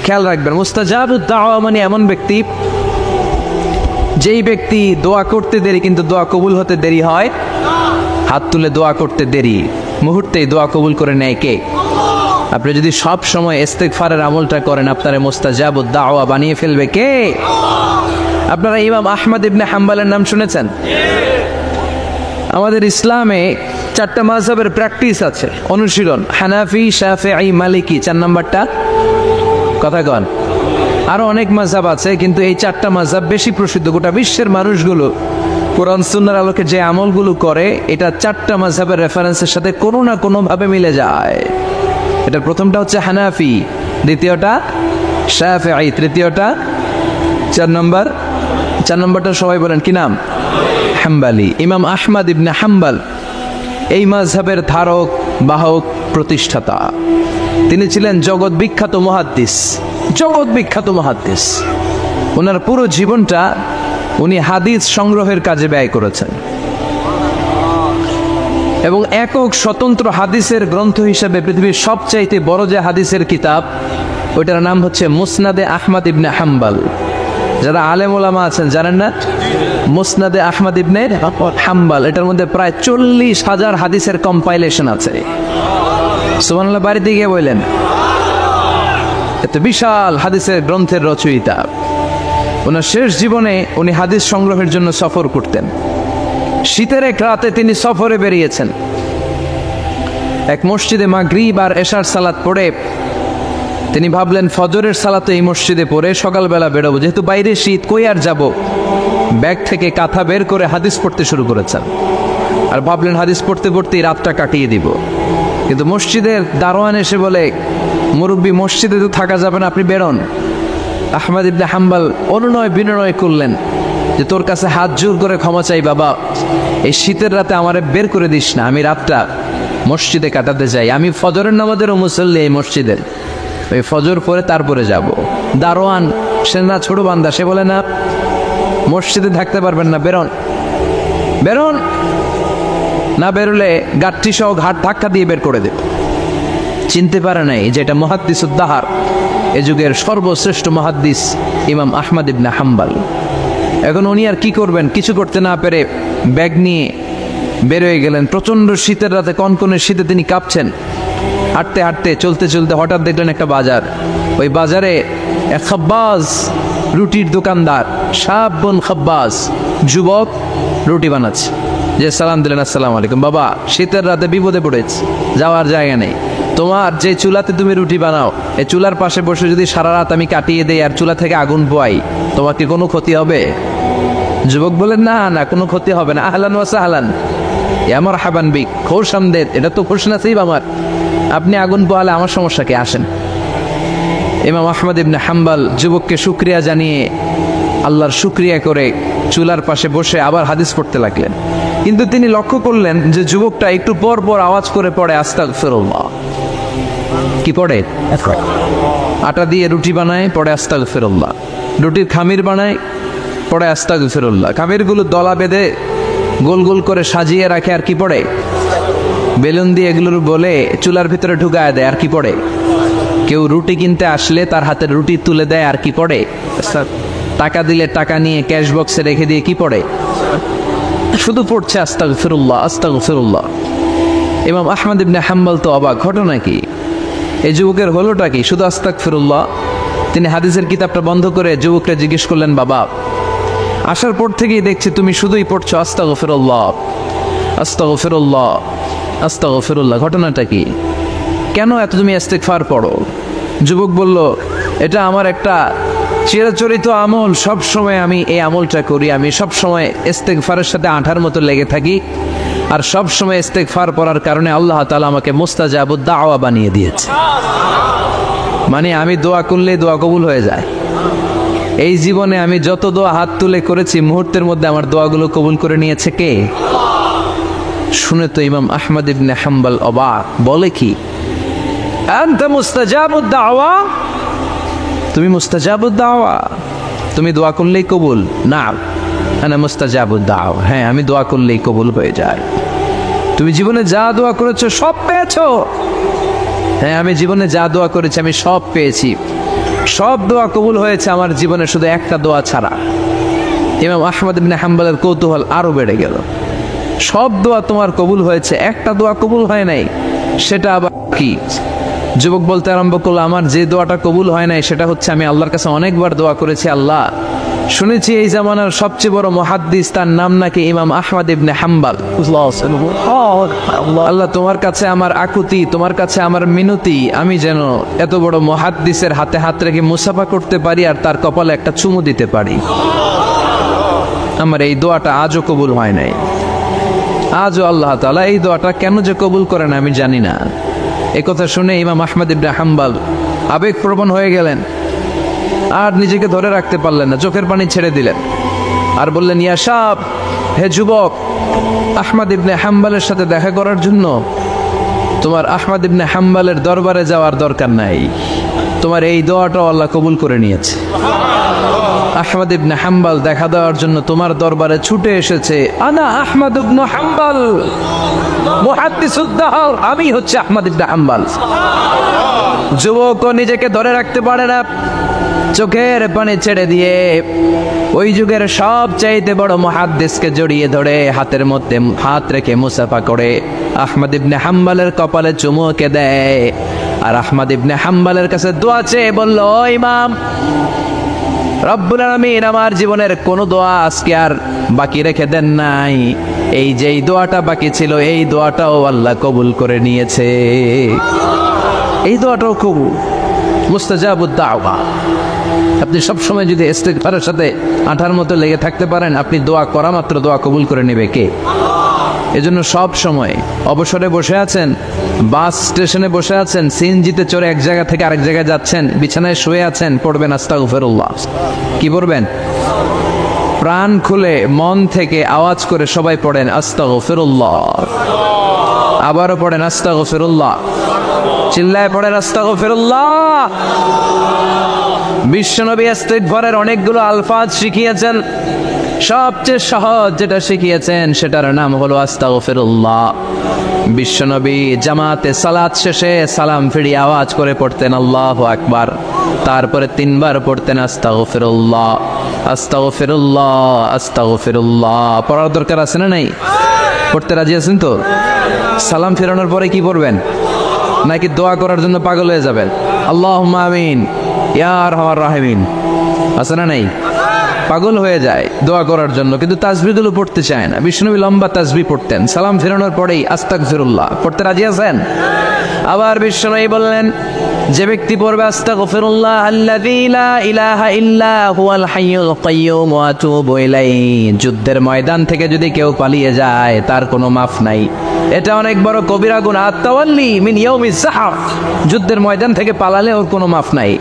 খেয়াল রাখবেন, মুস্তাজাবুদ দাওয়া মানে এমন ব্যক্তি যেই ব্যক্তি দোয়া করতে দেরি কিন্তু দোয়া কবুল হতে দেরি হয়। হাত তুলে দোয়া করতে দেরি, মুহূর্তেই দোয়া কবুল করে নেয় কে? আপনি যদি সব সময় ইস্তেগফারের আমলটা করেন, আপনারা মুস্তাজাবুদ দাওয়া বানিয়ে ফেলবে কে? আপনারা ইমাম আহমদ ইবনে হাম্বলের নাম শুনেছেন? আমাদের ইসলামে 4টা মাযহাবের প্র্যাকটিস আছে, অনুশীলন, হানাফি, শাফিঈ, মালিকি। 4 নাম্বারটা কথা কন। আরো অনেক মাযহাব আছে, কিন্তু এই 4টা মাযহাব বেশি প্রসিদ্ধ। গোটা বিশ্বের মানুষগুলো কোরআন সুন্নাহর আলোকে যে আমলগুলো করে, এটা 4টা মাযহাবের রেফারেন্সের সাথে কোনো না কোনো ভাবে মিলে যায়। এটার প্রথমটা হচ্ছে হানাফি, দ্বিতীয়টা শাফিঈ, তৃতীয়টা 4 নম্বরটা সবাই বলেন কি নাম? হাম্বলি। ইমাম আহমদ ইবনে হাম্বল এই মাযহাবের ধারক বাহক প্রতিষ্ঠাতা। তিনি ছিলেন জগৎ বিখ্যাত মুহাদ্দিস। ওনার পুরো জীবনটা উনি হাদিস সংগ্রহের কাজে ব্যয় করেছেন এবং একক স্বতন্ত্র হাদিসের গ্রন্থ হিসেবে পৃথিবীর সবচাইতে বড় যে হাদিসের কিতাব, ওইটার নাম হচ্ছে মুসনাদে আহমদ ইবনে হাম্বল। যারা আলেম ওলামা আছেন জানেন না? মুসনাদে আহমদ ইবনে হাম্বল, এটার মধ্যে প্রায় 40,000 হাদিসের কম্পাইলেশন আছে। সুবহানাল্লাহ, বাড়িতে গিয়ে বললেন, এত বিশাল হাদিসের গ্রন্থের রচয়িতা। ওনার শেষ জীবনে উনি হাদিস সংগ্রহের জন্য সফর করতেন। শীতের এক রাতে তিনি সফরে বেরিয়েছেন। এক মসজিদে মাগরিব আর এশার সালাত পড়ে তিনি ভাবলেন ফজরের সালাতে এই মসজিদে পড়ে সকালবেলা বেরোবো, যেহেতু বাইরে শীত, কই আর যাব। ব্যাগ থেকে কাঁথা বের করে হাদিস পড়তে শুরু করেছেন আর ভাবলেন হাদিস পড়তে পড়তেই রাতটা কাটিয়ে দিব। কিন্তু মসজিদের দারোয়ান এসে বলে, মুরব্বী, মসজিদে তো থাকা যাবে না, আপনি বেরোন। আহমদ ইবনে হাম্বল অনুনয় বিনয় করলেন যে তোর কাছে হাত জোর করে ক্ষমা চাই বাবা, এই শীতের রাতে আমারে বের করে দিস না, আমি রাতটা মসজিদে কাটাতে চাই। আমি ফজরের নামাজেরও মুসল্লি এই মসজিদের, ওই ফজর পরে তারপরে যাব। দারোয়ান সে না ছোট বান্দা, সে বলে না, মসজিদে থাকতে পারবেন না, বেরোন। না বেরোলে গাঠটি সহ ঘাট ধাক্কা দিয়ে বের করে দেবে। চিনতে পারে নাই যে এটা মুহাদ্দিসুদ দাহর, এ যুগের সর্বশ্রেষ্ঠ মুহাদ্দিস ইমাম আহমদ ইবনে হাম্বল। এখন উনি আর কি করবেন, কিছু করতে না পেরে ব্যাগ নিয়ে বের হয়ে গেলেন। প্রচন্ড শীতের রাতে, কনকনে শীতে তিনি কাঁপছেন। হাঁটতে হাঁটতে চলতে চলতে হঠাৎ দেখলেন একটা বাজার। ওই বাজারে এক খাব্বাজ, রুটির দোকানদার, শাবুন খাব্বাজ, যুবক রুটি বানাচ্ছে। যে সালাম দিলেন, আসসালামু আলাইকুম। বাবা, শীতের রাতে বিপদে পড়েছে, যাওয়ার জায়গা নেই। তোমার যে চুলাতে তুমি রুটি বানাও, এই চুলার পাশে বসে যদি সারা রাত আমি কাটিয়ে দেই আর চুলা থেকে আগুন পোয়াই, তোমার কি কোনো ক্ষতি হবে? যুবক বলেন, না না, কোনো ক্ষতি হবে না। আহলান ওয়া সাহলান, ইয়া মারহাবান বিক, খোশ আমদেদ, এটা তো খুশ নসিব আমার, আপনি আগুন পোয়ালে আমার সমস্যা কি, আসেন। ইমাম আহমদ ইবনে হাম্বল যুবককে শুকরিয়া জানিয়ে, আল্লাহর শুকরিয়া করে চুলার পাশে বসে আবার হাদিস পড়তে লাগলেন। কিন্তু তিনি লক্ষ্য করলেন যে যুবকটা একটু পর পর আওয়াজ করে পড়ে আস্তাগফিরুল্লাহ। কি পড়ে? আটা দিয়ে রুটি বানায়, পড়ে আস্তাগফিরুল্লাহ। রুটির খামির বানায়, পড়ে আস্তাগফিরুল্লাহ। খামিরগুলো দলা বেঁধে গোল গোল করে সাজিয়ে রাখে, আর কি পড়ে? বেলুন দিয়ে এগুলোর বলে চুলার ভিতরে ঢুকায় দেয়, আর কি পড়ে? কেউ রুটি কিনতে আসলে তার হাতে রুটি তুলে দেয়, আর কি পড়ে? টাকা দিলে টাকা নিয়ে ক্যাশ বক্সে রেখে দিয়ে কি পড়ে? শুধু পড়ছে আস্তাগফিরুল্লাহ, আস্তাগফিরুল্লাহ। ইমাম আহমদ ইবনে হাম্বল তো অবাক, ঘটনা কি? এই যুবকের হলোটা কি? শুধু আস্তাগফিরুল্লাহ। তিনি হাদিসের কিতাবটা বন্ধ করে যুবককে জিজ্ঞেস করলেন, বাবা, আসার পর থেকেই দেখছি তুমি শুধুই পড়ছো আস্তাগফিরুল্লাহ, আস্তাগফিরুল্লাহ, আস্তাগফিরুল্লাহ, ঘটনাটা কি? কেন এত তুমি ইস্তিগফার পড়ো? যুবক বলল, এটা আমার একটা চিরাচরিত আমল, সব সময় আমি এই আমলটা করি। আমি সব সময় ইস্তিগফারের সাথে আঠার মতো লেগে থাকি, আর সব সময় ইস্তিগফার পড়ার কারণে আল্লাহ তাআলা আমাকে মুস্তাজাবুদ দাওয়া বানিয়ে দিয়েছে। মানে আমি দোয়া করলে দোয়া কবুল হয়ে যায়। এই জীবনে আমি যত দোয়া হাত তুলে করেছি, মুহূর্তের মধ্যে আমার দোয়াগুলো কবুল করে নিয়েছে কে? শুনে তো ইমাম আহমদ ইবনে হাম্বল অবাক, বলে কি, আনতা মুস্তাজাবুদ দাওয়া? তুমি মুস্তাজাবুদ দাওয়া? তুমি দোয়া করলেই কবুল? না, আনা মুস্তাজাবুদ দাওয়া। হ্যাঁ, আমি দোয়া করলেই কবুল হয়ে যায়। তুমি জীবনে যা দোয়া করেছো সব পেয়েছো? হ্যাঁ, আমি জীবনে যা দোয়া করেছি আমি সব পেয়েছি। সব দোয়া কবুল হয়েছে আমার জীবনে শুধু একটা দোয়া ছাড়া। ইমাম আহমদ ইবনে হাম্বলের কৌতূহল আরো বেড়ে গেল। সব দোয়া তোমার কবুল হয়েছে, একটা দোয়া কবুল হয় নাই, সেটা আবার কি? যুবক বলতে আরম্ভ করলো, আমার যে দোয়াটা কবুল হয় নাই সেটা হচ্ছে আমি আল্লাহর কাছে অনেকবার দোয়া করেছি, আল্লাহ শুনেছি এই জামানার সবচেয়ে বড় মুহাদ্দিস, তার নাম নাকি ইমাম আহমদ ইবনে হাম্বল। আল্লাহ তোমার কাছে আমার আকুতি, তোমার কাছে আমার মিনতি, আমি যেন এত বড় মুহাদ্দিসের হাতে হাত রেখে মুসাফা করতে পারি আর তার কপালে একটা চুমু দিতে পারি। আমার এই দোয়াটা আজও কবুল হয় নাই। আজও আল্লাহ তাআলা এই দোয়াটা কেন যে কবুল করেন আমি জানি না। একথা শুনে ইমাম আহমদ ইবনে হাম্বল আবেগপ্রবণ হয়ে গেলেন, আর নিজেকে ধরে রাখতে পারলেন না, চোখের পানি ছেড়ে দিলেন আর বললেন, ইয়া শাব, হে যুবক, আহমদ ইবনে হাম্বলের সাথে দেখা করার জন্য তোমার আহমদ ইবনে হাম্বলের দরবারে যাওয়ার দরকার নাই, তোমার এই দোয়াটাও আল্লাহ কবুল করে নিয়েছে। আহমদ ইবনে হাম্বল দেখা দেওয়ার জন্য তোমার দরবারে ছুটে এসেছে। আনা আহমদ ইবনে হাম্বল মুহাদ্দিসুদ দাহর, আমি হচ্ছে আহমদ ইবনে হাম্বল। যুবক নিজেকে ধরে রাখতে পারে না, চোখের পানি ছেড়ে দিয়ে ওই যুগের সবচাইতে বড় মুহাদ্দিসকে জড়িয়ে ধরে হাতের মধ্যে হাত রেখে মুসাফা করে আহমদ ইবনে হাম্বলের কপালে চুমুকে দেয়, আর আহমদ ইবনে হাম্বলের কাছে দোয়া চেয়ে বলল, ও ইমাম, রব্বুল আলামিন আমার জীবনের কোন দোয়া আজকে আর বাকি রেখে দেন নাই, এই যেই দোয়াটা বাকি ছিল এই দোয়াটাও আল্লাহ কবুল করে নিয়েছে। এই দোয়াটাও কবুল, মুস্তাজাবুদ দাওয়া। আপনি সবসময় যদি ইস্তিগফারের সাথে আঠার মতো লেগে থাকতে পারেন, আপনি দোয়া করা মাত্র দোয়া কবুল করে নেবে কে? এজন্য সব সময় অবসরে বসে আছেন, বাস স্টেশনে বসে আছেন, সিএনজিতে চড়ে এক জায়গা থেকে আরেক জায়গায় যাচ্ছেন, বিছানায় শুয়ে আছেন, পড়বেন আস্তাগফিরুল্লাহ। কি পড়বেন? প্রাণ খুলে মন থেকে আওয়াজ করে সবাই পড়েন আস্তাগফিরুল্লাহ। আবারও পড়েন আস্তাগফিরুল্লাহ, চিল্লায় পড়েন আস্তাগফিরুল্লাহ। বিশ্বনবী ইস্তিগফারের অনেকগুলো আলফাজ শিখিয়েছেন, সবচেয়ে সহজ যেটা শিখিয়েছেন সেটার নাম হলো আস্তাগফিরুল্লাহ। বিশ্বনবী জামাতে সালাত শেষে সালাম ফিরিয়ে আওয়াজ করে পড়তেন আল্লাহু আকবার, তারপরে 3 বার পড়তেন আস্তাগফিরুল্লাহ, আস্তাগফিরুল্লাহ, আস্তাগফিরুল্লাহ। পড়ার দরকার আছে না নাই? পড়তে রাজি আছেন তো? সালাম ফেরানোর পরে কি পড়বেন? নাকি দোয়া করার জন্য পাগল হয়ে যাবেন? আল্লাহুম্মা আমিন ইয়া আরহামার রাহিমিন আছে না নাই? পাগল হয়ে যায় দোয়া করার জন্য, কিন্তু তাসবিহগুলো পড়তে চায় না। বিষ্ণুনবী লম্বা তাসবিহ পড়তেন, সালাম ফেরানোর পরেই আস্তাগফিরুল্লাহ পড়তে রাজি আছেন? আবার বিষ্ণুনবী বললেন, যে ব্যক্তি পড়বে আস্তাগফিরুল্লাহ আল্লাযী লা ইলাহা ইল্লা হুয়াল হাইয়ুল কাইয়্যুম ওয়া আতুবু ইলাইহি, যুদ্ধের ময়দান থেকে যদি কেউ পালিয়ে যায় তার কোনো মাফ নাই। এটা অনেক বড় কবিরা গুনাহ, আত-তাওয়াল্লি মিন ইয়াউমিজ যাহফ, যুদ্ধের ময়দান থেকে পালালে ওর কোনো মাফ নাই।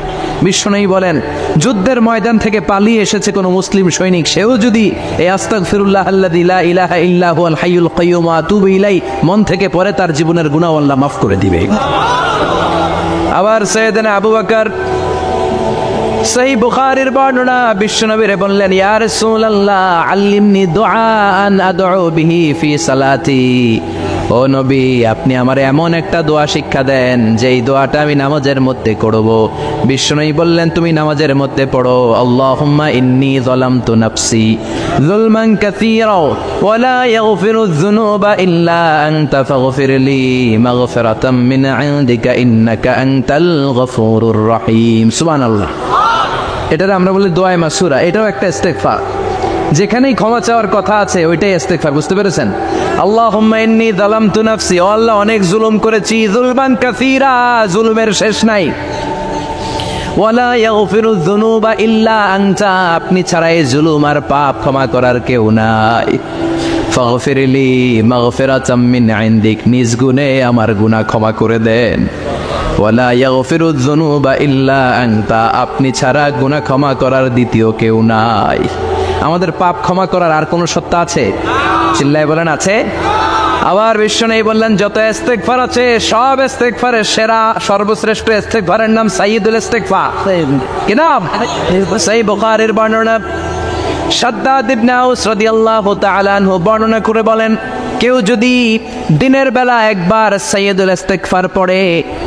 বিষ্ণুনবী বলেন, যুদ্ধের ময়দান থেকে পালিয়ে এসেছে কোনো মুসলিম সৈনিক, সেও যদি এই আস্তাগফিরুল্লাহ আল্লাযী লা ইলাহা ইল্লা হুয়াল হাইয়ুল কাইয়্যুম ওয়া আতুবু ইলাইহি মন থেকে পড়ে, তার জীবনের গুনাহ আল্লাহ মাফ করে দিবে। আবার সাইয়েদনা আবু বকর সহিহ বুখারীর বর্ণনা, বিশ্বনবীরে বললেন, ইয়া রাসূলুল্লাহ আল্লিমনি দুআআন আদউ বিহি ফি সালাতি, ও নবী আপনি আমার এমন একটা দোয়া শিক্ষা দেন যেই দোয়াটা আমি নামাজের মধ্যে করব। বিশ্বনবী বললেন, তুমি নামাজের মধ্যে পড়ো, আল্লাহুম্মা ইন্নী যালামতু নাফসি যুলমান কাসীরা ওয়া লা ইয়াগফিরুয যুনুবা ইল্লা আনতা ফাগফিরলি মাগফিরাতাম মিন ইনদিকা ইন্নাকা আনতাল গফুরুর রহিম। সুবহানাল্লাহ। এটারে আমরা বলি দোয়ায়ে মাসুরা, এটাও একটা ইস্তিগফার। যেখানেই ক্ষমা চাওয়ার কথা আছে ওইটাই ইস্তিগফার, বুঝতে পেরেছেন? আল্লাহুম্মা ইন্নী যালামতু নাফসি, ও আল্লাহ অনেক জুলুম করেছি, যুলমান কাসীরা, জুলুমের শেষ নাই। ওয়া লা ইয়াগফিরুয যুনুবা ইল্লা আনতা, আপনি ছাড়া এই জুলুম আর পাপ ক্ষমা করার কেউ নাই। ফাগফিরলি মাগফিরাতাম মিন ইনদিক, নিজ গুণে আমার গুনাহ ক্ষমা করে দেন। ওয়া লা ইয়াগফিরুয যুনুবা ইল্লা আনতা, আপনি ছাড়া গুনাহ ক্ষমা করার দ্বিতীয় কেউ নাই। আমাদের পাপ ক্ষমা করার আর কোন সত্তা আছে? চিল্লায় বলেন আছে? আবার বিশ্বনবী বললেন, যত ইস্তিগফার আছে সব ইস্তিগফারের সেরা সর্বশ্রেষ্ঠ ইস্তিগফারের নাম সাইয়্যিদুল ইস্তিগফার। কি নাম? সহিহ বুখারীর বর্ণনা, শাদ্দাদ ইবনে আউস রাদিয়াল্লাহু তাআলা আনহু বর্ণনা করে বলেন, কেউ যদি দিনের বেলা একবার সাইয়্যিদুল ইস্তিগফার পড়ে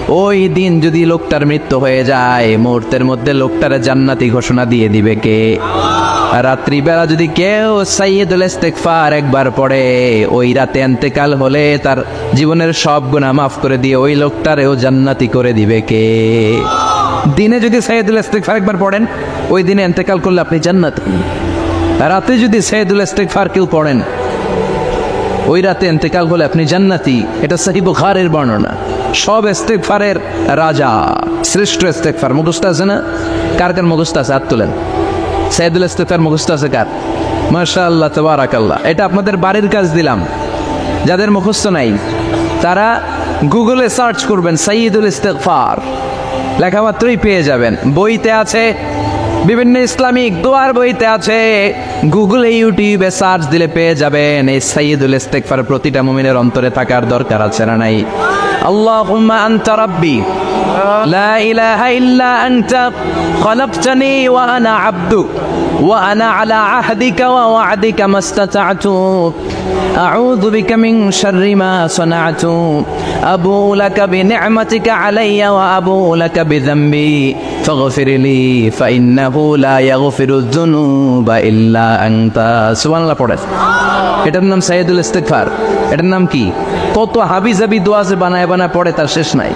ওই দিন যদি লোকটার মৃত্যু হয়ে যায়, মুহূর্তের মধ্যে লোকটার জান্নাতি ঘোষণা দিয়ে দিবে কে? রাত্রিবেলা যদি কেউ সাইয়্যিদুল ইস্তিগফার একবার পড়ে, ওই রাতে ইন্তেকাল হলে তার জীবনের সব গুনাহ মাফ করে দিয়ে ওই লোকটারেও জান্নাতি করে দিবে কে? দিনে যদি সাইয়্যিদুল ইস্তিগফার একবার পড়েন, ওই দিনে ইন্তেকাল করলে আপনি জান্নাতি। রাতে যদি সাইয়্যিদুল ইস্তিগফার কেউ পড়েন, ওই রাতে ইন্তেকাল হলে আপনি জান্নাতি। এটা সহিহ বুখারীর বর্ণনা। সব ইস্তিগফারের রাজা, শ্রেষ্ঠ ইস্তিগফার মুখস্থ আছে না? কার কার মুখস্থ আছে? হাত তোলেন। সাইয়্যিদুল ইস্তিগফার মুখস্থ আছে কার? মাশাআল্লাহ, তাবারাকাল্লাহ। এটা আপনাদের বাড়ির কাজ দিলাম। যাদের মুখস্থ নাই তারা গুগলে সার্চ করবেন সাইয়্যিদুল ইস্তিগফার, লেখা মাত্রই পেয়ে যাবেন। বইতে আছে, বিভিন্ন ইসলামিক দোয়ার বইতে আছে, গুগলে ইউটিউবে সার্চ দিলে পেয়ে যাবেন। এই সাইয়্যিদুল ইস্তিগফার প্রতিটা মুমিনের অন্তরে থাকার দরকার আছে না নাই? আল্লাহুম্মা আনতা রাব্বি লা ইলাহা ইল্লা আনতা খলাকতানি ওয়া আনা আবদুক ওয়া আনা আলা আহদিকা ওয়া ওয়া'দিকা মাস্তাতা'তু আউযু বিকা মিন শাররি মা সানা'তু আবুউ লাকা বিনি'মাতিকা আলাইয়া ওয়া আবুউ লাকা বিযামবি ফাগফিরলি ফাইন্নাহু লা ইয়াগফিরুয যুনুবা ইল্লা আনতা। সুবহানাল্লাহ পড়েন। এটার নাম সাইয়্যিদুল ইস্তিগফার। এটার নাম কি? কত হাবিজাবি দোয়া যে বানায় বানায় পড়ে তার শেষ নাই।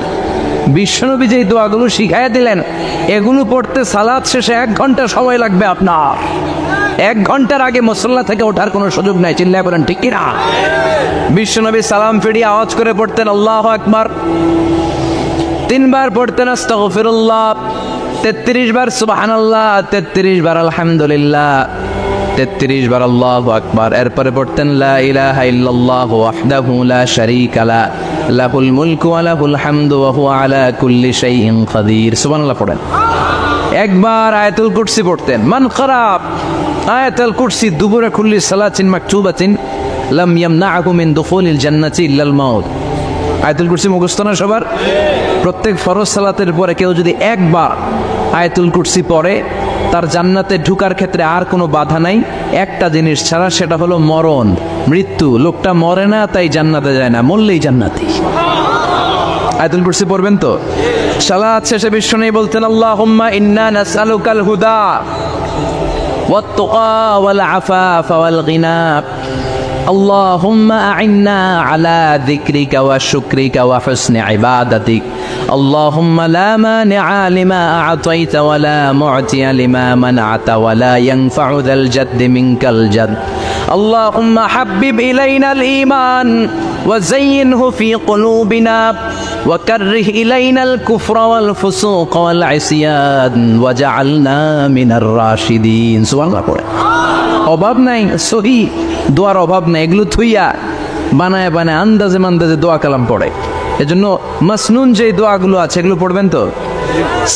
বিশ্বনবী যে দোয়াগুলো শিখাইয়া দিলেন, এগুলো পড়তে সালাত শেষে 1 ঘন্টা সময় লাগবে আপনার। 1 ঘন্টার আগে মুসল্লা থেকে ওঠার কোনো সুযোগ নাই। চিল্লায় বলেন ঠিক কিনা? বিশ্বনবী সালাম ফিরিয়ে আওয়াজ করে পড়তেন আল্লাহু আকবার, 3 বার পড়তেন আস্তাগফিরুল্লাহ, 33 বার সুবহানাল্লাহ, 33 বার আলহামদুলিল্লাহ, 33 বার আল্লাহু আকবার। এরপরে পড়তেন লা ইলাহা ইল্লাল্লাহু ওয়াহদাহু লা শারীকা লা লাহুল মুলকু ওয়া লাহুল হামদু ওয়া হুয়া আলা কুল্লি শাইইন কাদির। সুবহানাল্লাহ পড়েন। একবার আয়াতুল কুরসি পড়তেন। মান খারাপ আয়াতুল কুরসি দুবুরা কুল্লি সালাতিন মাকতুবাতিন লাম ইয়ামনাহু মিন দুখুলিল জান্নাতি ইল্লাল মাউত। আয়াতুল কুরসি মুখস্থ না সবার? প্রত্যেক ফরজ সালাতের পরে কেউ যদি একবার আয়াতুল কুরসি পড়ে, তার জান্নাতে ঢুকার ক্ষেত্রে আর কোনো বাধা নাই, একটা জিনিস ছাড়া, সেটা হলো মরণ, মৃত্যু। লোকটা মরে না তাই জান্নাতে যায় না, মরলেই জান্নাতি। আয়াতুল কুরসি পড়বেন তো? সালাত শেষে বিশ্বনবী বলতেন আল্লাহুম্মা ইন্না নাসআলুকাল হুদা ওয়াত তুকা ওয়াল আফাফা ওয়াল গিনা আল্লাহুম্মা আ'ইন্না আলা যিকরিকা ওয়া শুকরিকা ওয়া হুসনি ইবাদাতিক আল্লাহুম্মা লা মানিআ লিমা আ'তাইতা ওয়া লা মু'তিয়া লিমা মানআতা ওয়া লা ইয়ানফা'ু যাল জাদ্দি মিনকাল জাদ আল্লাহুম্মা হাব্বিব ইলাইনাল ঈমান ওয়া যায়্যিনহু ফি কুলুবিনা ওয়া কাররিহ ইলাইনাল কুফরা ওয়াল ফুসুক ওয়াল ইসয়ান ওয়াজআলনা মিনার রাশিদিন। সুবহানাল্লাহ পড়ে। অভাব নাই, সহি দোয়ার অভাব নাই। এগুলো থুইয়া বানায় বানায় আন্দাজে মান্দাজে দোয়া কালাম পড়ে। এজন্য মাসনুন যে দোয়াগুলো আছে এগুলো পড়বেন তো?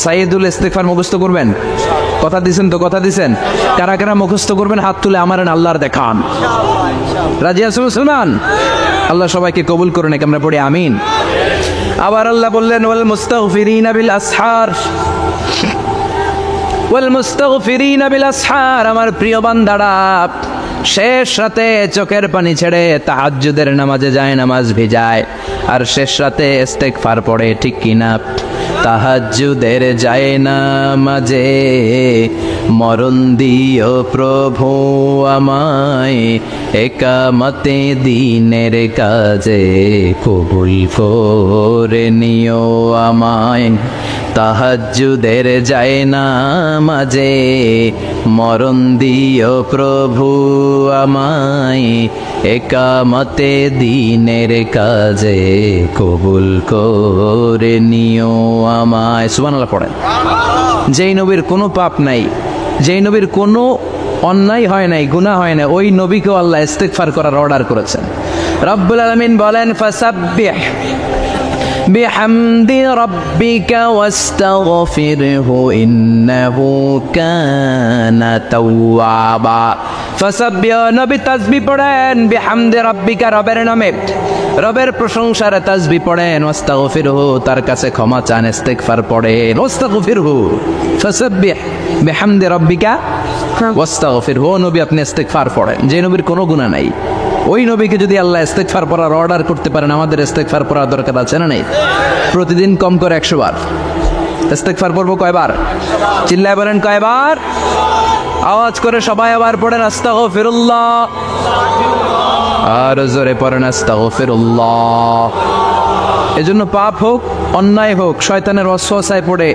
সাইয়্যিদুল ইস্তিগফার মুখস্থ করবেন? কথা দিছেন তো? কথা দিছেন? কারা কারা মুখস্থ করবেন হাত তুলে আমার আল্লাহর দেখান। রাজি আছেন মুসলমান? আল্লাহ সবাইকে কবুল করুন। আমরা পড়ি আমিন। আবার আল্লাহ বললেন ওয়াল মুস্তাগফিরিনা বিল আসহার, ওয়াল মুস্তাগফিরিনা বিল আসহার। আমার প্রিয় বান্দারা শেষ রাতে চোখের পানি ছেড়ে তাহাজ্জুদের নামাজে যায়, নামাজ ভিজায়, আর শেষ রাতে ইস্তিগফার পড়ে, ঠিক কিনা? তাহাজ্জুদের যায় নামাজে মরণ দিও প্রভু আমায়, একামতে দিনের কাজে কবুল করে নিও আমায়। তাহাজ্জুদের যায় নামাজে মরণ দিও প্রভু আমায়, একামতে দিনের কাজে কবুল করে নিও আমায়। সুবহানাল্লাহ পড়েন। যেই নবীর কোনো পাপ নাই, যেই নবীর কোনো অন্যায় হয় নাই, গুনাহ হয় না, ওই নবীকেও আল্লাহ ইস্তিগফার করার অর্ডার করেছেন। রব্বুল আলামিন বলেন ফাসাব্বিহ বিহামদি রাব্বিকা ওয়াস্তাগফিরহু ইন্নাহু কানা তাওয়াবা। ফাসাব্বিহ, নবী তাসবিহ পড়েন, বিহামদি রাব্বিকা, রবের নামে, রবের প্রশংসার তাসবিহ পড়েন, ওয়াস্তাগফিরহু, তার কাছে ক্ষমা চান, ইস্তিগফার পড়েন। ওয়াস্তাগফিরহু, ফাসাব্বিহ বিহামদি রাব্বিকা ওয়াস্তাগফিরহু। নবী আপনি ইস্তিগফার পড়েন। যে নবীর কোনো গুনাহ নাই, ওই নবীকে যদি আল্লাহ ইস্তেগফার পড়ার অর্ডার করতে পারেন, আমাদের ইস্তেগফার পড়ার দরকার আছে না? নেই? প্রতিদিন কম করে 100 বার ইস্তেগফার পড়বো। কয়বার? চিল্লায় বলেন কয়বার? আওয়াজ করে সবাই আবার পড়েন আস্তাগফিরুল্লাহ, আর জোরে পড়েন আস্তাগফিরুল্লাহ। এজন্য পাপ হোক, অন্যায় হোক, শয়তানের ওয়াসওয়াসায় পড়ে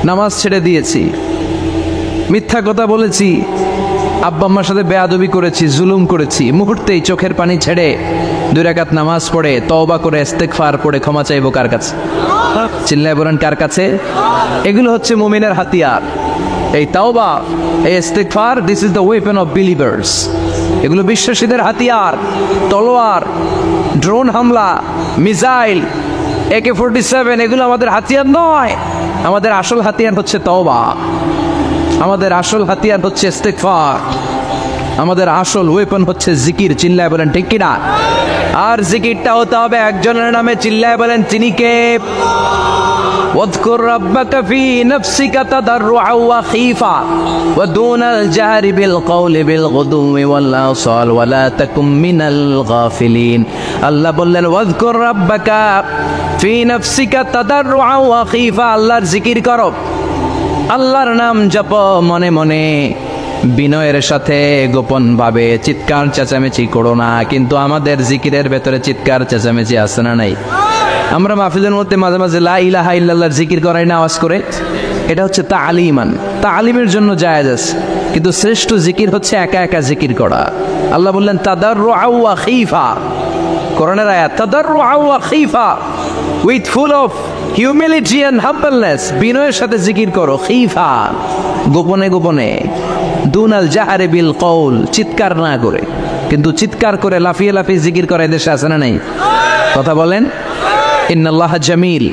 নামাজ ছেড়ে দিয়েছি, মিথ্যা কথা বলেছি, আব্বা আম্মার সাথে বেয়াদবি করেছি, জুলুম করেছি, মুহূর্তেই চোখের পানি ছেড়ে 2 রাকাত নামাজ পড়ে তওবা করে ইস্তেগফার পড়ে ক্ষমা চাইবো কার কাছে? চিল্লায় বলেন কার কাছে? এগুলো হচ্ছে মুমিনের হাতিয়ার। এই তাওবা, এই ইস্তেগফার, this is the weapon of believers. এগুলো বিশ্বাসীদের হাতিয়ার। তলোয়ার, ড্রোন হামলা, মিসাইল, AK-47 এগুলো আমাদের হাতিয়ার নয়। আমাদের আসল হাতিয়ার হচ্ছে তওবা, আমাদের আসল হাতিয়ার হচ্ছে ইস্তেগফার, আমাদের আসল ওয়েপন হচ্ছে জিকির। চিল্লায় বলেন ঠিক কিনা? আর জিকিরটা হতে হবে একজনের নামে। চিল্লায় বলেন তিনি কে? واذكر ربك في نفسك تضرعا وخيفا ودون الجهر بالقول بالغدو والآصال ولا تكن من الغافلين। আল্লাহ বললেন واذكر ربك في نفسك تضرعا وخيفا, আল্লাহর জিকির করো, আল্লাহর নাম জপো মনে মনে, বিনয়ের সাথে, গোপন ভাবে, চিৎকার চেঁচামেচি করো না। কিন্তু আমাদের জিকিরের ভেতরে চিৎকার চেঁচামেচি আছে না নাই? আমরা মাহফিলের মধ্যে মাঝে মাঝে লা ইলাহা ইল্লাল্লাহর জিকির করাই না আওয়াজ করে। এটা হচ্ছে তালিমান, তালিমের জন্য জায়েজ আছে, কিন্তু শ্রেষ্ঠ জিকির হচ্ছে একা একা জিকির করা। আল্লাহ বললেন তাদাররুআ ওয়া খিফা, কোরআনের আয়াত, তাদাররুআ ওয়া খিফা, with full of humility and humbleness, বিনয়ের সাথে জিকির করো। খিফা, গোপনে গোপনে, দুনাল জাহারে বিল কওল, চিৎকার না করে। কিন্তু চিৎকার করে লাফিয়ে লাফিয়ে জিকির করা এদেশে আছে না নাই? কথা বলেন। ইন্নাল্লাহ জামিল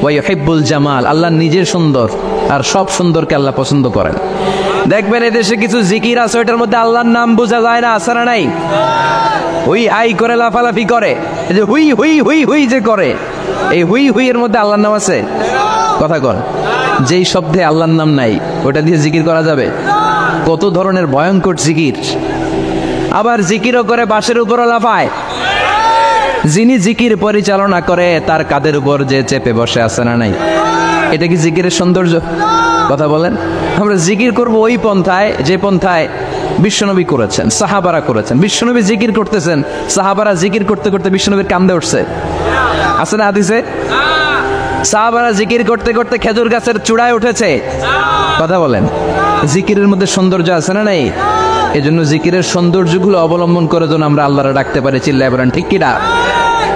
ওয়া ইউহিব্বুল জামাল, আল্লাহ নিজে সুন্দর আর সব সুন্দরকে আল্লাহ পছন্দ করেন। দেখবেন এদেশে কিছু জিকির আছে ওইটার মধ্যে আল্লাহর নাম বোঝা যায় না, আছে না নাই? হুই হাই করে লাফালাফি করে, এই যে হুই হুই হুই হুই যে করে, এই হুই হুই এর মধ্যে আল্লাহর নাম আছে? কথা কর। যেই শব্দে আল্লাহর নাম নাই ওটা দিয়ে জিকির করা যাবে? কত ধরনের ভয়ঙ্কর জিকির। আবার জিকিরও করে বাঁশের উপরও লাফায়। যিনি জিকির পরিচালনা করে তার কাঁধের উপর যে চেপে বসে আছে না নাই? এটা কি জিকিরের সৌন্দর্য? কথা বলেন। আমরা জিকির করব ওই পন্থায় যে পন্থায় বিশ্বনবী করেছেন, সাহাবারা করেছেন। বিশ্বনবী জিকির করতেছেন, সাহাবারা জিকির করতে করতে বিশ্বনবীর কান্দে উঠছে, আছে না হাদিসে? সাহাবারা জিকির করতে করতে খেজুর গাছের চূড়ায় উঠেছে। কথা বলেন। জিকিরের মধ্যে সৌন্দর্য আছে না নাই? এজন্য জিকিরের সৌন্দর্যগুলো অবলম্বন করে যেন আমরা আল্লাহরে ডাকতে পারি। চিল্লায় বলেন ঠিক কিনা?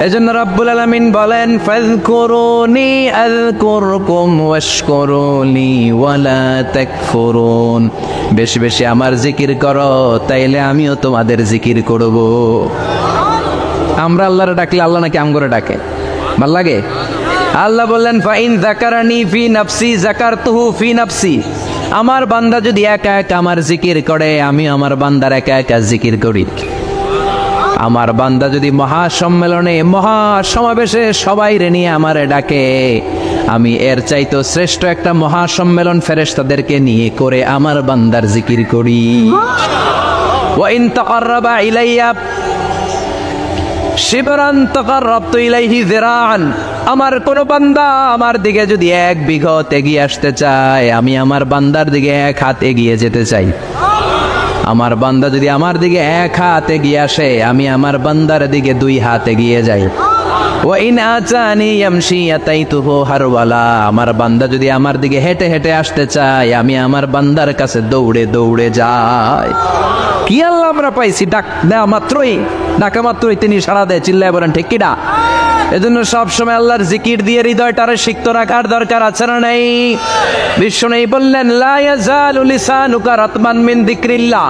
এজন্য রব্বুল আলামিন বলেন ফাযকুরুনি আযকুরকুম ওয়াশকুরুলি ওয়ালা তাকফুরুন, বেশি বেশি আমার জিকির করো তাইলে আমিও তোমাদের জিকির করব। আমরা আল্লাহরে ডাকলে আল্লাহ নাকি আমগরে ডাকে? ভাল লাগে? আল্লাহ বললেন ফাইন যাকারানি ফি নাফসি যাকারতুহু ফি নাফসি, আমার বান্দা যদি একা একা আমার জিকির করে আমি আমার বান্দার একা একা জিকির করি। আমার বান্দা যদি মহাসম্মেলনে মহাসমাবেশে সবাই রে নিয়ে আমারে ডাকে, আমি এর চাইতো শ্রেষ্ঠ একটা মহাসম্মেলন ফেরেশতাদেরকে নিয়ে করে আমার বান্দার জিকির করি। ওয়া ইন তাকাররাবা ইলাইয়া শিবরান তাকাররাবতু ইলাইহি যিরাআন, আমার কোন বান্দা আমার দিকে যদি 1 বিঘত এগিয়ে আসতে চায় আমি আমার বান্দার দিকে 1 হাত এগিয়ে যেতে চাই। আমার বান্দা যদি আমার দিকে 1 হাত এগিয়ে আসে আমি আমার বান্দার দিকে 2 হাত এগিয়ে যাই। ওয়া ইন আতানি ইয়ামশি আতাইতুহু হারওয়ালা, আমার বান্দা যদি আমার দিকে হেঁটে হেঁটে আসতে চায় আমি আমার বান্দার কাছে দৌড়ে দৌড়ে যাই। কি আল্লাহ আমরা পাইছি, ডাকা মাত্রই তিনি সাড়া দেয়। চিল্লায় বলেন ঠিক কিনা? এজন্য সবসময় আল্লাহর জিকির দিয়ে হৃদয়টারে সিক্ত রাখার দরকার আছে না নাই? বিশ্বনবী বললেন লা ইয়াজালু লিসানুকা রাতমান মিন যিকরিল্লাহ,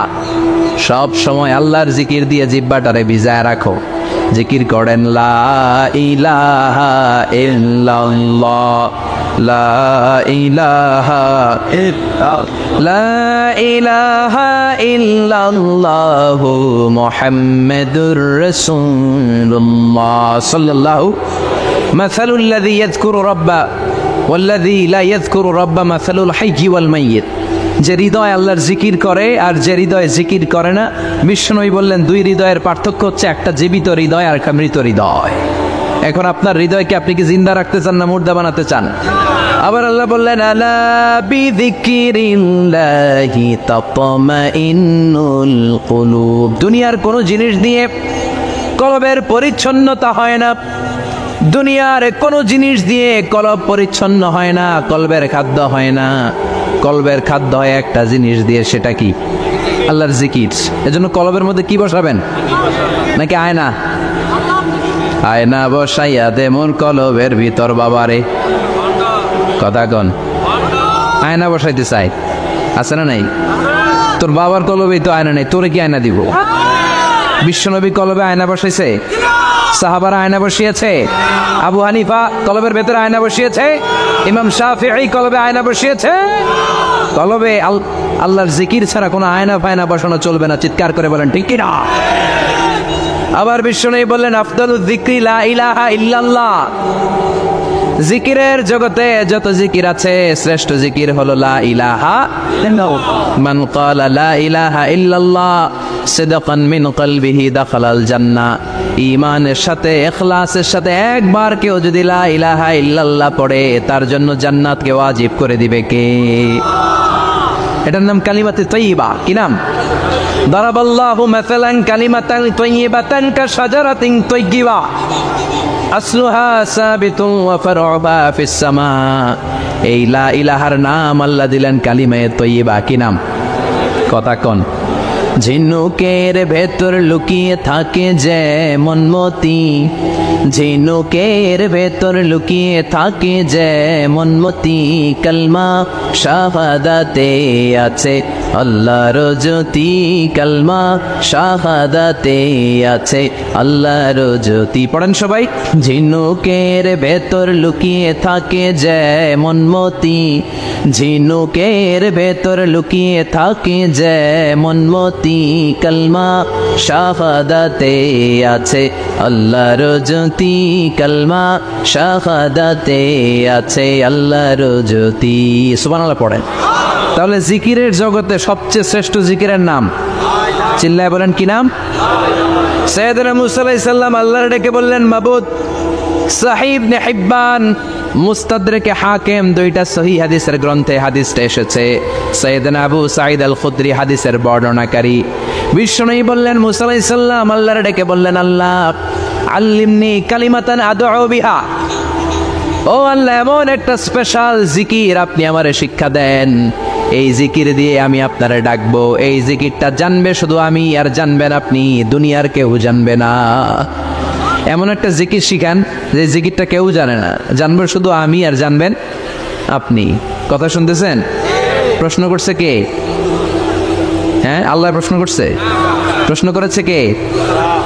সব সময় আল্লাহর জিকির দিয়ে জিহ্বাটারে ভিজায় রাখো। জিকির করেন লা ইলাহা ইল্লাল্লাহ, লা ইলাহা ইল্লাল্লাহু মুহাম্মাদুর রাসূলুল্লাহ সাল্লাল্লাহু মাসালুল লাযী ইয়াযকুরু রাব্বা ওয়াল্লাযী লা ইয়াযকুরু রাব্বা মাসালুল হাইয়্যি ওয়াল মাইয়িত। যে হৃদয় আল্লাহর জিকির করে আর যে হৃদয় জিকির করে না, বিশ্বনবী বললেন দুই হৃদয়ের পার্থক্য হচ্ছে একটা জীবিত হৃদয় আর একটা মৃত হৃদয়। এখন আপনার হৃদয়কে আপনি কি জিন্দা রাখতে চান না মুর্দা বানাতে চান? আবার আল্লাহ বললেন আলা বিযিকরিল্লাহি তাতমাইন্নুল কুলুব। দুনিয়ার কোন জিনিস দিয়ে কলবের পরিচ্ছন্নতা হয় না, দুনিয়ার কোন জিনিস দিয়ে কলব পরিচ্ছন্ন হয় না, কলবের খাদ্য হয় না। কলবের খাদ্য হয় একটা জিনিস দিয়ে, সেটা কি? আল্লাহর জিকির। এজন্য কলবের মধ্যে কি বসাবেন? নাকি আয়না? আয়না বসাইয়া দেমন কলবের ভিতর বাবারে, কথা কন। আয়না বসাইতে চাই, আছে না নাই? তোর বাবার কলবেই তো আয়না নেই, তোরে কি আয়না দিব? বিশ্বনবী কলবে আয়না বসাইছে, সাহাবারা আয়না বসিয়েছে, আবু হানিফা কলবের ভেতরে আয়না বসিয়েছে, ইমাম শাফিঈ কলবে আয়না বসিয়েছে। কলবে আল্লাহর জিকির ছাড়া কোনো আয়না ফায়না বসানো চলবে না। চিৎকার করে বলেন ঠিক কি না? আবার বিশ্বনবী বললেন আফদালুয যিকরি লা ইলাহা ইল্লাল্লাহ। জিকিরের জগতে যত জিকির আছে শ্রেষ্ঠ জিকির হলো লা ইলাহা ইল্লাল্লাহ। মান ক্বালা লা ইলাহা ইল্লাল্লাহ সিদকান মিন কলবিহি দাখালাল জান্নাহ। ঈমানের সাথে ইখলাসের সাথে একবার কেউ যদি লা ইলাহা ইল্লাল্লাহ পড়ে, তার জন্য জান্নাতকে ওয়াজিব করে দিবে কে? এটার নাম কালিমাতে তাইয়্যিবা। কি নাম? দারাবাল্লাহু মাসালান কালিমাতান তাইয়্যিবাতান কাশাজারাতিন তাইয়্যিবা আসলুহা সাবিতুন ওয়া ফারউহা ফিস সামা। এই লা ইলাহার নাম আল্লাহ দিলেন কালিমায়ে তাইয়্যিবা। কি নাম? কথা কোন। ঝিনুকের ভেতর লুকিয়ে থাকে যেমন মতি, ঝিনুকের ভেতর লুকিয়ে থাকে যেমন মতি, কালমা শাহাদাতে আছে আল্লাহর জ্যোতি, কালমা শাহাদাতে আছে আল্লাহর জ্যোতি। পড়েন সবাই। ঝিনুকের ভেতর লুকিয়ে থাকে যেমন মতি, ঝিনুকের ভেতর লুকিয়ে থাকে যেমন মতি, কালমা শাহাদাতে আছে আল্লাহর জ্যোতি, কালমা শাহাদাতে আছে আল্লাহর জ্যোতি। সুবহানাল্লাহ পড়েন। তাহলে জিকিরের জগতে সবচেয়ে শ্রেষ্ঠ জিকিরের নাম, চিল্লায় বলেন কি নাম? সাইয়েদনা মুসা আলাইহিস সালাম আল্লাহর ডেকে বললেন মাবুদ। সহিহ ইবনে হিব্বান, মুস্তাদরেকে হাকিম, দুইটা সহিহ হাদিসের গ্রন্থে হাদিসটা এসেছে। সাইয়েদনা আবু সাঈদ আল খুদরি হাদিসের বর্ণনাকারী। বিশ্বনবী বললেন মুসা আলাইহিস সালাম আল্লাহর ডেকে বললেন আল্লাহ আল্লিমনি কালিমাতান আদউ বিহা। ও আল্লাহ, এমন একটা স্পেশাল জিকির আপনি আমারে শিক্ষা দেন, এই জিকির দিয়ে আমি আপনারে ডাকবো। এই জিকিরটা জানবে শুধু আমি, আর জানবেন আপনি, দুনিয়ার কেউ জানবে না। এমন একটা জিকির শিখান যে জিকিরটা কেউ জানে না, জানবে শুধু আমি আর জানবেন আপনি। কথা শুনতেছেন? প্রশ্ন করছে কে? হ্যাঁ, আল্লাহ প্রশ্ন করছে। প্রশ্ন করেছে কে?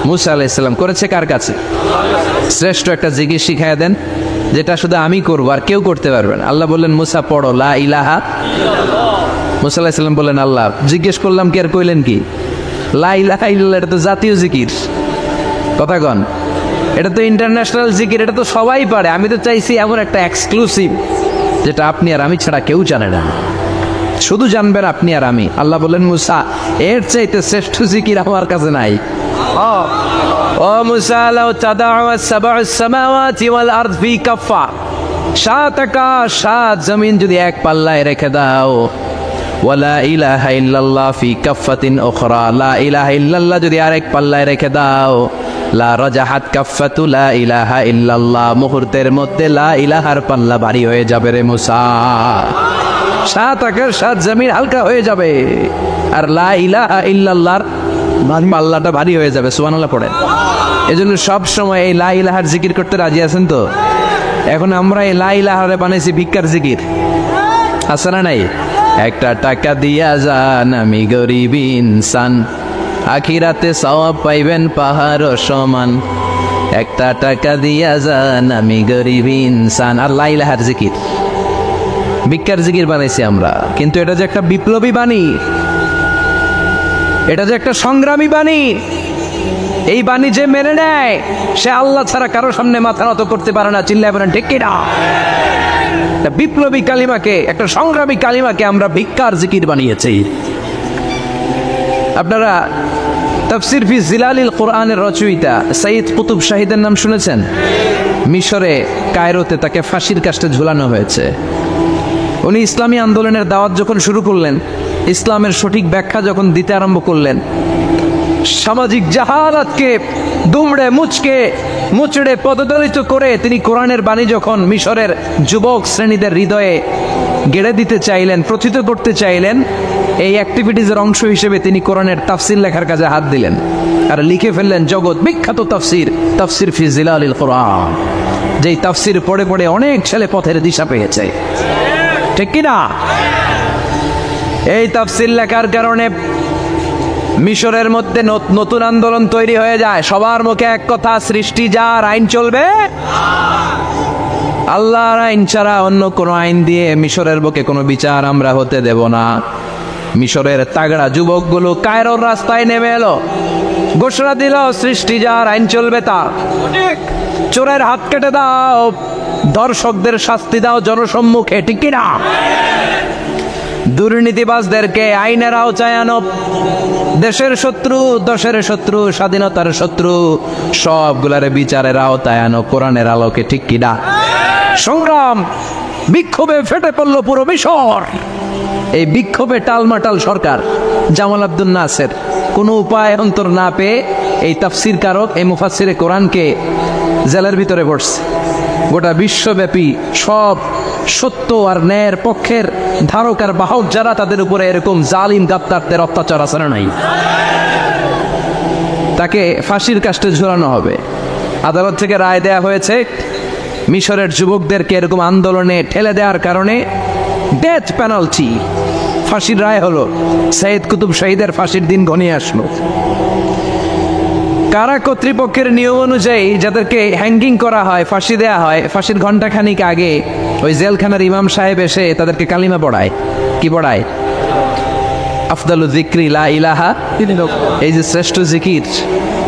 মুসা আলাইহিস সালাম। করেছে কার কাছে? শ্রেষ্ঠ একটা জিকির শিখায়া দেন যেটা শুধু আমি করবো আর কেউ করতে পারবে না। আল্লাহ বললেন মুসা পড়ো লা ইলাহা। মুসা আলাইহিস সালাম বললেন আল্লাহ জিজ্ঞেস করলাম কি আর কইলেন কি? লা ইলাহা ইল্লাল্লাহ এটা তো জাতীয় জিকির। কথা কন। এটা তো ইন্টারন্যাশনাল জিকির, এটা তো সবাই পারে। আমি তো চাইছি এমন একটা এক্সক্লুসিভ যেটা আপনি আর আমি ছাড়া কেউ জানে না, শুধু জানবেন আপনি আর আমি। আল্লাহ বললেন মুসা এর চাইতে শ্রেষ্ঠ জিকির আমার কাছে নাই। ও মুসা লাউ তাদাউ সাবউস সামাওয়াতি ওয়াল আরদ ফি কাফা, সাত আকাশ সাত জমিন যদি এক পাল্লায় রেখে দাও, ওয়ালা ইলাহা ইল্লাল্লাহ ফি কাফাতিন উখরা, লা ইলাহা ইল্লাল্লাহ যদি আরেক পাল্লায় রেখে দাও, লা রাজাহাত কাফাতু লা ইলাহা ইল্লাল্লাহ, মুহূর্তের মধ্যে লা ইলাহার পাল্লা ভারী হয়ে যাবে রে মুসা। সাত আকাশ সাত জমিন হালকা হয়ে যাবে, আর লা ইলাহা ইল্লাল্লাহর পাল্লাটা ভারী হয়ে যাবে। সুবহানাল্লাহ পড়েন। এজন্য সব সময় এই লা ইলাহার জিকির করতে রাজি আছেন তো? এখন আমরা এই লা ইলাহারে বানাইছি ভিক্ষার জিকির, আছে না নাই? একটা টাকা দিয়া যান আমি গরিব ইনসান, আখিরাতে সওয়াব পাইবেন পাহাড় সমান। একটা টাকা দিয়া যান আমি গরিব ইনসান। আর লা ইলাহার জিকির ভিক্ষার জিকির বানাইছি আমরা। কিন্তু এটা যে একটা বিপ্লবী বাণী, এটা যে একটা সংগ্রামী বাণী, এই বাণী যে মেনে নেয় সে আল্লাহ ছাড়া কারো সামনে মাথা নত করতে পারে না। চিল্লায় বলেন ঠিক কি না? একটা বিপ্লবী কালিমাকে, একটা সংগ্রামী কালিমাকে আমরা ভিক্ষার জিকির বানিয়েছি। আপনারা তাফসির ফি জিলালিল কোরআনের রচয়িতা সাইয়্যিদ কুতুব শাহীদের নাম শুনেছেন? মিশরে কায়রোতে তাকে ফাঁসির কাস্টে ঝুলানো হয়েছে। উনি ইসলামী আন্দোলনের দাওয়াত যখন শুরু করলেন, ইসলামের সঠিক ব্যাখ্যা যখন দিতে আরম্ভ করলেন, সামাজিক জাহালাতকে দুমড়ে মুচড়ে পদদলিত করে তিনি কোরআনের বাণী যখন মিশরের যুবক শ্রেণীদের হৃদয়ে গেড়ে দিতে চাইলেন, প্রথিত করতে চাইলেন, এই অ্যাক্টিভিটিজের অংশ হিসেবে তিনি কোরআনের তাফসির লেখার কাজে হাত দিলেন আর লিখে ফেললেন জগৎ বিখ্যাত তাফসির ফি জিলালিল কোরআন, যেই তাফসির পড়ে পড়ে অনেক ছেলে পথের দিশা পেয়েছে। ঠিক কিনা? এই তাফসির লেখার কারণে মিশরের মধ্যে নতুন আন্দোলন তৈরি হয়ে যায়। সবার মুখে এক কথা, সৃষ্টি যার, আইন চলবে আল্লাহর আইন ছাড়া অন্য কোনো আইন দিয়ে মিশরের বুকে কোনো বিচার আমরা হতে দেব না। মিশরের তাগড়া যুবকগুলো কায়রোর রাস্তায় নেমে এলো, ঘোষণা দিল সৃষ্টি যার, আইন চলবে তার। চোরের হাত কেটে দাও, দর্শকদের শাস্তি দাও জনসম্মুখে। ঠিক কিনা? দুর্নীতিবাজদেরকে আইনের আওতায় আনো। দেশের শত্রু, দশের শত্রু, স্বাধীনতার শত্রু, সবগুলারে বিচারের আওতায় আনো কোরআনের আলোকে। ঠিক কিনা? সংগ্রাম, বিক্ষোভে ফেটে পড়ল পুরো মিশর। এই বিক্ষোভে টালমাটাল সরকার, জামাল আব্দুল নাসের কোনো উপায় অন্তর না পেয়ে এই তাফসির কারক, এই মুফাসসিরে কোরআনকে জেলের ভিতরে পড়ছে। গোটা বিশ্বব্যাপী সব সত্য আর ন্যায়ের পক্ষের ধারক আর বাহক যারা, তাদের উপরে এরকম জালিম গাদ্দারদের অত্যাচার আছে না নাই? তাকে ফাঁসির কাস্টে ঝুলানো হবে। আদালত থেকে রায় দেয়া হয়েছে, মিশরের যুবকদেরকে এরকম আন্দোলনে ঠেলে দেওয়ার কারণে ডেথ পেনাল্টি, ফাঁসির রায় হলো। সাইয়্যিদ কুতুব শাহীদের ফাঁসির দিন ঘনিয়ে আসলো। কারা কর্তৃপক্ষের নিয়ম অনুযায়ী যাদেরকে হ্যাঙ্গিং করা হয়, ফাঁসি দেয়া হয়, ফাঁসির ঘণ্টাখানিক আগে ওই জেলখানার ইমাম সাহেব এসে তাদেরকে কালিমা পড়ায়। কি পড়ায়? আফদালু যিকরি লা ইলাহা, এই যে শ্রেষ্ঠ জিকির,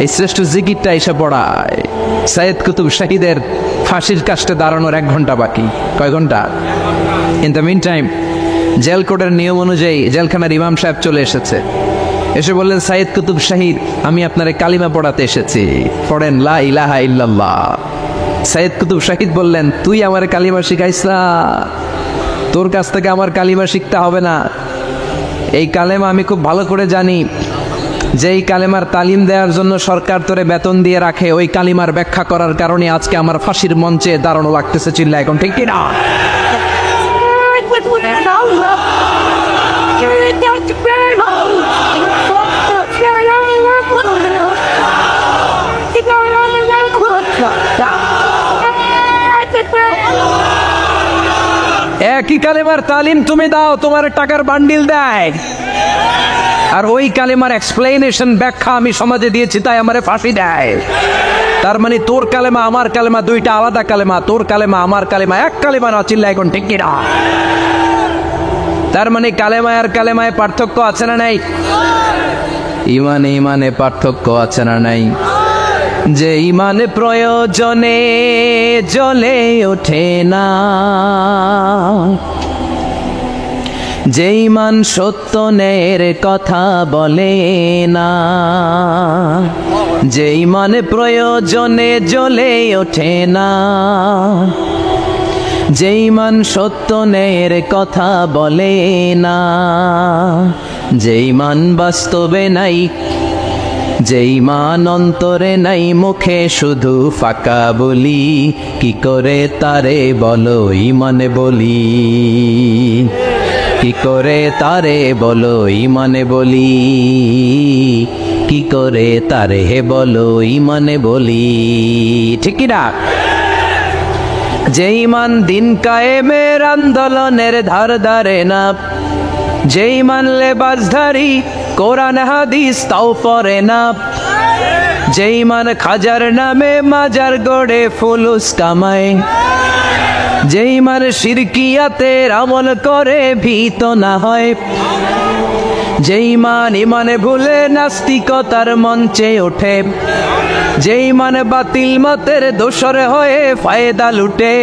এই শ্রেষ্ঠ জিকিরটা এসে পড়ায়। সাইয়্যিদ কুতুব শাহীদের ফাঁসির কাস্টে দাঁড়ানোর 1 ঘন্টা বাকি। কয় ঘন্টা? In the meantime jail কোডের নিয়ম অনুযায়ী জেলখানার ইমাম সাহেব চলে এসেছে। এসে বললেন, সাইয়্যিদ কুতুব শাহীদ, আমি আপনারে কালিমা পড়াতে এসেছি, পড়েন লা ইলাহা ইল্লাল্লাহ। সাইয়্যিদ কুতুব শাহীদ বললেন, তুই আমার কালিমা শিখাইস না, তোর কাছ থেকে আমার কালিমা শিখতে হবে না। এই কালেমা আমি খুব ভালো করে জানি, যেই কালেমার তালিম দেওয়ার জন্য সরকার তোরে বেতন দিয়ে রাখে, ওই কালিমার ব্যাখ্যা করার কারণে আজকে আমার ফাঁসির মঞ্চে দাঁড়ানো লাগতেছে। চিল্লা এখন, ঠিক কিনা? একই কালেমার তালিম তুমি দাও, তোমার টাকার বান্ডিল দেয়, আর ওই কালেমার এক্সপ্লেনেশন, ব্যাখ্যা আমি সমাজে দিয়েছি, তাই আমারে ফাঁসি দেয়। তার মানে তোর কালেমা আমার কালেমা দুইটা আলাদা কালেমা, তোর কালেমা আমার কালেমা এক কালেমা না। চিল্লা এখন, ঠিক কিনা? তার মানে কালেমায় আর কালেমায় পার্থক্য আছে না নাই? ইমানে ইমানে পার্থক্য আছে না নাই? যে ইমান প্রয়োজনে জ্বলে ওঠে না, যে ইমান সত্য ন্যায়ের কথা বলে না, যে ইমান প্রয়োজনে জ্বলে ওঠে না, যে ইমান সত্য ন্যায়ের কথা বলে না, যে ইমান বাস্তবে নাই, যে ইমান অন্তরে নাই, মুখে শুধু ফাঁকা বলি, কি করে তারে বলো ইমানে বলি, কি করে তারে বলো ইমানে বলি, কি করে তারে বলো ইমানে বলি। ঠিক কিনা? যে ইমান দিন কায়েমের আন্দোলনের ধার ধারে না, যে ইমান লেবাসধারী কোরআন হাদিস তাও পড়ে না, যে ইমান খাজার নামে মাজার গড়ে ফুলুস কামায়, যে ইমান শিরকিয়াতের আমল করে ভীত না হয়, যে ইমান ইমানে ভুলে নাস্তিকতার মঞ্চে ওঠে, যে ইমান বাতিল মতের দোসর হয়ে ফায়দা লুটে,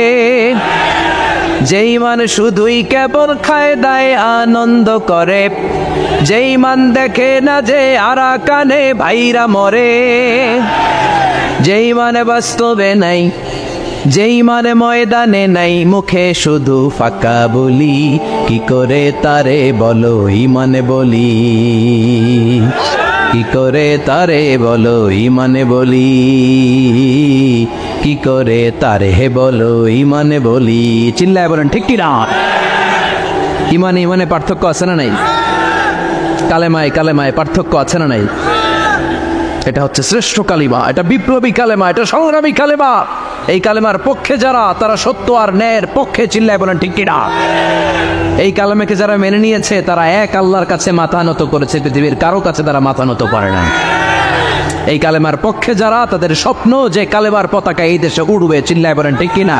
যেই মান শুধুই কেবল খায় দায় আনন্দ করে, যেই মান দেখে না যে আরাকানে ভাইরা মরে, যেই মানে বাস্তবে নাই, যেই মানে ময়দানে নাই, মুখে শুধু ফাঁকা বলি, কি করে তারে বলো ইমানে বলি, কি করে তারে বলো ইমানে বলি, কি করে তারে বলো ইমানে বলি। চিল্লায় বলেন ঠিক কি না? ইমানে ইমানে পার্থক্য আছে না নাই? কালেমায় কালেমায় পার্থক্য আছে না নাই? এটা হচ্ছে শ্রেষ্ঠ কালিমা, এটা বিপ্লবী কালেমা, এটা সংগ্রামী কালেমা। এই কালেমার পক্ষে যারা, তারা সত্য আর ন্যায়ের পক্ষে। চিল্লায় বলেন ঠিক কিনা? এই কালেমাকে যারা মেনে নিয়েছে তারা এক আল্লাহর কাছে মাথা নত করেছে, পৃথিবীর কারো কাছে তারা মাথা নত করে না। এই কালেমার পক্ষে যারা, তাদের স্বপ্ন যে কালেমার পতাকা এই দেশে উড়বে। চিল্লায় বলেন ঠিক কিনা?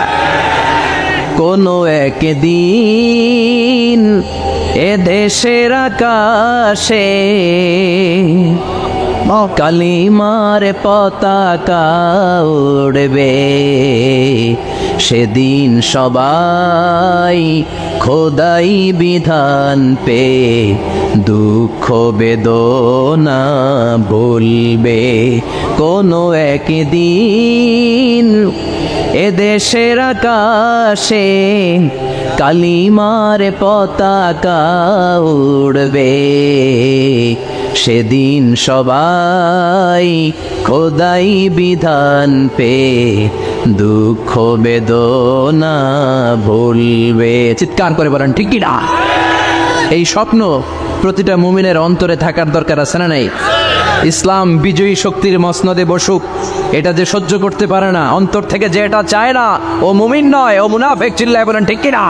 কোনো একদিন এ দেশের আকাশে কালিমার পতাকা উড়বে, সেদিন সবাই খোদাই বিধান পে দুঃখ বেদনা বলবে। কোনো একদিন এদেশের আকাশে কালিমার পতাকা উড়বে, সেদিন সবাই খোদাই বিধান পে দুঃখ বেদনা ভুলবে। চিৎকার করে বলেন ঠিক কি না? এই স্বপ্ন প্রতিটা মুমিনের অন্তরে থাকার দরকার আছে না নাই? ইসলাম বিজয়ী শক্তির মসনদে বসুক, এটা যে সহ্য করতে পারে না, অন্তর থেকে যে এটা চায় না, ও মুমিন নয়, ও মুনাফিক। চিল্লায় বলেন ঠিক কি না?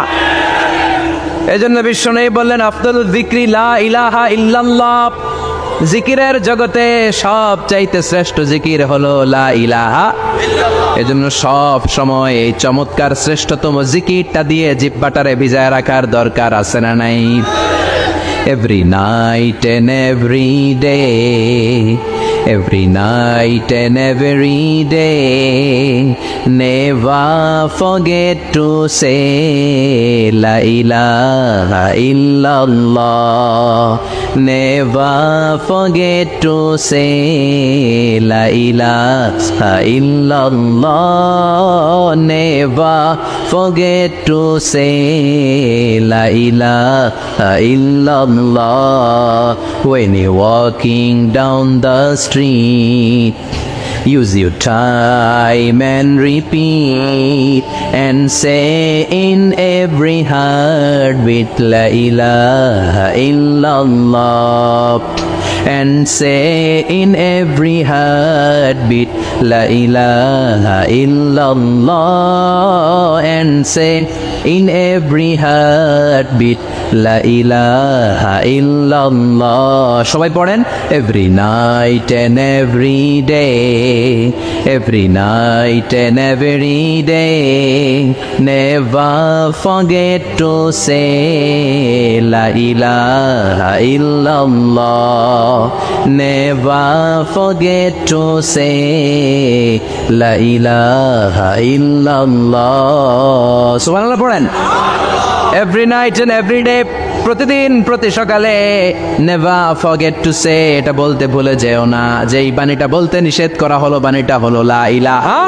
এজন্য বিশ্বনবী বললেন, আফদালুয যিকরি লা ইলাহা ইল্লাল্লাহ। জিকিরের জগতে সব চাইতে শ্রেষ্ঠ জিকির হলো লা ইলাহা ইল্লাল্লাহ। এজন্য সব সময় এই চমৎকার শ্রেষ্ঠতম জিকিরটা দিয়ে জিহ্বাটারে ভিজায় রাখার দরকার আছে না নাই? Every night and every day, every night and every day, never forget to say la ilaha illallah, never forget to say la ilaha illallah, never forget to say la ilaha illallah. When you're walking down the street, use your time and repeat and say in every heartbeat la ilaha illallah, and say in every heartbeat la ilaha illallah, and say in every heartbeat la ilaha illallah. সবাই পড়েন, every night and every day, every night and every day, never forget to say la ilaha illallah, never forget to say la ilaha illallah. সুবহানাল্লাহ পড়েন। Every night and every day, প্রতিদিন প্রতি সকালে never forget to say, এটা বলতে ভুলে যেও না। যে এই বাণীটা বলতে নিষেধ করা হলো, বাণীটা হলো লা ইলাহা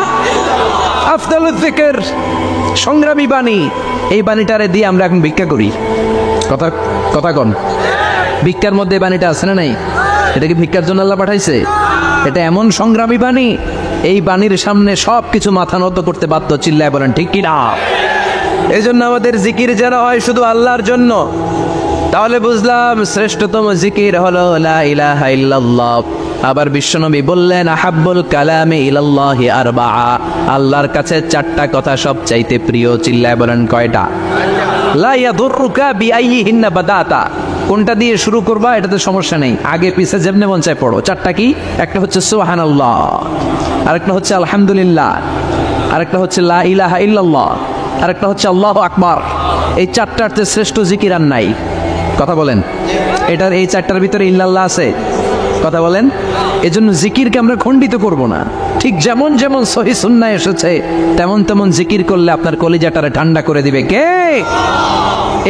আফদালুয যিকর, সংগ্রামী বাণী। এই বাণীটারে দিয়ে আমরা এখন ভিক্ষা করি। কথা কোন? ভিক্ষার মধ্যে বাণীটা আছে না নাই? এটা কি ভিক্ষার জন্য আল্লাহ পাঠাইছে? এটা এমন সংগ্রামী বাণী, এই বাণীর সামনে সব কিছু মাথা নত করতে বাধ্য। চিল্লায় বলেন ঠিক কি না? এই জন্য আমাদের জিকির যেন হয় শুধু আল্লাহর জন্য। তাহলে বুঝলাম শ্রেষ্ঠতম জিকির হলো লা ইলাহা ইল্লাল্লাহ। আবার বিশ্বনবী বললেন, আহাব্বুল কালামি ইলাল্লাহি আরবাআ, আল্লাহর কাছে চারটা কথা সবচাইতে প্রিয়। চিল্লায় বলেন কয়টা? লা ইয়াদুররুকা বিআইয়িহিন্না বাদাতা, কোনটা দিয়ে শুরু করবা এটাতে সমস্যা নেই, আগে পিছে যেমনে মন চায় পড়ো। চারটা কি? একটা হচ্ছে সুবহানাল্লাহ, আরেকটা হচ্ছে আলহামদুলিল্লাহ, আরেকটা হচ্ছে লা ইলাহা ইল্লাল্লাহ, আরেকটা হচ্ছে আল্লাহু আকবার। এই চারটাতে শ্রেষ্ঠ জিকির আর নাই। কথা বলেন, এটার এই চারটার ভিতরে ইল্লাল্লাহ আছে? কথা বলেন। এজন্য জিকিরকে আমরা খণ্ডিত করব না। ঠিক যেমন যেমন সহিহ সুন্নাহ এসেছে তেমন তেমন জিকির করলে আপনার কলিজাটারে ঠান্ডা করে দিবে কে?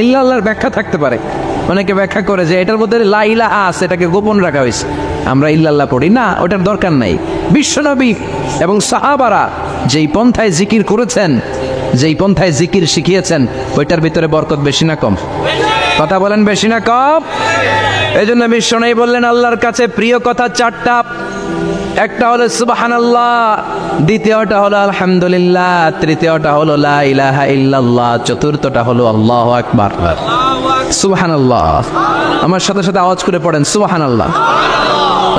ইল্লাল্লাহর ব্যাখ্যা থাকতে পারে। অনেকে ব্যাখ্যা করে যে এটার মধ্যে লা ইলাহা আছে, এটাকে গোপন রাখা হয়েছে, আমরা ইল্লাল্লাহ পড়ি না, ওটার দরকার নাই। বিশ্বনবী এবং সাহাবারা যেই পন্থায় জিকির করেছেন, যেই পন্থায় জিকির শিখিয়েছেন, ওইটার ভিতরে বরকত বেশি না কম? কথা বলেন, বেশি না কম? এই জন্য বিশ্বনবী বললেন আল্লাহর কাছে প্রিয় কথা চারটা। একটা হলো সুবহানাল্লাহ, দ্বিতীয়টা হলো আলহামদুলিল্লাহ, তৃতীয়টা হলো লা ইলাহা ইল্লাল্লাহ, চতুর্থটা হলো আল্লাহু আকবার। সুবহানাল্লাহ, আমার সাথে সাথে আওয়াজ করে পড়েন সুবহানাল্লাহ,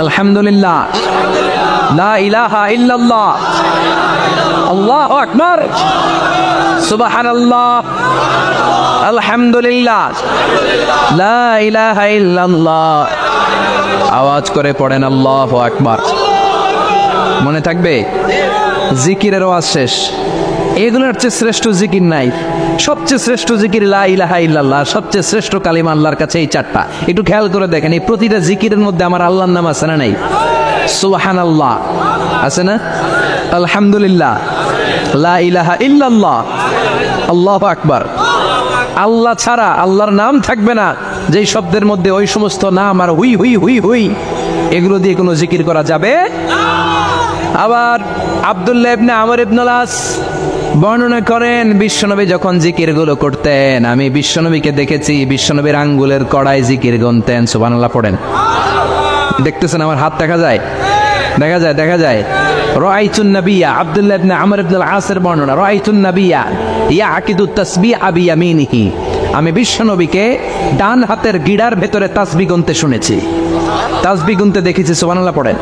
আলহামদুলিল্লাহ, লা ইলাহা ইল্লাল্লাহ, আল্লাহু আকবার, সুবহানাল্লাহ, আলহামদুলিল্লাহ, লা ইলাহা ইল্লাল্লাহ। আওয়াজ করে পড়েন আল্লাহু আকবার। মনে থাকবে? জিকিরের ওয়াজ শেষ। এগুলোর চেয়ে শ্রেষ্ঠ জিকির নাই। সবচেয়ে শ্রেষ্ঠ জিকির লা ইলাহা ইল্লাল্লাহ, সবচেয়ে শ্রেষ্ঠ কালিমা আল্লাহর কাছে এই চারটা। একটু খেয়াল করে দেখেন, এই প্রতিটা জিকিরের মধ্যে আমার আল্লাহর নাম আছে না নাই? সুবহানাল্লাহ আছে না? আলহামদুলিল্লাহ, লা ইলাহা ইল্লাল্লাহ, আল্লাহু আকবার। আল্লাহ ছাড়া আল্লাহর নাম থাকবে না যেই শব্দের মধ্যে ওই সমস্ত নাম আর হুই হুই হুই হুই, এগুলো দিয়ে কোনো জিকির করা যাবে। আবার আব্দুল্লাহ ইবনে আমর ইবনে আস বর্ণনা করেন, বিশ্বনবী যখন জিকির গুলো করতেন, আমি বিশ্বনবীকে দেখেছি বিশ্বনবীর আঙ্গুলের কড়ায় জিকির গুনতেন। সুবহানাল্লাহ পড়েন। দেখতেছেন আমার হাত দেখা যায়? দেখা যায়, দেখা যায়। রাআইতুন নাবিয়্যা, আব্দুল্লাহ ইবনে আমর ইবনে আস-এর বর্ণনা, রাআইতুন নাবিয়্যা ইয়াকিদু তাসবিহ বিয়ামিনিহি, আমি বিশ্বনবীকে ডান হাতের গিড়ার ভেতরে তাসবিহ গুনতে শুনেছি, তাসবিহ গুনতে দেখেছি। সুবহানাল্লাহ পড়েন।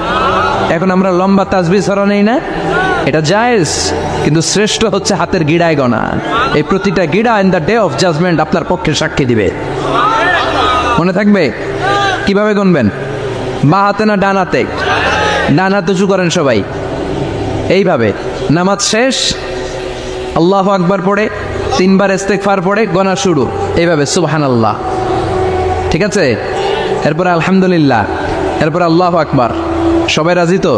এখন আমরা লম্বা তাসবিহ ছড়া নেই না, এটা জায়েজ, কিন্তু শ্রেষ্ঠ হচ্ছে হাতের গিড়ায় গণা। এই প্রতিটা গিড়া in the day of judgement আপনার পক্ষে সাক্ষী দিবে। মনে থাকবে? কিভাবে গুনবেন? বা হাতে না ডান হাতে? ডান হাতে উঁচু করেন সবাই, এইভাবে। নামাজ শেষ, আল্লাহু আকবার পড়ে 3 বার ইস্তেগফার পড়ে গোনা শুরু, এইভাবে সুবহানাল্লাহ। ঠিক আছে? এরপরে আলহামদুলিল্লাহ, এরপরে আল্লাহু আকবার। সবাই রাজি তো?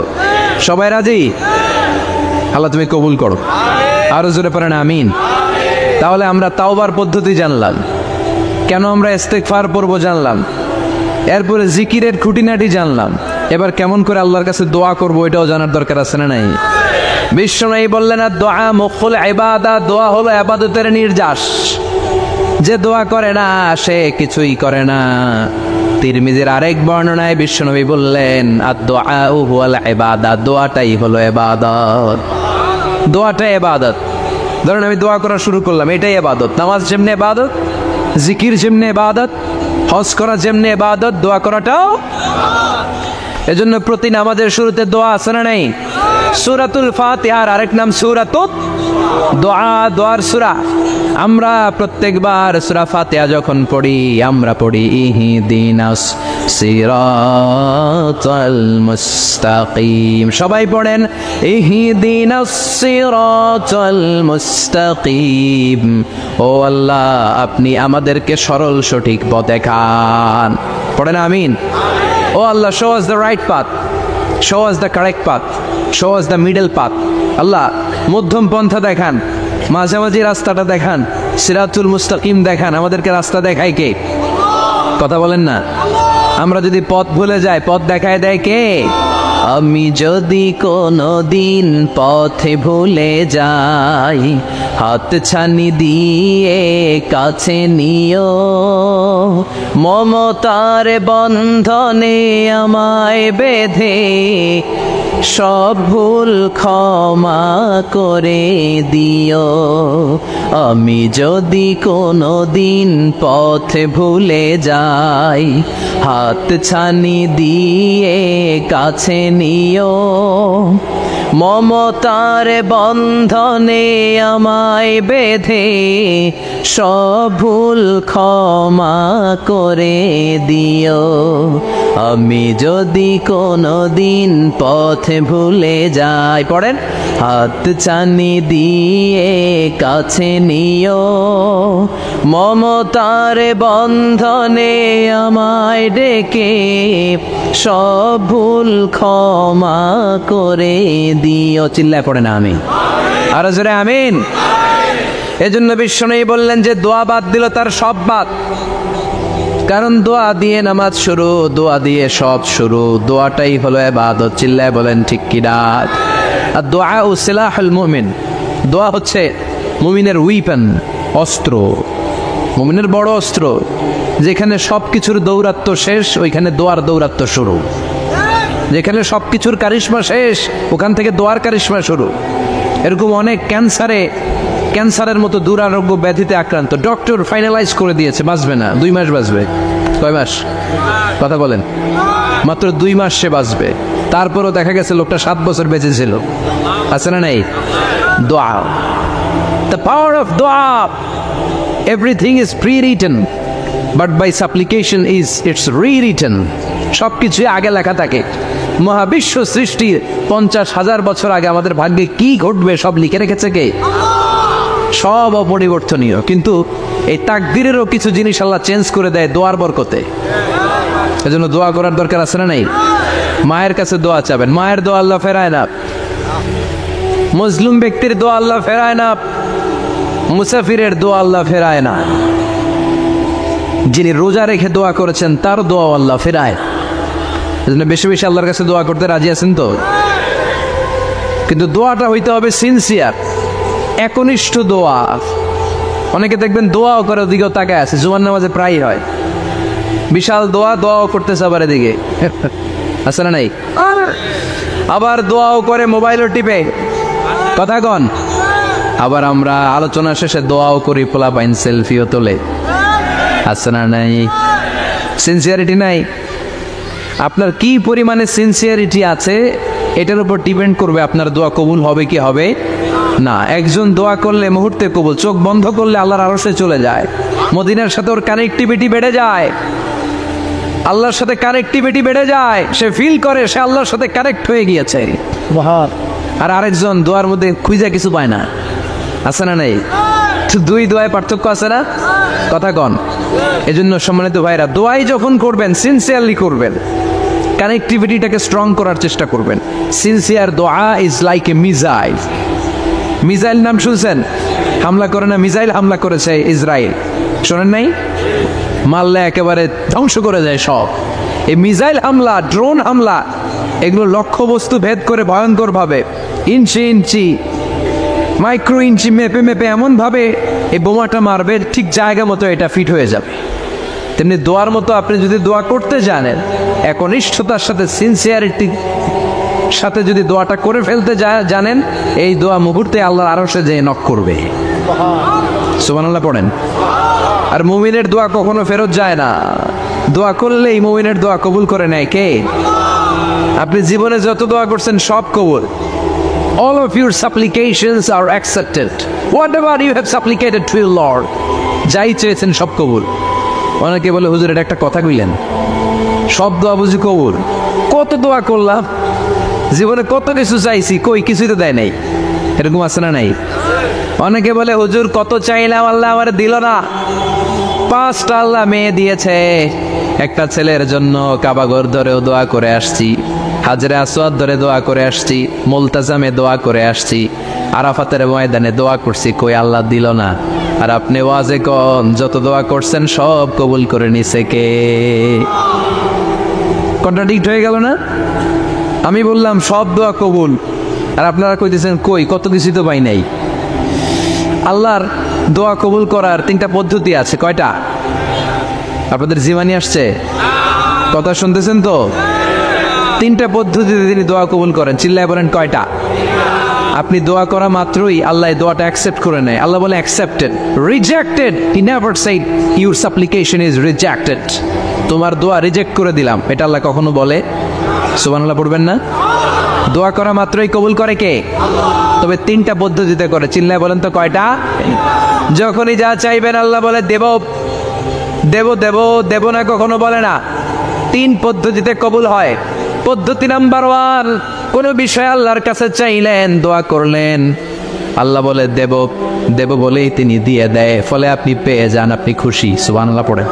সবাই রাজি? আল্লাহ তুমি কবুল করো। আরো জোরে পড়েন আমিন। তাহলে আমরা তাওবার পদ্ধতি জানলাম, কেন আমরা ইস্তেগফার পড়বো জানলাম, এরপরে জিকিরের খুঁটিনাটি জানলাম। এবার কেমন করে আল্লাহর কাছে দোয়া করবো এটাও জানার দরকার আছে না নাই? বিশ্বনবী বললেন আর দোয়া মুখুল ইবাদত, দোয়া হলো ইবাদতের নির্যাস। যে দোয়া করে না সে কিছুই করে না। তিরমিজির আরেক বর্ণনায় বিশ্বনবী বললেন আর দোয়া হুয়াল ইবাদত, দোয়াটাই হলো ইবাদত, দোয়াটাই ইবাদত। ধরেন আমি দোয়া করা শুরু করলাম, এটাই ইবাদত। নামাজ যেমনি ইবাদত, জিকির যেমনি ইবাদত, হজ করা যেমনি ইবাদত, দোয়া করাটাও। এজন্য প্রতি নামাজের শুরুতে দোয়া আছে না নাই? সূরাতুল ফাতিহার আরেক নাম সূরাতুত দোয়া, দোয়ার সূরা। আমরা প্রত্যেকবার সূরা ফাতিহা যখন পড়ি, আমরা পড়ি ইহদিনাস সিরাতাল মুস্তাকিম। সবাই পড়েন ইহদিনাস সিরাতাল মুস্তাকিম। ও আল্লাহ, আপনি আমাদেরকে সরল সঠিক পথ দেখান। পড়েন আমিন। ও আল্লাহ, show us the right path, show us the correct path, show us the middle path. আল্লাহ মধ্যম পন্থা দেখান, মাঝামাঝি রাস্তাটা দেখান, সিরাতুল মুস্তাকিম দেখান। আমাদেরকে রাস্তা দেখায় কে? কথা বলেন না। আমরা যদি পথ ভুলে যাই, পথ দেখায় দেয় কে? আমি যদি কোনো দিন পথে ভুলে যাই, হাত ছানি দিয়ে কাছে নিও, মমতার বন্ধনে আমায় বেঁধে সব ভুল ক্ষমা করে দিও। আমি যদি কোনো দিন পথে ভুলে যাই, হাত ছানি দিয়ে কাছে নিও, মমতার বন্ধনে আমায় বেঁধে সব ভুল ক্ষমা করে দিও। আমি যদি কোনো দিন পথে ভুলে যাই, পড়েন, হাত ছানি দিয়ে কাছে নিও, মমতার বন্ধনে আমায় ডেকে সব ভুল ক্ষমা করে দিও, চিল্লায় পড়ে না আমিন। আর জোরে আমিন। এজন্য বিশ্বনবী বললেন যে দোয়া বাদ দিল তার সব বাদ, কারণ দোয়া দিয়ে নামাজ শুরু, দোয়া দিয়ে সব শুরু, দোয়াটাই হলো ইবাদত। চিল্লায় বলেন ঠিক কি না? আর দোয়া ও সিলাহুল মুমিন, দোয়া হচ্ছে মুমিনের উইপেন, অস্ত্র, মুমিনের বড় অস্ত্র। যেখানে সবকিছুর দৌরাত্ম শেষ, ওইখানে দোয়ার দৌরাত্ম শুরু। যেখানে সবকিছুর কারিশমা শেষ, ওখান থেকে দোয়ার কারিশমা শুরু। এরকম অনেক ক্যান্সারের মতো দুরারোগ্য ব্যাধিতে আক্রান্ত, ডক্টর ফাইনালাইজ করে দিয়েছে বাঁচবে না, 2 মাস বাঁচবে। কয় মাস? কথা বলেন। মাত্র 2 মাস সে বাঁচবে। তারপরও দেখা গেছে লোকটা 7 বছর বেঁচে ছিল। আছে না নাই? দোয়া, দ্য পাওয়ার অফ দোয়া। Everything is prewritten, but by supplication it's rewritten. সবকিছু আগে লেখা থাকে। মহাবিশ্ব সৃষ্টির 50,000 বছর আগে আমাদের ভাগ্যে কি ঘটবে সব লিখে রেখেছে কে? সব অপরিবর্তনীয়। কিন্তু এই তাকদীরেরও কিছু জিনিস আল্লাহ চেঞ্জ করে দেয় দোয়ার বরকতে। এজন্য দোয়া করার দরকার আছে না নাই? মায়ের কাছে দোয়া চাবেন, মায়ের দোয়া আল্লাহ ফেরায় না। মজলুম ব্যক্তির দোয়া আল্লাহ ফেরায় না, মুসাফিরের দোয়া আল্লাহ ফেরায় না। যিনি রোজা রেখে দোয়া করেছেন তার দোয়া আল্লাহ ফেরায়। এজন্য বেশি বেশি আল্লাহর কাছে দোয়া করতে রাজি আছেন তো? কিন্তু দোয়াটা হইতে হবে সিনসিয়ার, একনিষ্ঠ দোয়া। অনেকে দেখবেন দোয়াও করে ওদিকেও তাকায় আছে, জুমার নামাজে প্রায় হয় বিশাল দোয়াও করতেছে আবার এদিকে, আছে না নাই? আবার দোয়াও করে মোবাইলও টিপে, কথা কন। আবার আমরা আলোচনা শেষে দোয়াও করি, পোলাপাইন সেলফিও তোলে, আছে না নাই? সিনসিয়ারিটি নাই। আপনার কি পরিমাণে সিনসিয়ারিটি আছে এটার উপর ডিপেন্ড করবে আপনার দোয়া কবুল হবে কি হবে না। একজন দোয়া করলে মুহূর্তে কবুল, চোখ বন্ধ করলে আল্লাহর আরশে চলে যায়। মদিনার সাথে ওর কানেক্টিভিটি বেড়ে যায়, আল্লাহর সাথে কানেক্টিভিটি বেড়ে যায়। সে ফিল করে সে আল্লাহর সাথে কানেক্ট হয়ে গিয়েছে। আর আরেকজন দোয়ার মধ্যে খুঁজে কিছু পায় না, আছে না নাই? দুই দোয়ায় পার্থক্য আছে না? কথা কন। এজন্য সম্মানিত ভাইরা, দোয়াই যখন করবেন সিনসিয়ারলি করবেন, কানেক্টিভিটিটাকে স্ট্রং করার চেষ্টা করবেন। সিনসিয়ার দোয়া is like a missile. Missile নাম শুনছেন? হামলা করে না, মিসাইল হামলা করেছে ইসরায়েল, শোনেন নাই? মারলে একেবারে ধ্বংস করে যায় সব। এই মিসাইল হামলা, ড্রোন হামলা, এগুলো লক্ষ্য বস্তু ভেদ করে ভয়ঙ্কর ভাবে, ইঞ্চি ইঞ্চি, মাইক্রো ইঞ্চি মেপে মেপে এমন ভাবে এই বোমাটা মারবে, ঠিক জায়গা মতো এটা ফিট হয়ে যাবে। তেমনি দোয়ার মতো আপনি যদি দোয়া করতে জানেন, একনিষ্ঠতার সাথে সিনসিয়ারিটির সাথে যদি দোয়াটা করে ফেলতে জানেন, এই দোয়া মুহূর্তে আল্লাহর আরশে যেয়ে নক করবে। সুবহানাল্লাহ পড়েন। আর মুমিনের দোয়া কখনো ফেরত যায় না। দোয়া করলেই মুমিনের দোয়া কবুল করে নেয় কে? আপনি জীবনে যত দোয়া করছেন সব কবুল। All of your supplications are accepted. Whatever you have supplicated to your Lord, যাই চেয়েছেন সব কবুল। অনেকে বলে হুজুর এটা একটা কথা কইলেন, সব দোয়া বুঝি কবুল? কত দোয়া করলাম, জীবনে কত কিছু চাইছি, কই কিছুই তো দেয় নাই। এরকম আছে না নাই? অনেকে বলে হুজুর কত চাইলাম আল্লাহ আমার দিল না। 5টা আল্লাহ মেয়ে দিয়েছে, একটা ছেলের জন্য কাবাঘর ধরেও দোয়া করে আসছি, হাজরে আসওয়াদ ধরে দোয়া করে আসছি, মুলতাজামে দোয়া করে আসছি, আরাফাতের ময়দানে দোয়া করছি, কই আল্লাহ দিল না। আর আপনি ওয়াজে কোন যত দোয়া করছেন সব কবুল করে নিছে কে? কন্ট্রাডিক্ট হয়ে গেল না? আমি বললাম সব দোয়া কবুল, আর আপনারা কইতেছেন কই কত কিছু তো পাই নাই। আল্লাহর দোয়া কবুল করার 3টা পদ্ধতি আছে। কয়টা? আপনাদের জীবনী আসছে? কথা শুনতেছেন তো? 3টা পদ্ধতিতে তিনি দোয়া কবুল করেন। চিল্লায় বলেন কয়টা? আপনি দোয়া করা মাত্রই আল্লাহ দোয়াটা অ্যাকসেপ্ট করে নেয়। আল্লাহ বলে accepted, rejected he never shed your সাপ্লিকেশন is rejected. তোমার দোয়া রিজেক্ট করে দিলাম, এটা আল্লাহ কখনো বলে? সুবহানাল্লাহ পড়বেন না? দোয়া করা মাত্রই কবুল করে কে? তবে 3টা পদ্ধতিতে করে। চিল্লায় বলেন তো কয়টা? যখনই যা চাইবেন আল্লাহ বলে দেব দেব দেব, দেব না কখনো বলে না। 3 পদ্ধতিতে কবুল হয়। পদ্ধতি নাম্বার 1, কোন বিষয় আল্লাহর কাছে চাইলেন, দোয়া করলেন, আল্লাহ বলে দেব দেব বলেই তিনি দিয়ে দেয়, ফলে আপনি পেয়ে যান, আপনি খুশি। সুবহানাল্লাহ পড়ে।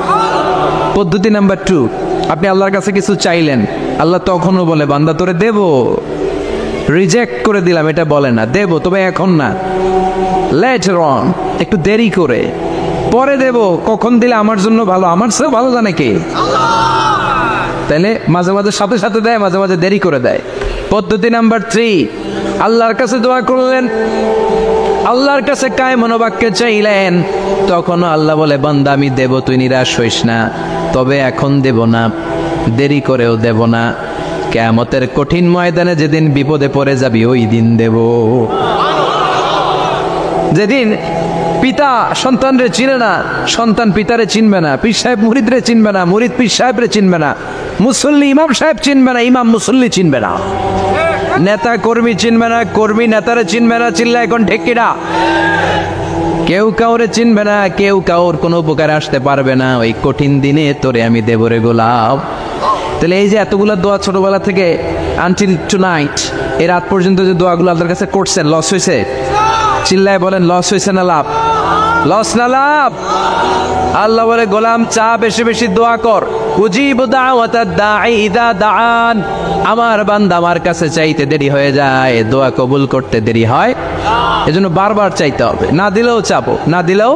পদ্ধতি নাম্বার 2, আপনি আল্লাহর কাছে কিছু চাইলেন, আল্লাহ তখনও বলে বান্দা তোরে দেব, রিজেক্ট করে দিলাম এটা বলে না, দেব তবে এখন না, লেটার অন, একটু দেরি করে, পরে দেব, কখন দিলে আমার জন্য ভালো, আমার চেয়ে ভালো জানে কে। তাইলে মাঝে মাঝে সাথে সাথে দেয়, মাঝে মাঝে দেরি করে দেয়। পদ্ধতি নাম্বার 3, আল্লাহর কাছে দোয়া করলেন, আল্লাহর কাছে কায় মনোবাক্যে চাইলেন, তখন আল্লাহ বলে বান্দা আমি দেব, তুই নিরাশ হইস না, তবে এখন দেব না, দেরি করেও দেব না, কিয়ামতের কঠিন ময়দানে যেদিন বিপদে পড়ে যাবি ওই দিন দেব। যেদিন পিতা সন্তানরে চিনে না, সন্তান পিতারে চিনবে না, পীর সাহেব মুরিদরে চিনবে না, মুরিদ পীর সাহেবরে চিনবে না, মুসল্লি ইমাম সাহেব চিনবে না, ইমাম মুসল্লি চিনবে না, নেতা কর্মী চিনবে না, কর্মী নেতারে চিনবে না, চিল্লা এখন ঠিক কিনা? কেউ কাউরে চিনবে না, কেউ কাউর কোনো উপকারে আসতে পারবে না, ওই কঠিন দিনে তোরে আমি দেব রে গোলাপ। তাহলে এই যে এতগুলা দোয়া ছোটবেলা থেকে আনটিল টুনাইট, এই রাত পর্যন্ত যে দোয়াগুলো আল্লাহর কাছে করছেন, লস হয়েছে? চিল্লায় বলেন লস হয়েছে না লাভ? লস না লাভ? আল্লাহ বলে গোলাম চা বেশি বেশি দোয়া কর, উজিবু দাওয়াতাদ দাঈ ইযা দাআন, আমার বান্দা আমার কাছে চাইতে দেরি হয়ে যায়, দোয়া কবুল করতে দেরি হয়, এজন্য বারবার চাইতে হবে। না দিলেও চাবো, না দিলেও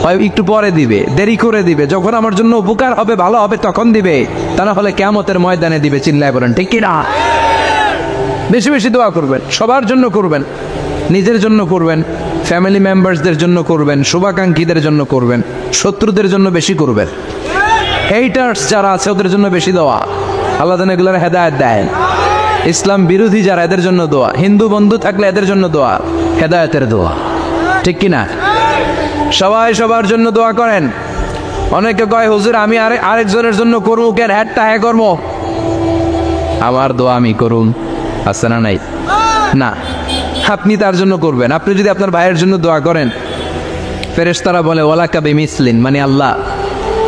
হয় একটু পরে দিবে, দেরি করে দিবে, যখন আমার জন্য উপকার হবে ভালো হবে তখন দিবে, তা না হলে কিয়ামতের ময়দানে দিবে। চিল্লায় বলেন ঠিক কি না? বেশি বেশি দোয়া করবেন, সবার জন্য করবেন, নিজের জন্য করবেন, ফ্যামিলি মেম্বারসদের জন্য করবেন, শুভাকাঙ্ক্ষীদের জন্য করবেন, শত্রুদের জন্য বেশি করবেন, হেটার্স যারা আছে ওদের জন্য বেশি দোয়া, আল্লাহ যেন এগুলোর হেদায়েত দেয়। ইসলাম বিরোধী যারা এদের জন্য দোয়া, হিন্দু বন্ধু থাকলে এদের জন্য দোয়া, হেদায়েতের দোয়া, ঠিক কিনা? সবাই সবার জন্য দোয়া করেন। অনেকে কয় হুজুর আমি আরেকজনের জন্য করবো কেন, হ্যাটটা হ্যাঁ করবো, আমার দোয়া আমি করুন, আছে না নাই? না, আপনি তার জন্য করবেন। আপনি যদি আপনার ভাইয়ের জন্য দোয়া করেন, ফেরেশতারা বলে ওয়ালাকা বিমিসলিন, মানে আল্লাহ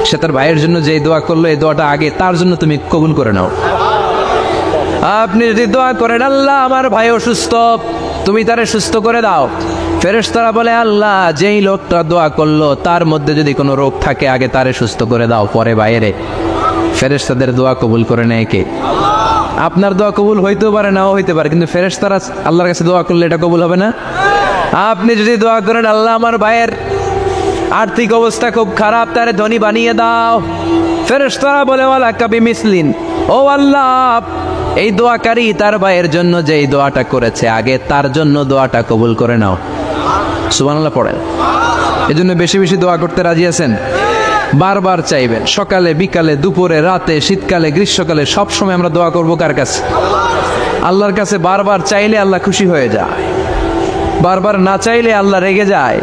সে তার ভাইয়ের জন্য যে দোয়া করলো এই দোয়াটা আগে তার জন্য তুমি কবুল করে নাও। আপনি যদি দোয়া করেন আল্লাহ আমার ভাই অসুস্থ, তুমি তারে সুস্থ করে দাও, ফেরেশতারা বলে আল্লাহ যেই লোকটা দোয়া করলো তার মধ্যে যদি কোনো রোগ থাকে আগে তারে সুস্থ করে দাও, পরে বাইরে। ফেরেশতাদের দোয়া কবুল করে নেয় কে? আপনার দোয়া কবুল হইতেও পারে, নাও হইতে পারে, কিন্তু ফেরেশতারা আল্লাহর কাছে দোয়া করলে এটা কবুল হবে না। আপনি যদি দোয়া করেন আল্লাহ আমার ভাইয়ের আর্থিক অবস্থা খুব খারাপ, তারে ধনী বানিয়ে দাও, ফেরেশতারা বলে ওয়ালাকা বিমিসলিন, ও আল্লাহ এই দোয়াকারী তার ভাইয়ের জন্য যেই দোয়াটা করেছে আগে তার জন্য দোয়াটা কবুল করে নাও। সুবহানাল্লাহ পড়েন। এজন্য বেশি বেশি দোয়া করতে রাজি আছেন? বারবার চাইবেন, সকালে বিকালে দুপুরে রাতে শীতকালে গ্রীষ্মকালে সব সময় আমরা দোয়া করব কার কাছে? আল্লাহর কাছে। বারবার চাইলে আল্লাহ খুশি হয়ে যায়, বারবার না চাইলে আল্লাহ রেগে যায়।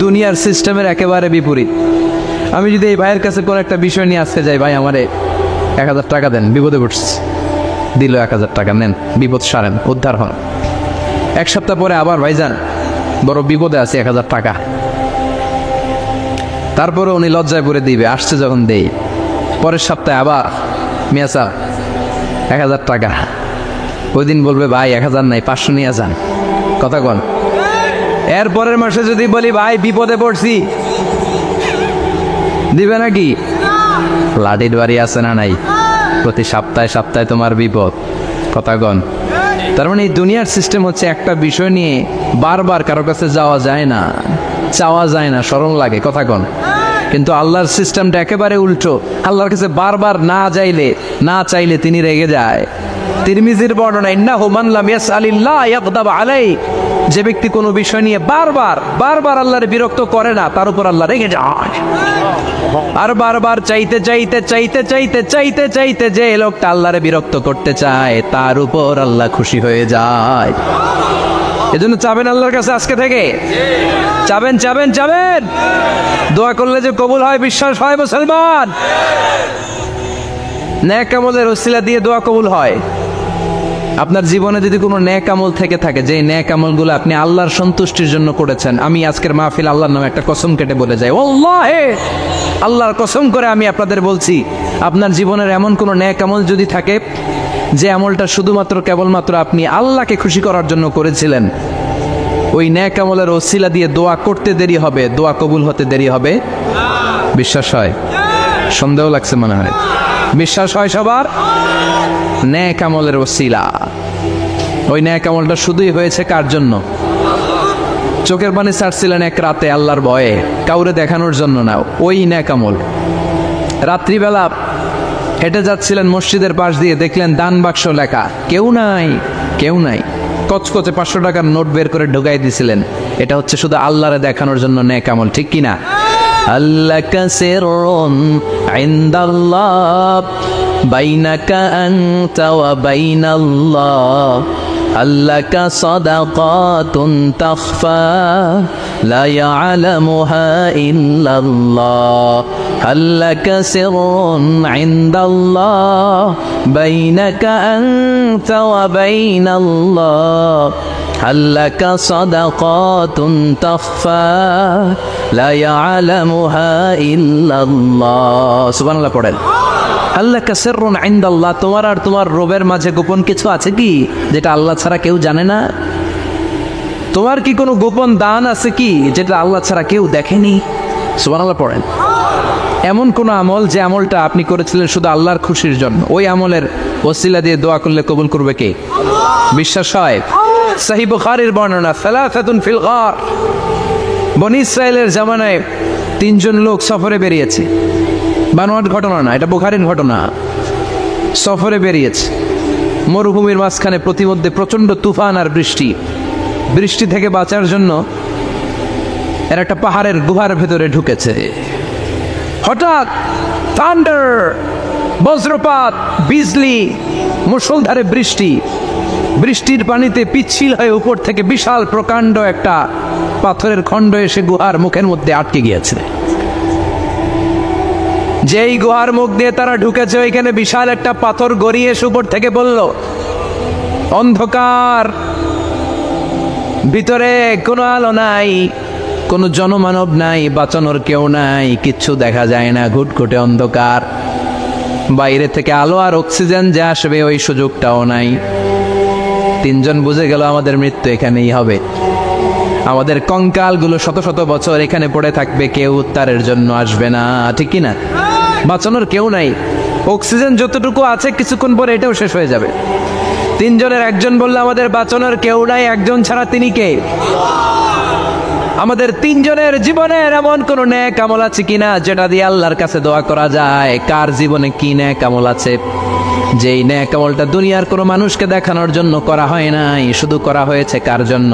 দুনিয়ার সিস্টেমের একেবারে বিপরীত। আমি যদি এই ভাইয়ের কাছে কোনো একটা বিষয় নিয়ে আসতে যাই, ভাই আমারে 1000 টাকা দেন, বিপদে পড়ছি, দিল 1000 টাকা, নেন বিপদ সারেন, উদ্ধার হন। এক সপ্তাহ পরে আবার ভাইজান বড় বিপদে আছে, 1000 টাকা, তারপরে উনি লজ্জায় পড়ে দিবে, আসছে যখন দেই। পরের সপ্তাহে আবার মিয়া সাহ 1000 টাকা, ওই দিন বলবে ভাই 1000 নাই 500 নিয়ে যান, কথা কন। এর পরের মাসে যদি বলি ভাই বিপদে পড়ছি, দিবে নাকি? লাঠির বাড়ি আছে না নাই? প্রতি সপ্তাহে সপ্তাহে তোমার বিপদ, কথা কন। তার মানে এই দুনিয়ার সিস্টেম হচ্ছে একটা বিষয় নিয়ে বারবার কারো কাছে যাওয়া যায় না, চাওয়া যায় না, শরম লাগে, কথা কন। কিন্তু আল্লাহর সিস্টেমটা একেবারে উল্টো। আল্লাহর কাছে বারবার না চাইলে তিনি রেগে যায়। তিরমিজির বর্ণনা, ইন্নাহু মান লাম ইয়াসআলিল্লাহ ইয়াগদাব আলাইহি, যে ব্যক্তি কোনো বিষয় নিয়ে বারবার আল্লাহর বিরক্ত করে না তার উপর আল্লাহ রেগে যায়। আর বারবার চাইতে যে লোকটা আল্লাহরে বিরক্ত করতে চায় তার উপর আল্লাহ খুশি হয়ে যায়। এজন্য চাবেন আল্লাহর কাছে আজকে থেকে, চাবেন। দোয়া করলে যে কবুল হয় বিশ্বাস হয় মুসলমান। নেক আমলের ওসিলা দিয়ে দোয়া কবুল হয়। আপনার জীবনে যদি কোনো নেক আমল থেকে থাকে, যে নেক আমলগুলো আপনি আল্লাহর সন্তুষ্টির জন্য করেছেন, আমি আজকের মাহফিল আল্লাহর নামে একটা কসম কেটে বলে যাই, ওয়াল্লাহি আল্লাহর কসম করে আমি আপনাদের বলছি, আপনার জীবনের এমন কোনো নেক আমল যদি থাকে যে আমলটা শুধুমাত্র কেবলমাত্র আপনি আল্লাহকে খুশি করার জন্য করেছিলেন, ওই নেক আমলের ওসিলা দিয়ে দোয়া করতে দেরি হবে, দোয়া কবুল হতে দেরি হবে। বিশ্বাস হয়? সন্দেহ লাগছে মনে হয়। বিশ্বাস হয় সবার? নেক আমলের ওসিলা ওই ন্যাক আমলটা শুধুই হয়েছে কার জন্য? চোখের পানি ছাড়ছিলেন এক রাতে আল্লাহর ভয়ে, কাউরে দেখানোর জন্য না, ওই ন্যাক আমল। রাত্রিবেলা হেঁটে যাচ্ছিলেন মসজিদের পাশ দিয়ে, দেখলেন দান বাক্স লেখা, কেউ নাই, কেউ নাই। কচকচে 500 টাকার নোট বের করে ঢুকাই দিছিলেন। এটা হচ্ছে শুধু আল্লাহরে দেখানোর জন্য নেক আমল, ঠিক কিনা? আল্লাকা সিররুন ইনদাল্লাহ বাইনাকা আনতা ওয়া বাইনাল্লাহ আল্লাকা সাদাকাতুন তাখফা লা ইয়ালামুহা ইল্লাল্লাহ আল্লাকা সিররুন ইনদাল্লাহ বাইনাকা আনতা ওয়া বাইনাল্লাহ আল্লাকা সাদাকাতুন তাখফা লা ইয়ালামুহা ইল্লাল্লাহ। সুবহানাল্লাহ পড়েন। আল্লাকা সিররুন ইনদাল্লাহ, তোমার আর তোমার রবের মাঝে গোপন কিছু আছে কি যেটা আল্লাহ ছাড়া কেউ জানে না? তোমার কি কোনো গোপন দান আছে কি যেটা আল্লাহ ছাড়া কেউ দেখেনি? সুবহানাল্লাহ পড়েন। এমন কোন আমল যে আমলটা আপনি করেছিলেন শুধু আল্লাহর খুশির জন্য, ওই আমলের ওসিলা দিয়ে দোয়া করলে কবুল করবে কে? বিশ্বাস হয়? সহিহ বুখারীর বর্ণনা, সালাসাতুন ফিল গার, বনী ইসরায়েলের জামানায় 3 জন লোক সফরে বেরিয়েছে। বানোয়াট ঘটনা না, এটা বুখারীর ঘটনা। সফরে বেরিয়েছে, মরুভূমির মাঝখানে প্রতিমধ্যে প্রচন্ড তুফান আর বৃষ্টি। বৃষ্টি থেকে বাঁচার জন্য এর একটা পাহাড়ের গুহার ভেতরে ঢুকেছে। হঠাৎ থান্ডার, বজ্রপাত, বিজলি, মুষলধারে বৃষ্টি। বৃষ্টির পানিতে পিচ্ছিল হয়ে উপর থেকে বিশাল প্রকাণ্ড একটা পাথরের খণ্ড এসে গুহার মুখের মধ্যে আটকে গিয়েছে। যেই গুহার মুখ দিয়ে তারা ঢুকেছে, ওইখানে বিশাল একটা পাথর গড়িয়ে এসে উপর থেকে বলল, অন্ধকার, ভিতরে কোনো আলো নাই, কোনো জনমানব নাই, বাঁচানোর কেউ নাই, কিচ্ছু দেখা যায় না, ঘুটঘুটে অন্ধকার। বাইরে থেকে আলো আর অক্সিজেন যে আসবে ওই সুযোগটাও নাই। 3 জন বুঝে গেল আমাদের মৃত্যু এখানেই হবে, আমাদের কঙ্কালগুলো শত শত বছর এখানে পড়ে থাকবে, কেউ উত্তারের জন্য আসবে না, ঠিক কিনা? বাঁচানোর কেউ নাই, অক্সিজেন যতটুকু আছে কিছুক্ষণ পরে এটাও শেষ হয়ে যাবে। 3 জনের একজন বলল, আমাদের বাঁচানোর কেউ নাই, একজন ছাড়া তিনি কে? আমাদের 3 জনের জীবনের এমন কোন নেক আমল আছে কিনা যেটা দিয়ে আল্লাহর কাছে দোয়া করা যায়? কার জীবনে কি নেক আমল আছে যেই নেক আমলটা দুনিয়ার কোনো মানুষকে দেখানোর জন্য করা হয় নাই, শুধু করা হয়েছে কার জন্য?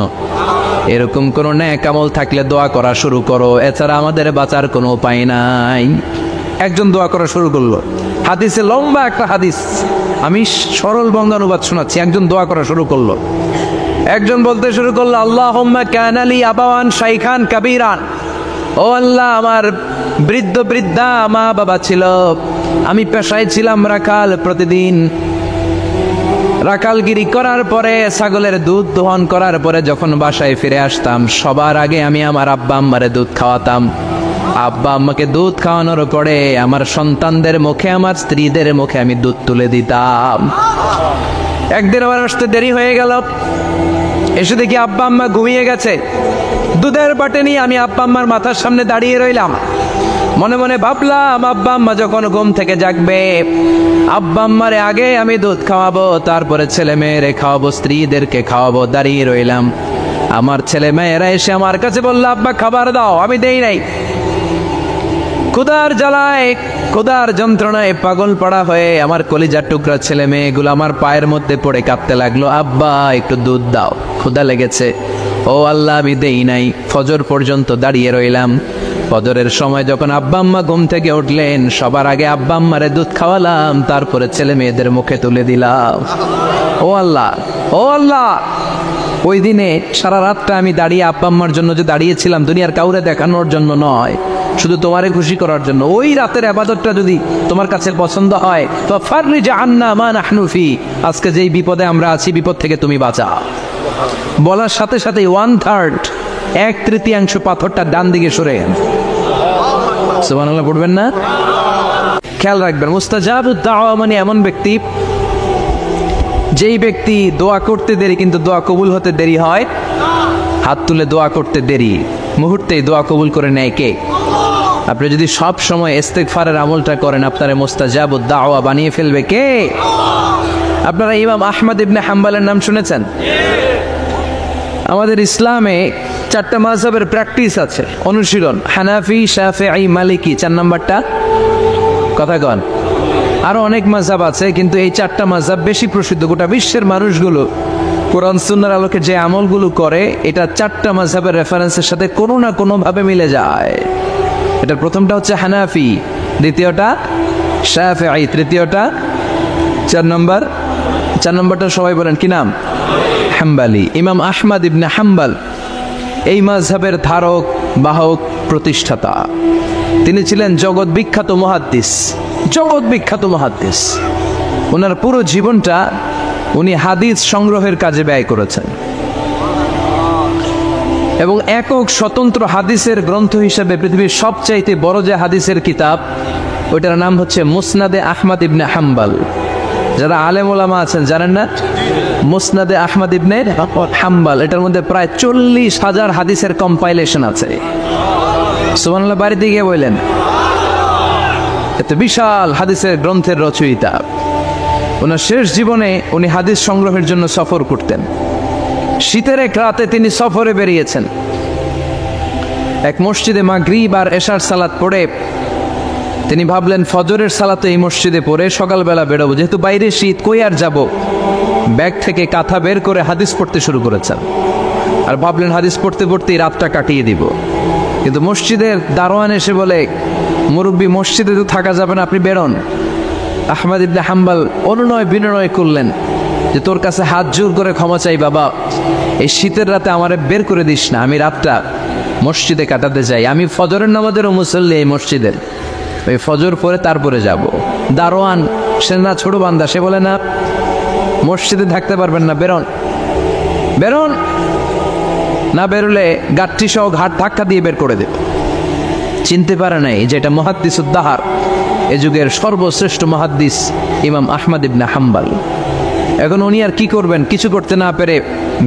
এরকম কোন নেক আমল থাকলে দোয়া করা শুরু করো, এছাড়া আমাদের বাঁচার কোনো উপায় নাই। একজন দোয়া করা শুরু করলো, হাদিসে লম্বা একটা হাদিস, আমি সরল বঙ্গানুবাদ শোনাচ্ছি। একজন দোয়া করা শুরু করলো, একজন বলতে শুরু করলো, আল্লাহুম্মা কানা লি আবাওয়ান শাইখান কাবীরান, ও আল্লাহ, আমার বৃদ্ধ বৃদ্ধা মা বাবা ছিল, আমি পেশায় ছিলাম রাখাল, প্রতিদিন রাখালগিরি করার পরে, ছাগলের দুধ দহন করার পরে যখন বাসায় ফিরে আসতাম, সবার আগে আমি আমার আব্বা আম্মারে দুধ খাওয়াতাম। আব্বা আম্মাকে দুধ খাওয়ানোর পরে আমার সন্তানদের মুখে, আমার স্ত্রীদের মুখে আমি দুধ তুলে দিতাম। একদিন আমার আসতে দেরি হয়ে গেল, এসে দেখি আব্বা আম্মা ঘুমিয়ে গেছে। দুধের বাটি নিয়ে আমি আব্বা আম্মার মাথার সামনে দাঁড়িয়ে রইলাম। মনে মনে ভাবলাম, আব্বা আম্মা যখন ঘুম থেকে জাগবে, আব্বা আম্মারে আগে আমি দুধ খাওয়াবো, তারপরে ছেলে মেয়েরে খাওয়াবো, স্ত্রীদেরকে খাওয়াবো। দাঁড়িয়ে রইলাম, আমার ছেলে মেয়েরা এসে আমার কাছে বললো, আব্বা খাবার দাও, আমি দেই নাই। ক্ষুধার জ্বালায়, ক্ষুধার যন্ত্রণায় পাগল পড়া হয়ে আমার কলিজার টুকরা ছেলে মেয়েগুলো আমার পায়ের মধ্যে পড়ে কাঁদতে লাগলো, আব্বা একটু দুধ দাও, ক্ষুধা লেগেছে। ও আল্লাহ, আমি দেই নাই। ফজর পর্যন্ত দাঁড়িয়ে রইলাম। ফজরের সময় যখন আব্বা আম্মা ঘুম থেকে উঠলেন, সবার আগে আব্বা আম্মারে দুধ খাওয়ালাম, তারপরে ছেলে মেয়েদের মুখে তুলে দিলাম। ও আল্লাহ, ও আল্লাহ, ওই দিনে সারা রাতটা আমি দাঁড়িয়ে আব্বা আম্মার জন্য যে দাঁড়িয়েছিলাম, দুনিয়ার কাউরে দেখানোর জন্য নয়, শুধু তোমারে খুশি করার জন্য। ওই রাতের ইবাদতটা যদি তোমার কাছে পছন্দ হয়, তো ফাররিজ আন্না মা নাহনু ফি, আজকে যেই বিপদে আমরা আছি, বিপদ থেকে তুমি বাঁচাও। বলার সাথে সাথে 1/3, 1/3 পাথরটা ডান দিকে সরে গেল। সুবহানাল্লাহ পড়বেন না? খেয়াল রাখবেন, মুস্তাজাবুদ দাওয়া মানে এমন ব্যক্তি, যেই ব্যক্তি দোয়া করতে দেরি কিন্তু দোয়া কবুল হতে দেরি হয়। হাত তুলে দোয়া করতে দেরি, মুহূর্তেই দোয়া কবুল করে নেয় কে? আপনি যদি সব সময় ইস্তেগফারের আমলটা করেন, আপনারে মুস্তাজাবুদ দাওয়া বানিয়ে ফেলবে কে? আপনারা ইমাম আহমদ ইবনে হাম্বলের নাম শুনেছেন? আমাদের ইসলামে চারটা মাযহাবের প্র্যাকটিস আছে, অনুশীলন। হানাফি, শাফিঈ, মালিকি, 4 নাম্বারটা কথা কন। আরো অনেক মাযহাব আছে, কিন্তু এই চারটা মাযহাব বেশি প্রসিদ্ধ। গোটা বিশ্বের মানুষগুলো কোরআন সুন্নাহর আলোকে যে আমলগুলো করে, এটা চারটা মাযহাবের রেফারেন্সের সাথে কোনো না কোনো ভাবে মিলে যায়। এটার প্রথমটা হচ্ছে হানাফি, দ্বিতীয়টা শাফিঈ, তৃতীয়টা 4 নম্বরটা সবাই বলেন কি নাম? হাম্বলি। ইমাম আহমদ ইবনে হাম্বল এই মাযহাবের ধারক বাহক প্রতিষ্ঠাতা। তিনি ছিলেন জগৎ বিখ্যাত মুহাদ্দিস। ওনার পুরো জীবনটা উনি হাদিস সংগ্রহের কাজে ব্যয় করেছেন এবং একক স্বতন্ত্র হাদিসের গ্রন্থ হিসেবে পৃথিবীর সবচাইতে বড় যে হাদিসের কিতাব, ওইটার নাম হচ্ছে মুসনাদে আহমদ ইবনে হাম্বল। যারা আলেম ওলামা আছেন জানেন না? মুসনাদে আহমদ ইবনে হাম্বল, এটার মধ্যে প্রায় 40,000 হাদিসের কম্পাইলেশন আছে। সুবহানাল্লাহ, বাড়িতে গিয়ে বললেন, এত বিশাল হাদিসের গ্রন্থের রচয়িতা। ওনার শেষ জীবনে উনি হাদিস সংগ্রহের জন্য সফর করতেন। শীতের এক রাতে তিনি সফরে বেরিয়েছেন। এক মসজিদে মাগরিব আর এশার সালাত পড়ে তিনি ভাবলেন ফজরের সালাতে এই মসজিদে পড়ে সকালবেলা বেরোবো, যেহেতু বাইরে শীত, কই আর যাব। ব্যাগ থেকে কাঁথা বের করে হাদিস পড়তে শুরু করেছেন আর ভাবলেন হাদিস পড়তে পড়তেই রাতটা কাটিয়ে দিব। কিন্তু মসজিদের দারোয়ান এসে বলে, মুরব্বী, মসজিদে তো থাকা যাবে না, আপনি বেরোন। আহমদ ইবনে হাম্বল অনুনয় বিনয় করলেন যে তোর কাছে হাত জোর করে ক্ষমা চাই বাবা, এই শীতের রাতে আমারে বের করে দিস না, আমি রাতটা মসজিদে কাটাতে চাই। আমি ফজরের নামাজেরও মুসল্লি এই মসজিদের, ওই ফজর পরে তারপরে যাব। দারোয়ান সে না ছোট বান্দা, সে বলে না, মসজিদে থাকতে পারবেন না, বেরোন। না বেরোলে গাঠটি সহ ঘাট ধাক্কা দিয়ে বের করে দেব। চিনতে পারে নাই যেটা মুহাদ্দিসুদ্দাহার, এ যুগের সর্বশ্রেষ্ঠ মুহাদ্দিস ইমাম আহমদ ইবনে হাম্বল। এখন উনি আর কি করবেন, কিছু করতে না পেরে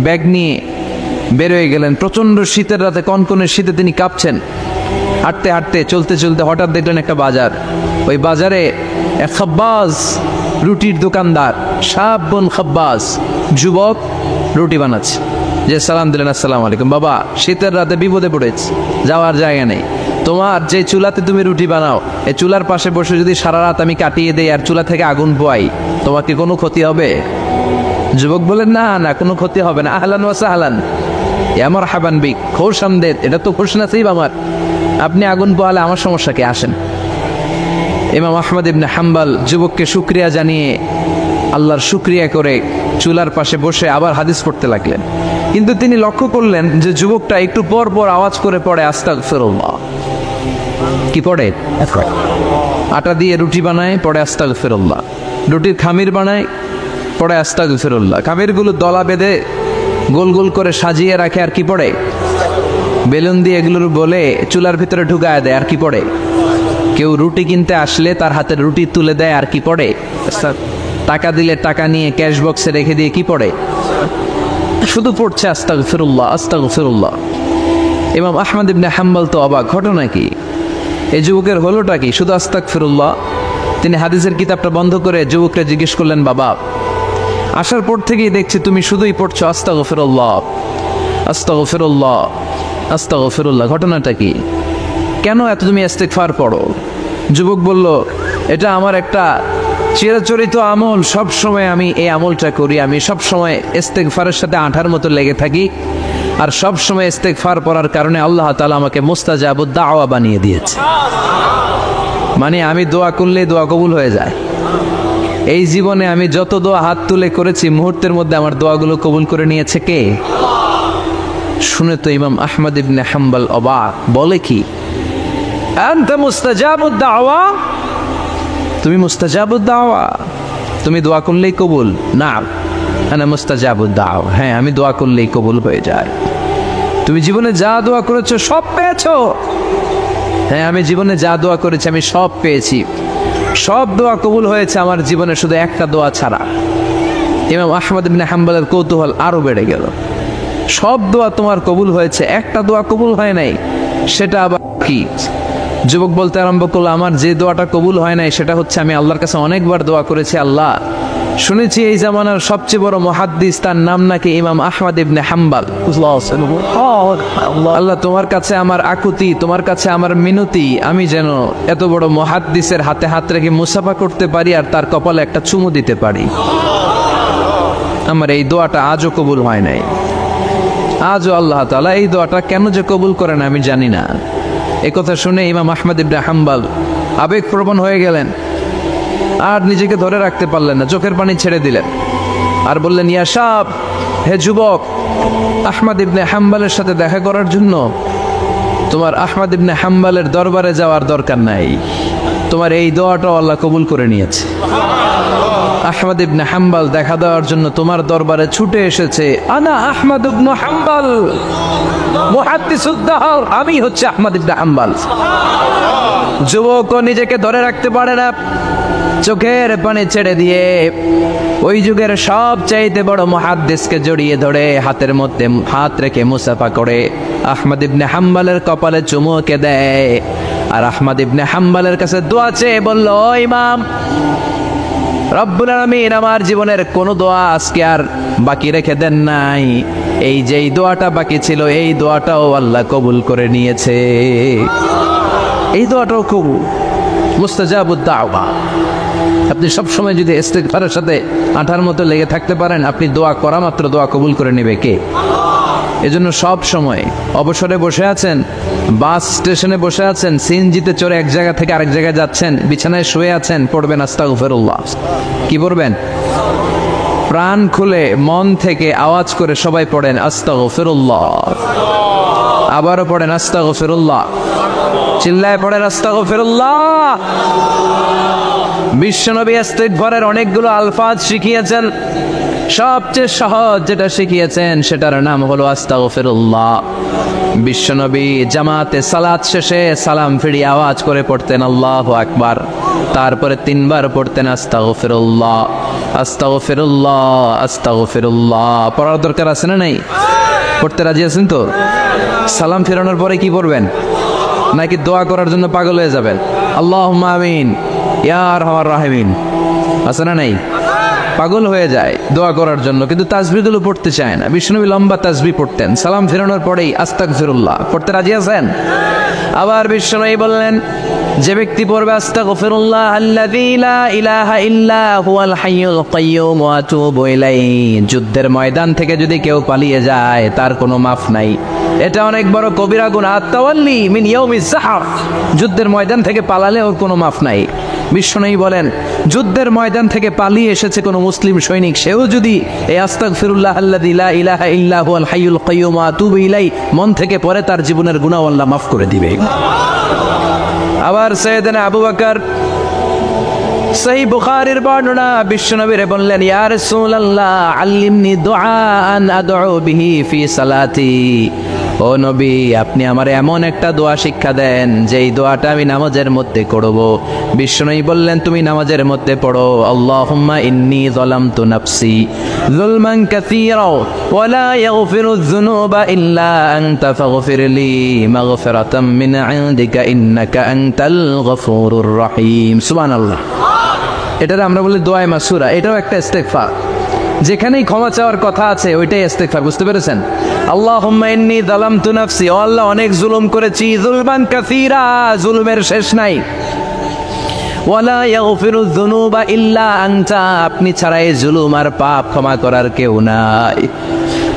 ব্যাগ নিয়ে বের হয়ে গেলেন। প্রচন্ড শীতের রাতে, কনকনে শীতে তিনি কাঁপছেন। হাঁটতে হাঁটতে চলতে চলতে হঠাৎ দেখলেন একটা বাজার। ওই বাজারে এক খাব্বাজ, রুটির দোকানদার, শাবুন খাব্বাজ, যুবক রুটি বানাচ্ছে। যে সালাম দিলেন, আসসালামু আলাইকুম। বাবা, শীতের রাতে বিপদে পড়েছি, যাওয়ার জায়গা নেই। তোমার যে চুলাতে তুমি রুটি বানাও, এই চুলার পাশে বসে যদি সারা রাত আমি কাটিয়ে দেই আর চুলা থেকে আগুন পোয়াই, তোমার কি কোনো ক্ষতি হবে? যুবক বলেন, না না, কোনো ক্ষতি হবে না। আহলান ওয়া সাহলান, ইয়া মারহাবান বিক, খোশ আমদেদ, এটা তো খুশ নসিব আমার, আপনি আগুন পোয়ালে আমার সমস্যা কি, আসেন। ইমাম আহমদ ইবনে হাম্বল যুবককে শুকরিয়া জানিয়ে, আল্লাহর শুকরিয়া করে চুলার পাশে বসে আবার হাদিস পড়তে লাগলেন। কিন্তু তিনি লক্ষ্য করলেন যে যুবকটা একটু পর পর আওয়াজ করে পড়ে আস্তাগফিরুল্লাহ। কি পড়ে? আটা দিয়ে রুটি বানায়, পড়ে আস্তাগফিরুল্লাহ। রুটির খামির বানায়, পড়ে আস্তাগফিরুল্লাহ। খামিরগুলো দলা বেঁধে গোল গোল করে সাজিয়ে রাখে, আর কি পড়ে? বেলুন দিয়ে এগুলোর বলে চুলার ভিতরে ঢুকায় দেয়, আর কি পড়ে? কেউ রুটি কিনতে আসলে তার হাতে রুটি তুলে দেয়, আর কি পড়ে? টাকা দিলে টাকা নিয়ে ক্যাশ বক্সে রেখে দিয়ে কি পড়ে? শুধু পড়ছে আস্তাগফিরুল্লাহ, আস্তাগফিরুল্লাহ। ইমাম আহমদ ইবনে হাম্বল তো অবাক, ঘটনা কি, এই যুবকের হলোটা কি? শুধু আস্তাগফিরুল্লাহ। তিনি হাদিসের কিতাবটা বন্ধ করে যুবককে জিজ্ঞেস করলেন, বাবা, আসার পর থেকেই দেখছি তুমি শুধুই পড়ছো আস্তাগফিরুল্লাহ, আস্তাগফিরুল্লাহ, আস্তাগফিরুল্লাহ, ঘটনাটা কি? কেন এত তুমি ইস্তিগফার পড়ো? যুবক বলল, এটা আমার একটা চিরাচরিত আমল, সব সময় আমি এই আমলটা করি। আমি সব সময় ইস্তিগফারের সাথে আঠার মতো লেগে থাকি, আর সব সময় ইস্তিগফার পড়ার কারণে আল্লাহ তাআলা আমাকে মুস্তাজাবুদ দাওয়া বানিয়ে দিয়েছে। মানে আমি দোয়া করলে দোয়া কবুল হয়ে যায়। এই জীবনে আমি যত দোয়া হাত তুলে করেছি, মুহূর্তের মধ্যে আমার দোয়াগুলো কবুল করে নিয়েছে কে? শুনে তো ইমাম আহমদ ইবনে হাম্বল অবাক, বলে কি, আনতা মুস্তাজাবুদ দাওয়া, তুমি মুস্তাজাবুদ দাওয়া, তুমি দোয়া করলেই কবুল? না, আনা মুস্তাজাবুদ দাওয়া, হ্যাঁ আমি দোয়া করলেই কবুল হয়ে যায়। তুমি জীবনে যা দোয়া করেছো সব পেয়েছো? হ্যাঁ, আমি জীবনে যা দোয়া করেছি আমি সব পেয়েছি, সব দোয়া কবুল হয়েছে আমার জীবনে, শুধু একটা দোয়া ছাড়া। ইমাম আহমদ ইবনে হাম্বলের কৌতূহল আরো বেড়ে গেল। সব দোয়া তোমার কবুল হয়েছে, একটা দোয়া কবুল হয় নাই, সেটা আবার কি? যুবক বলতে আরম্ভ করলো, আমার যে দোয়াটা কবুল হয় নাই সেটা হচ্ছে আমি আল্লাহর কাছে অনেকবার দোয়া করেছি, আল্লাহ শুনেছি এই জামানার সবচেয়ে বড় মুহাদ্দিস, তার নাম নাকি ইমাম আহমদ ইবনে হাম্বল। আল্লাহ, তোমার কাছে আমার আকুতি, তোমার কাছে আমার মিনতি, আমি যেন এত বড় মুহাদ্দিসের হাতে হাত রেখে মুসাফা করতে পারি আর তার কপালে একটা চুমু দিতে পারি। আমার এই দোয়াটা আজও কবুল হয় নাই। আজও আল্লাহ তাআলা এই দোয়াটা কেন যে কবুল করেন আমি জানি না। এই কথা শুনে ইমাম আহমদ ইবনে হাম্বল আবেগপ্রবণ হয়ে গেলেন, আর নিজেকে ধরে রাখতে পারলেন না, চোখের পানি ছেড়ে দিলেন আর বললেন, ইয়া শাব, হে যুবক, আহমদ ইবনে হাম্বলের সাথে দেখা করার জন্য তোমার আহমদ ইবনে হাম্বলের দরবারে যাওয়ার দরকার নাই, তোমার এই দোয়াটাও আল্লাহ কবুল করে নিয়েছে। আহমদ ইবনে হাম্বল দেখা দেওয়ার জন্য তোমার দরবারে ছুটে এসেছে। আনা আহমদ ইবনে হাম্বল মুহাদ্দিসুদ দাহর, আমি হচ্ছে আহমদ ইবনে হাম্বল। যুবক নিজেকে ধরে রাখতে পারে না, চোখের পানি ছেড়ে দিয়ে ওই যুগের সবচাইতে বড় মুহাদ্দিসকে জড়িয়ে ধরে হাতের মধ্যে হাত রেখে মুসাফা করে আহমদ ইবনে হাম্বলের কপালে চুমুকে দেয়। আর আহমদ ইবনে হাম্বলের কাছে দোয়া চেয়ে বলল, ও ইমাম, রব্বুল আলামিন আমার জীবনের কোনো দোয়া আজকে আর বাকি রেখে দেন নাই, এই যেই দোয়াটা বাকি ছিল এই দোয়াটাও আল্লাহ কবুল করে নিয়েছে। এই দোয়াটাও কবুল, মুস্তাজাবুদ দাওয়া। আপনি সবসময় যদি ইস্তিগফারের সাথে আঠার মতো লেগে থাকতে পারেন, আপনি দোয়া করা মাত্র দোয়া কবুল করে নেবে কে? এজন্য সব সময় অবসরে বসে আছেন, বাস স্টেশনে বসে আছেন, সিএনজিতে চড়ে এক জায়গা থেকে আরেক জায়গায় যাচ্ছেন, বিছানায় শুয়ে আছেন, পড়বেন আস্তাগফিরুল্লাহ। কি পড়বেন? প্রাণ খুলে মন থেকে আওয়াজ করে সবাই পড়েন আস্তাগফিরুল্লাহ। আবারও পড়েন আস্তাগফিরুল্লাহ, চিল্লায় পড়েন আস্তাগফিরুল্লাহ। বিশ্বনবী ইস্তিগফারের অনেকগুলো আলফাজ শিখিয়েছেন, সবচেয়ে সহজ যেটা শিখিয়েছেন সেটার নাম হলো আস্তাগফিরুল্লাহ। বিশ্বনবী জামাতে সালাত শেষে সালাম ফিরিয়ে আওয়াজ করে পড়তেন আল্লাহু আকবার, তারপরে 3 বার পড়তেন আস্তাগফিরুল্লাহ, আস্তাগফিরুল্লাহ, আস্তাগফিরুল্লাহ। পড়ার দরকার আছে না নাই? পড়তে রাজি আছেন তো? সালাম ফেরানোর পরে কি পড়বেন? নাকি দোয়া করার জন্য পাগল হয়ে যাবেন? আল্লাহুম্মা আমিন ইয়া আরহামার রাহিমিন আছে না নাই? পাগল হয়ে যায় দোয়া করার জন্য, কিন্তু তাসবিহগুলো পড়তে চায় না। বিষ্ণুনবী লম্বা তাসবিহ পড়তেন, সালাম ফেরানোর পরেই আস্তাগফিরুল্লাহ পড়তে রাজি আছেন? আবার বিষ্ণুনবী বললেন, যে ব্যক্তি পড়বে আস্তাগফিরুল্লাহ আল্লাযী লা ইলাহা ইল্লা হুয়াল হাইয়ুল কাইয়্যুম ওয়া আতুবু ইলাইহি, যুদ্ধের ময়দান থেকে যদি কেউ পালিয়ে যায় তার কোনো মাফ নাই। এটা অনেক বড় কবিরা গুনাহ, আত-তাওয়াল্লি মিন ইয়াউমিজ যাহর, যুদ্ধের ময়দান থেকে পালালে ওর কোনো মাফ নাই। বিশ্বনবী বলেন, যুদ্ধের ময়দান থেকে পালিয়ে এসেছে কোনো মুসলিম সৈনিক, সেও যদি এই আস্তাগফিরুল্লাহ আল্লাযী লা ইলাহা ইল্লা হুয়াল হাইয়ুল কাইয়্যুম ওয়া আতুবু ইলাইহি মন থেকে পড়ে, তার জীবনের গুনাহ আল্লাহ মাফ করে দিবে। আবার সাইয়েদনা আবু বকর সহিহ বুখারীর বর্ণনা, বিশ্বনবীরে বললেন, ইয়া রাসূলুল্লাহ আল্লিমনি দুআআন আদউ বিহি ফি সালাতি, ও নবী আপনি আমার এমন একটা দোয়া শিক্ষা দেন যেই দোয়াটা আমি নামাজের মধ্যে করব। বিশ্বনবী বললেন, তুমি নামাজের মধ্যে পড়ো, আল্লাহুম্মা ইন্নী যালামতু নাফসি যুলমান কাসীরা ওয়া লা ইয়াগফিরুয যুনুবা ইল্লা আনতা ফাগফিরলি মাগফিরাতাম মিন ইনদিকা ইন্নাকা আনতাল গফুরুর রহিম। সুবহানাল্লাহ। এটারে আমরা বলি দোয়ায়ে মাসুরা, এটাও একটা ইস্তিগফার। যেখানেই ক্ষমা চাওয়ার কথা আছে ওইটাই ইস্তিগফার, বুঝতে পেরেছেন? আল্লাহুম্মা ইন্নী যালামতু নাফসি, ও আল্লাহ অনেক জুলুম করেছি, যুলমান কাসীরা, জুলুমের শেষ নাই, ওয়া লা ইয়াগফিরুয যুনুবা ইল্লা আনতা, আপনি ছাড়া এই জুলুম আর পাপ ক্ষমা করার কেউ নাই।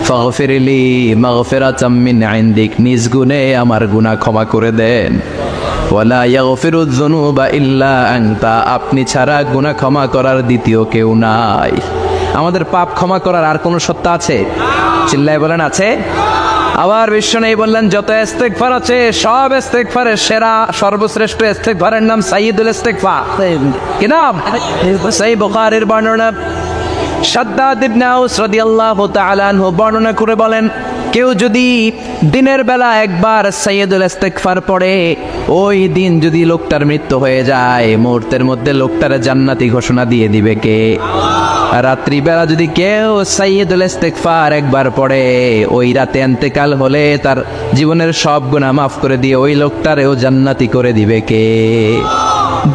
ফাগফিরলি মাগফিরাতাম মিন ইনদিক, নিজ গুণে আমার গুনাহ ক্ষমা করে দেন। ওয়া লা ইয়াগফিরুয যুনুবা ইল্লা আনতা, আপনি ছাড়া গুনাহ ক্ষমা করার দ্বিতীয় কেউ নাই। আমাদের পাপ ক্ষমা করার আর কোন সত্তা আছে? চিল্লায় বলেন আছে? আবার বিশ্বনবী বললেন, যত ইস্তিগফার আছে সব ইস্তিগফারের সেরা সর্বশ্রেষ্ঠ ইস্তিগফারের নাম সাইয়্যিদুল ইস্তিগফার। কি নাম? সহিহ বুখারীর বর্ণনা, শাদ্দাদ ইবনে আউস রাদিয়াল্লাহু তাআলা আনহু বর্ণনা করে বলেন, কেউ যদি দিনের বেলা একবার সাইয়্যিদুল ইস্তিগফার পড়ে, ওই দিন যদি লোকটার মৃত্যু হয়ে যায়, মুহূর্তের মধ্যে লোকটার জান্নাতি ঘোষণা দিয়ে দিবে কে? রাত্রি বেলা যদি কেউ সাইয়্যিদুল ইস্তিগফার একবার পড়ে, ওই রাতে ইন্তেকাল হলে তার জীবনের সব গুনাহ মাফ করে দিয়ে ওই লোকটারেও জান্নাতি করে দিবে কে?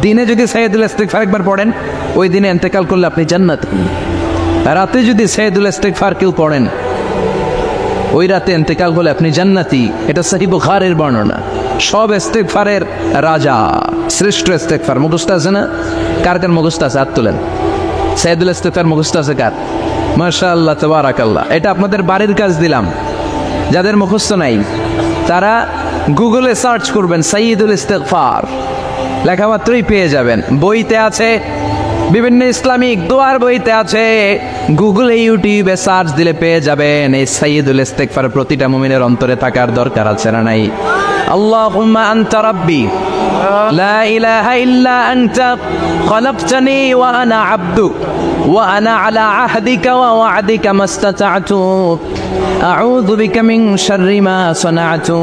দিনে যদি সাইয়্যিদুল ইস্তিগফার একবার পড়েন, ওই দিনে ইন্তেকাল করলে আপনি জান্নাত। রাতে যদি সাইয়্যিদুল ইস্তিগফার কেউ পড়েন, ওই রাতে ইন্তেকাল হলে আপনি জান্নাতি। এটা সহিহ বুখারীর বর্ণনা। সব ইস্তিগফারের রাজা, শ্রেষ্ঠ ইস্তিগফার। মুখস্থ আছে না? কার কার মুখস্থ আছে? হাত তোলেন। সাইয়্যিদুল ইস্তিগফার মুখস্থ আছে কার? মাশাআল্লাহ, তাবারাকাল্লাহ। এটা আপনাদের বাড়ির কাজ দিলাম। যাদের মুখস্থ নাই তারা গুগলে সার্চ করবেন সাইয়্যিদুল ইস্তিগফার, লেখামাত্রই পেয়ে যাবেন। বইতে আছে, বিভিন্ন ইসলামিক দোয়ার বইতে আছে, গুগলে ইউটিউবে সার্চ দিলে পেয়ে যাবেন। এই সাইয়্যিদুল ইস্তিগফার প্রতিটা মুমিনের অন্তরে থাকার দরকার আছে না নাই? আল্লাহুম্মা আনতা রাব্বি লা ইলাহা ইল্লা আনতা খলাকতানি ওয়া আনা আবদুক ওয়া আনা আলা আহদিকা ওয়া ওয়া'দিকা মাস্তাতা'তু আউযু বিকা মিন শাররি মা সানা'তু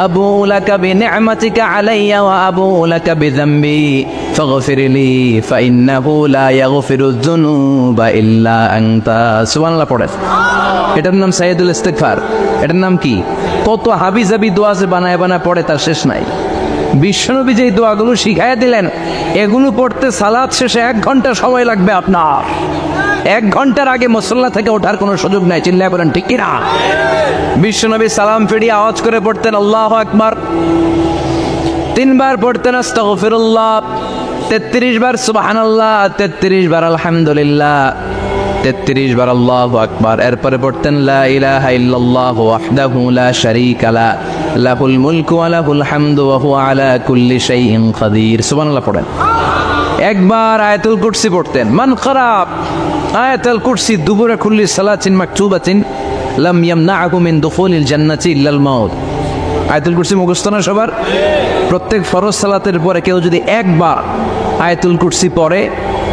আবুউ লাকা বিনি'মাতিকা আলাইয়া ওয়া আবুউ লাকা বিযামবি ফাগফিরলি ফাইন্নাহু লা ইয়াগফিরুয যুনুবা ইল্লা আনতা। সুবহানাল্লাহ পড়েন। এটার নাম সাইয়্যিদুল ইস্তিগফার। এটার নাম কি? কত হাবিজাবি দোয়া যে বানায় বানায় পড়ে তার শেষ নাই। বিশ্বনবী যে দোয়াগুলো শিখাইয়া দিলেন, এগুলো পড়তে সালাত শেষে 1 ঘন্টা সময় লাগবে আপনার। 1 ঘন্টার আগে মুসল্লা থেকে ওঠার কোনো সুযোগ নাই। চিল্লায় বলেন ঠিক কিনা? বিশ্বনবী সালাম ফিরিয়ে আওয়াজ করে পড়তেন আল্লাহু আকবার, 3 বার পড়তেন আস্তাগফিরুল্লাহ, 33 বার সুবহানাল্লাহ, 33 বার আলহামদুলিল্লাহ, 33 বার আল্লাহু আকবার। এরপরে পড়তেন লা ইলাহা ইল্লাল্লাহু ওয়াহদাহু লা শারীকা লা লাহুল মুলকু ওয়া লাহুল হামদু ওয়া হুয়া আলা কুল্লি শাইইন কাদির। সুবহানাল্লাহ পড়েন। একবার আয়াতুল কুরসি পড়তেন। মান খারাপ আয়াতুল কুরসি দুবুরা কুল্লি সালাতিন মাকতুবাতিন লাম ইয়ামনাহু মিন দুখুলিল জান্নাতি ইল্লাল মাউত। আয়াতুল কুরসি মুখস্থ না সবার? প্রত্যেক ফরজ সালাতের পরে কেউ যদি একবার আয়াতুল কুরসি পড়ে,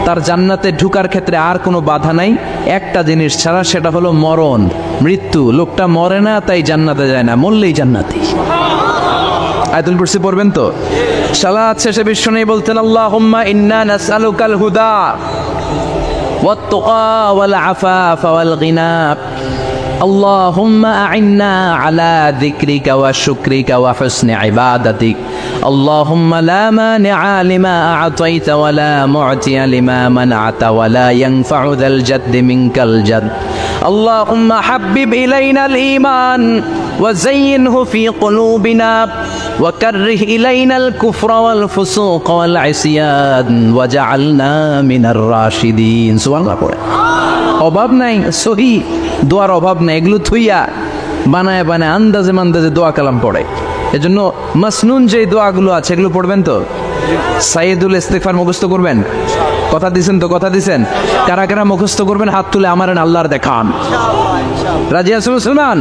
তার জান্নাতে ঢুকার ক্ষেত্রে আর কোনো বাধা নাই, একটা জিনিস ছাড়া, সেটা হলো মরণ, মৃত্যু। লোকটা মরে না তাই জান্নাতে যায় না, মরলেই জান্নাতি। আয়াতুল কুরসি পড়বেন তো? সালাত শেষে বিশ্বনবী বলতেন আল্লাহুম্মা ইন্না নাসআলুকাল হুদা ওয়াত তুকা ওয়াল আফাফা ওয়াল গিনা اللهم أعنا على ذكرك وشكرك وحسن عبادتك اللهم لا مانع لما أعطيت ولا معطي لما منعت ولا ينفع ذا الجد منك الجد اللهم حبب إلينا الإيمان وزينه في قلوبنا وكره إلينا الكفر والفسوق والعصيان وجعلنا من الراشدين سبحان الله অভাব নাই, সহি দোয়ার অভাব নাই। এগুলো থুইয়া বানায় বানায় আন্দাজে মান্দাজে দোয়া কালাম পড়ে। এজন্য মাসনুন যে দোয়াগুলো আছে এগুলো পড়বেন তো। সাইয়্যিদুল ইস্তিগফার মুখস্থ করবেন। কথা দিছেন তো? কথা দিছেন? কারা কারা মুখস্থ করবেন হাত তুলে আমারেন আল্লাহর দেখান। রাজি আছেন মুসলমান?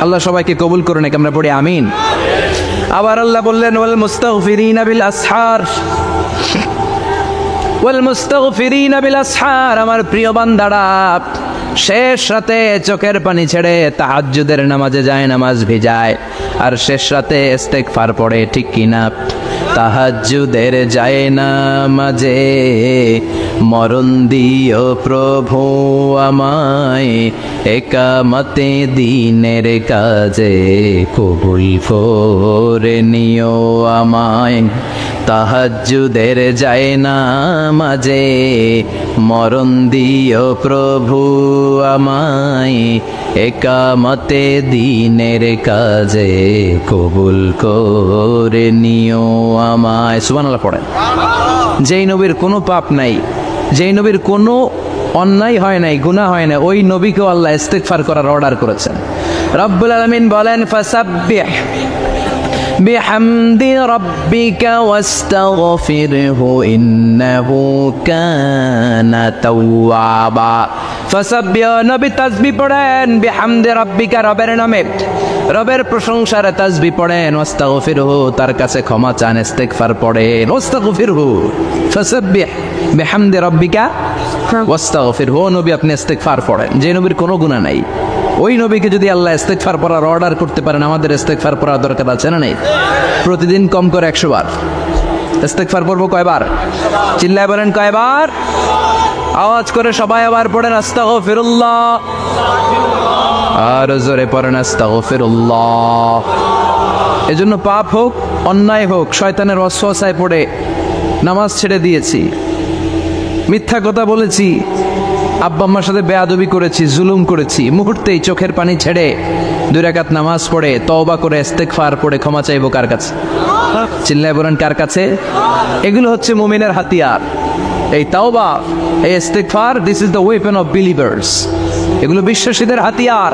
আল্লাহ সবাইকে কবুল করুন। আমরা পড়ি আমিন। আবার আল্লাহ বললেন ওয়াল মুস্তাগফিরিনা বিল আসহার ওয়াল মুস্তাগফিরিনা বিল আসহার। আমার প্রিয় বান্দারা শেষ রাতে চোখের পানি ছেড়ে তাহাজ্জুদের নামাজে যায়, নামাজ ভিজায়, আর শেষ রাতে ইস্তিগফার পড়ে, ঠিক কিনা? তাহাজ্জুদের যায় নামাজে মরণ দিও প্রভু আমায়, একামতে দিনের কাজে কবুল করে নিও আমায়। তাহাজ্জুদের যায় নামাজে মরণ দিও প্রভু আমায়, একামতে দিনের কাজে কবুল করে নিও আমায়। সুবহানাল্লাহ পড়েন। যেই নবীর কোনো পাপ নাই, যেই নবীর কোনো অন্যায় হয় নাই, গুনাহ হয় না, ওই নবীকেও আল্লাহ ইস্তিগফার করার অর্ডার করেছেন। রব্বুল আলামিন বলেন ফাসাব্বিহ বিহামদি রাব্বিকা ওয়াস্তাগফিরহু ইন্নাহু কানা তাওয়াবা। ফাসাব্বিহ, নবী তাসবিহ পড়েন, বিহামদি রাব্বিকা, রবের নামে, রবের প্রশংসার তাসবিহ পড়েন, ওয়াস্তাগফিরহু, তার কাছে ক্ষমা চান, ইস্তিগফার পড়েন, ওয়াস্তাগফিরহু, ফাসাব্বিহ বিহামদি রাব্বিকা ওয়াস্তাগফিরহু। নবী আপনি ইস্তিগফার পড়েন। যে নবীর কোনো গুনাহ নাই, ওই নবীকে যদি আল্লাহ ইস্তিগফার পড়ার অর্ডার করতে পারেন, আমাদের ইস্তিগফার পড়ার দরকার আছে না নাই? প্রতিদিন কম করে 100 বার ইস্তিগফার পড়বো। কয়বার? চিল্লায় বলেন কয়বার? আওয়াজ করে সবাই আবার পড়েন আস্তাগফিরুল্লাহ, আর জোরে পড়েন আস্তাগফিরুল্লাহ। এজন্য পাপ হোক, অন্যায় হোক, শয়তানের ওয়াসওয়াসায় পড়ে নামাজ ছেড়ে দিয়েছি, মিথ্যা কথা বলেছি, আব্বা আম্মার সাথে বেয়াদবি করেছি, জুলুম করেছি, মুহূর্তেই চোখের পানি ছেড়ে 2 রাকাত নামাজ পড়ে তওবা করে ইস্তেগফার পড়ে ক্ষমা চাইবো কার কাছে? চিল্লায় বলেন কার কাছে? এগুলো হচ্ছে মুমিনের হাতিয়ার। এই তাওবা, এই ইস্তেগফার, this is the weapon of believers. এগুলো বিশ্বাসীদের হাতিয়ার।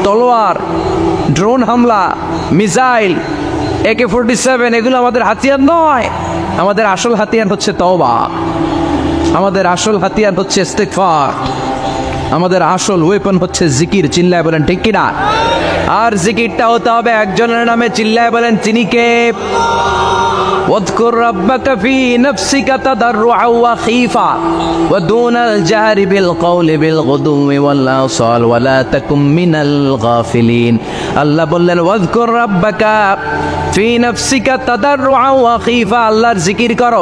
তলোয়ার, ড্রোন হামলা, মিসাইল, AK-47 এগুলো আমাদের হাতিয়ার নয়। আমাদের আসল হাতিয়ার হচ্ছে তওবা, আমাদের আসল হাতিয়ার হচ্ছে ইস্তেগফার, আমাদের আসল ওয়েপন হচ্ছে জিকির। চিল্লায় বলেন ঠিক কিনা? আর জিকিরটা হতে হবে একজনের নামে। চিল্লায় বলেন তিনি কে? واذكر ربك في نفسك تضرعا وخيفا ودون الجهر بالقول بالغدو والآصال ولا تكن من الغافلين। আল্লাহ বললেন واذكر ربك في نفسك تضرعا وخيفا, আল্লাহর জিকির করো,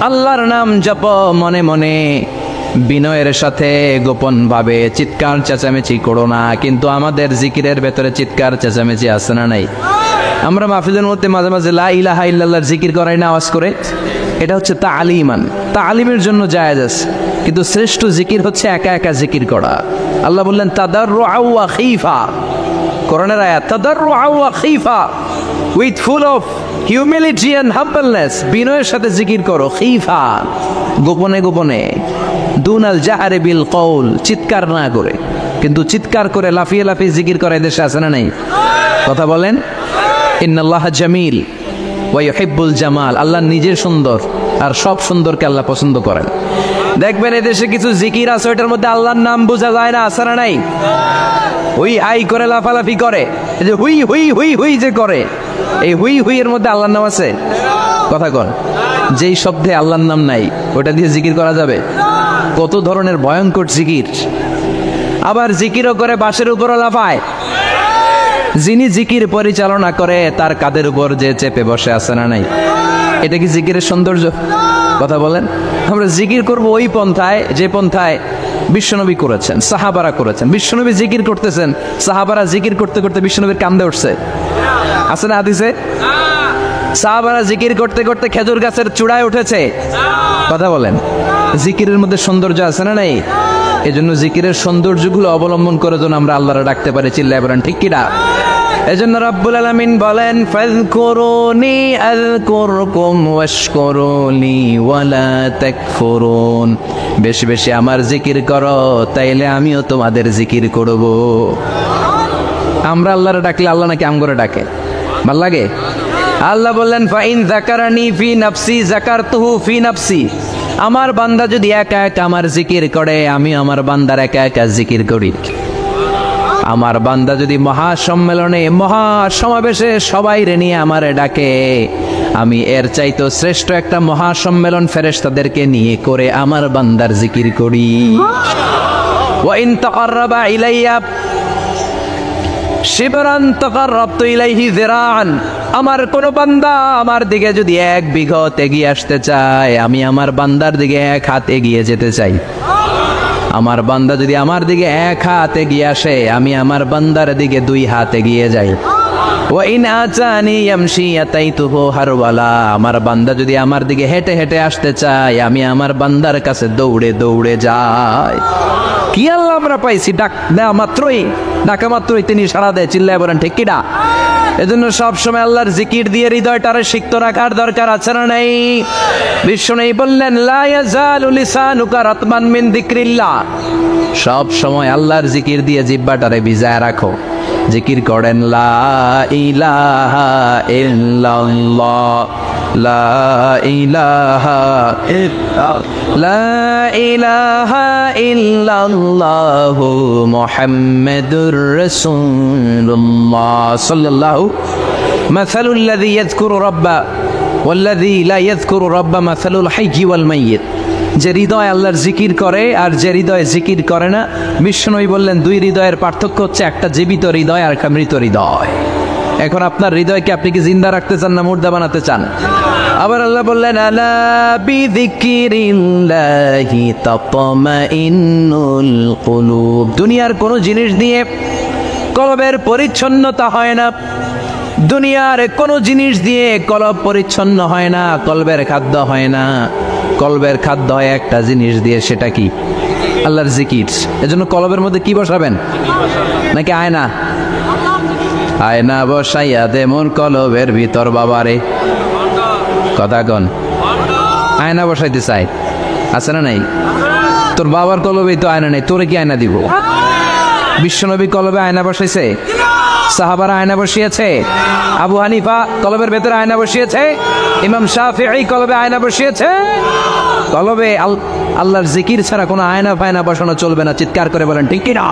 আল্লাহর নাম জপো মনে মনে, বিনয়ের সাথে, গোপন ভাবে, চিৎকার চেঁচামেচি করো না। কিন্তু আমাদের জিকিরের ভেতরে চিৎকার চেঁচামেচি আছে না নাই? আমরা মাহফিলের মধ্যে মাঝে মাঝে লা ইলাহা ইল্লাল্লাহর জিকির করাই না আওয়াজ করে। এটা হচ্ছে তালিমান, তালিমের জন্য জায়েজ আছে, কিন্তু শ্রেষ্ঠ জিকির হচ্ছে একা একা জিকির করা। আল্লাহ বললেন তাদাররুআ ওয়া খীফা, কোরআনের আয়াত, তাদাররুআ ওয়া খীফা, with full of humility and humbleness, বিনয়ের সাথে জিকির করো। খীফা, গোপনে গোপনে, দুনাল জাহারে বিল কওল, চিৎকার না করে। কিন্তু চিৎকার করে লাফিয়ে লাফিয়ে জিকির করা দেশে আছে না নাই? কথা বলেন। ইন্নাল্লাহা জামিল ওয়া ইউহিব্বুল জামাল, আল্লাহ নিজে সুন্দর আর সব সুন্দরকে আল্লাহ পছন্দ করেন। দেখবেন এদেশে কিছু জিকির আছে ওইটার মধ্যে আল্লাহর নাম বোঝা যায় না, আছে না নাই? হুই হাই করে লাফালাফি করে, এই যে হুই হুই হুই হুই যে করে, এই হুই হুই এর মধ্যে আল্লাহর নাম আছে? কথা কন। যেই শব্দে আল্লাহর নাম নাই ওটা দিয়ে জিকির করা যাবে? কত ধরনের ভয়ঙ্কর জিকির। আবার জিকিরও করে বাঁশের উপরও লাফায়। যিনি জিকির পরিচালনা করে তার কাঁধের উপর যে চেপে বসে আছে না নাই? এটা কি জিকিরের সৌন্দর্য? কথা বলেন। আমরা জিকির করব ওই পন্থায় যে পন্থায় বিশ্বনবী করেছেন, সাহাবারা করেছেন। বিশ্বনবী জিকির করতেছেন, সাহাবারা জিকির করতে করতে বিশ্বনবীর কান্দে উঠছে, আছে না হাদিসে? সাহাবারা জিকির করতে করতে খেজুর গাছের চূড়ায় উঠেছে। কথা বলেন। জিকিরের মধ্যে সৌন্দর্য আছে না নাই? এজন্য জিকিরের সৌন্দর্যগুলো অবলম্বন করে যেন আমরা আল্লাহরে ডাকতে পারি। চিল্লায় বলেন ঠিক কিনা? এজন্য রব্বুল আলামিন বলেন ফাযকুরুনি আযকুরকুম ওয়াশকুরুলি ওয়ালা তাকফুরুন, বেশি বেশি আমার জিকির করো তাইলে আমিও তোমাদের জিকির করব। আমরা আল্লাহরে ডাকলে আল্লাহ নাকি আমগরে ডাকে? ভাল লাগে? আল্লাহ বললেন ফাইন যাকারানি ফি নাফসি যাকারতুহু ফি নাফসি, আমার বান্দা যদি একা একা আমার জিকির করে আমি আমার বান্দার একা একা জিকির করি। আমার বান্দা যদি মহাসম্মেলনে মহাসমাবেশে সবাই রে নিয়ে আমারে ডাকে, আমি এর চাইতো শ্রেষ্ঠ একটা মহাসম্মেলন ফেরেশতাদেরকে নিয়ে করে আমার বান্দার জিকির করি। ওয়া ইন তাকাররাবা ইলাইয়া শিবরান তাকাররাবতু ইলাইহি যিরাআন, আমার কোন বান্দা আমার দিকে যদি 1 বিঘত এগিয়ে আসতে চায় আমি আমার বান্দার দিকে 1 হাত এগিয়ে যেতে চাই। আমার বান্দা যদি আমার দিকে 1 হাত এগিয়ে আসে আমি আমার বান্দার দিকে 2 হাত এগিয়ে যাই। ওয়া ইন আতানি ইয়ামশি আতাইতুহু হারওয়ালা, আমার বান্দা যদি আমার দিকে হেঁটে হেঁটে আসতে চায় আমি আমার বান্দার কাছে দৌড়ে দৌড়ে যাই। কি আল্লাহ আমরা পাইছি, ডাকা মাত্রই তিনি সাড়া দেয়। চিল্লায় বলেন ঠিক কিনা? এজন্য সবসময় আল্লাহর জিকির দিয়ে হৃদয়টারে সিক্ত রাখার দরকার আছে না নাই? বিশ্বনবী বললেন লা ইয়াজালু লিসানুকা রাতমান মিন যিকরিল্লাহ, সব সময় আল্লাহর জিকির দিয়ে জিহ্বাটারে ভিজায় রাখো। জিকির করেন লা ইলাহা ইল্লাল্লাহ, লা ইলাহা লা ইলাহা ইল্লাল্লাহু মুহাম্মাদুর রাসূলুল্লাহ সাল্লাল্লাহু মাসালুল লাযী ইয়াযকুরু রাব্বা ওয়াল্লাযী লা ইয়াযকুরু রাব্বা মাসালুল হাইয়্যি ওয়াল মাইয়্যিত। যে হৃদয় আল্লাহর জিকির করে আর যে হৃদয় জিকির করে না, বিশ্বনবী বললেন 2 হৃদয়ের পার্থক্য হচ্ছে একটা জীবিত হৃদয় আর একটা মৃত হৃদয়। এখন আপনার হৃদয়কে আপনি কি জিন্দা রাখতে চান না মুর্দা বানাতে চান? আবার আল্লাহ বললেন আলা বিযিকরিল্লাহি তাতমাইন্নুল কুলুব, দুনিয়ার কোন জিনিস দিয়ে কলবের পরিচ্ছন্নতা হয় না, দুনিয়ার কোন জিনিস দিয়ে কলব পরিচ্ছন্ন হয় না, কলবের খাদ্য হয় না। কলবের খাদ্য হয় একটা জিনিস দিয়ে, সেটা কি? আল্লাহর জিকির। এজন্য কলবের মধ্যে কি বসাবেন? নাকি আয়না? আয়না বসাইয়া দে মন কলবের ভিতর বাবারে। কথা কন, আয়না বসাইতে চাই, আছে না নাই? তোর বাবার কলবে তো আয়না নেই, তোরে কি আয়না দিব? বিশ্বনবী কলবে আয়না বসাইছে? সাহাবারা আয়না বসিয়েছে? আবু হানিফা কলবের ভেতরে আয়না বসিয়েছে? ইমাম শাফিঈ কলবে আয়না বসিয়েছে? কলবে আল্লাহর জিকির ছাড়া কোনো আয়না ফায়না বসানো চলবে না। চিৎকার করে বলেন ঠিক কি না?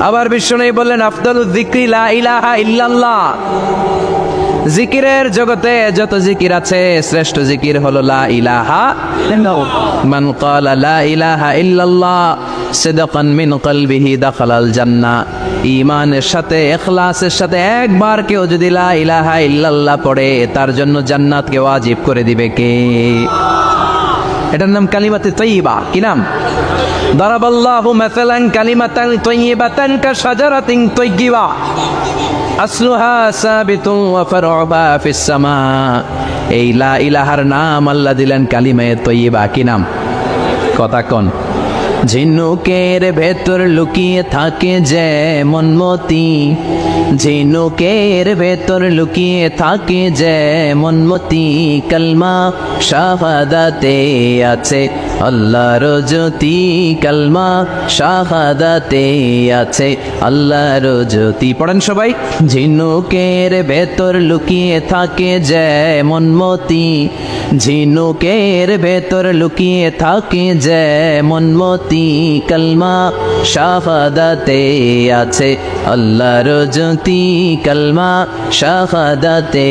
আবার বিশ্বনবী বললেন আফদালুয যিকরি লা ইলাহা ইল্লাল্লাহ। জিকিরের জগতে যত জিকির আছে শ্রেষ্ঠ জিকির হলো লা ইলাহা ইল্লাল্লাহ। মান ক্বালা লা ইলাহা ইল্লাল্লাহ সিদকান মিন কলবিহি দাখালাল জান্নাহ। ঈমানের সাথে ইখলাসের সাথে একবার কেউ যদি লা ইলাহা ইল্লাল্লাহ পড়ে, তার জন্য জান্নাতকে ওয়াজিব করে দিবে কে? এটার নাম কালিমাতে তাইয়্যিবা। কি নাম? দারাবাল্লাহু মাসালান কালিমাতান তাইয়্যিবাতান কাশাজারাতিন তাইয়্যিবা আসলুহা সাবিতুন ওয়া ফারউহা ফিস সামা। এই লা ইলাহার নাম আল্লাহ দিলেন কালিমায়ে তাইয়্যিবা। কি নাম? কথা কোন? ঝিনুকের ভেতর লুকিয়ে থাকে যেমন মতি, ঝিনুকের ভেতর লুকিয়ে থাকে যেমন মতি, কালমা শাহাদাতে আছে আল্লাহর জ্যোতি, কালমা শাহাদাতে আছে আল্লাহর জ্যোতি। পড়েন সবাই। ঝিনুকের ভেতর লুকিয়ে থাকে যেমন মতি, ঝিনুকের ভেতর লুকিয়ে থাকে যেমন মতি, কালমা শাহাদাতে আছে আল্লাহর জ্যোতি, কালমা শাহাদাতে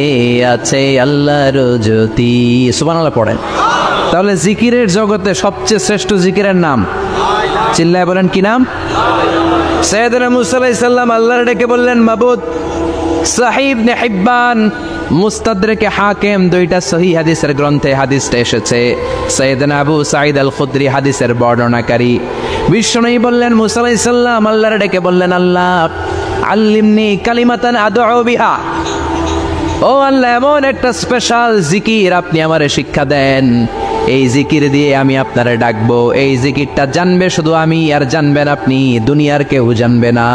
আছে আল্লাহর জ্যোতি। সুবহানাল্লাহ পড়েন। তাহলে জিকিরের জগতে সবচেয়ে শ্রেষ্ঠ জিকিরের নাম, চিল্লায় বলেন কি নাম? সাইয়েদনা মুসা আলাইহিস সালাম আল্লাহর ডেকে বললেন মাবুদ। সহিহ ইবনে হিব্বান, মুস্তাদরাকে হাকিম, দুইটা সহিহ হাদিসের গ্রন্থে হাদিসটা এসেছে। সাইয়েদনা আবু সাঈদ আল খুদরি হাদিসের বর্ণনাকারী। বিশ্বনবী বললেন মুসা আলাইহিস সালাম আল্লাহর ডেকে বললেন আল্লাহ আল্লিমনি কালিমাতান আদউ বিহা। ও আল্লাহ, এমন একটা স্পেশাল জিকির আপনি আমারে শিক্ষা দেন, এই জিকির দিয়ে আমি আপনারে ডাকবো। এই জিকিরটা জানবে শুধু আমি, আর জানবেন আপনি, দুনিয়ার কেউ জানবে না।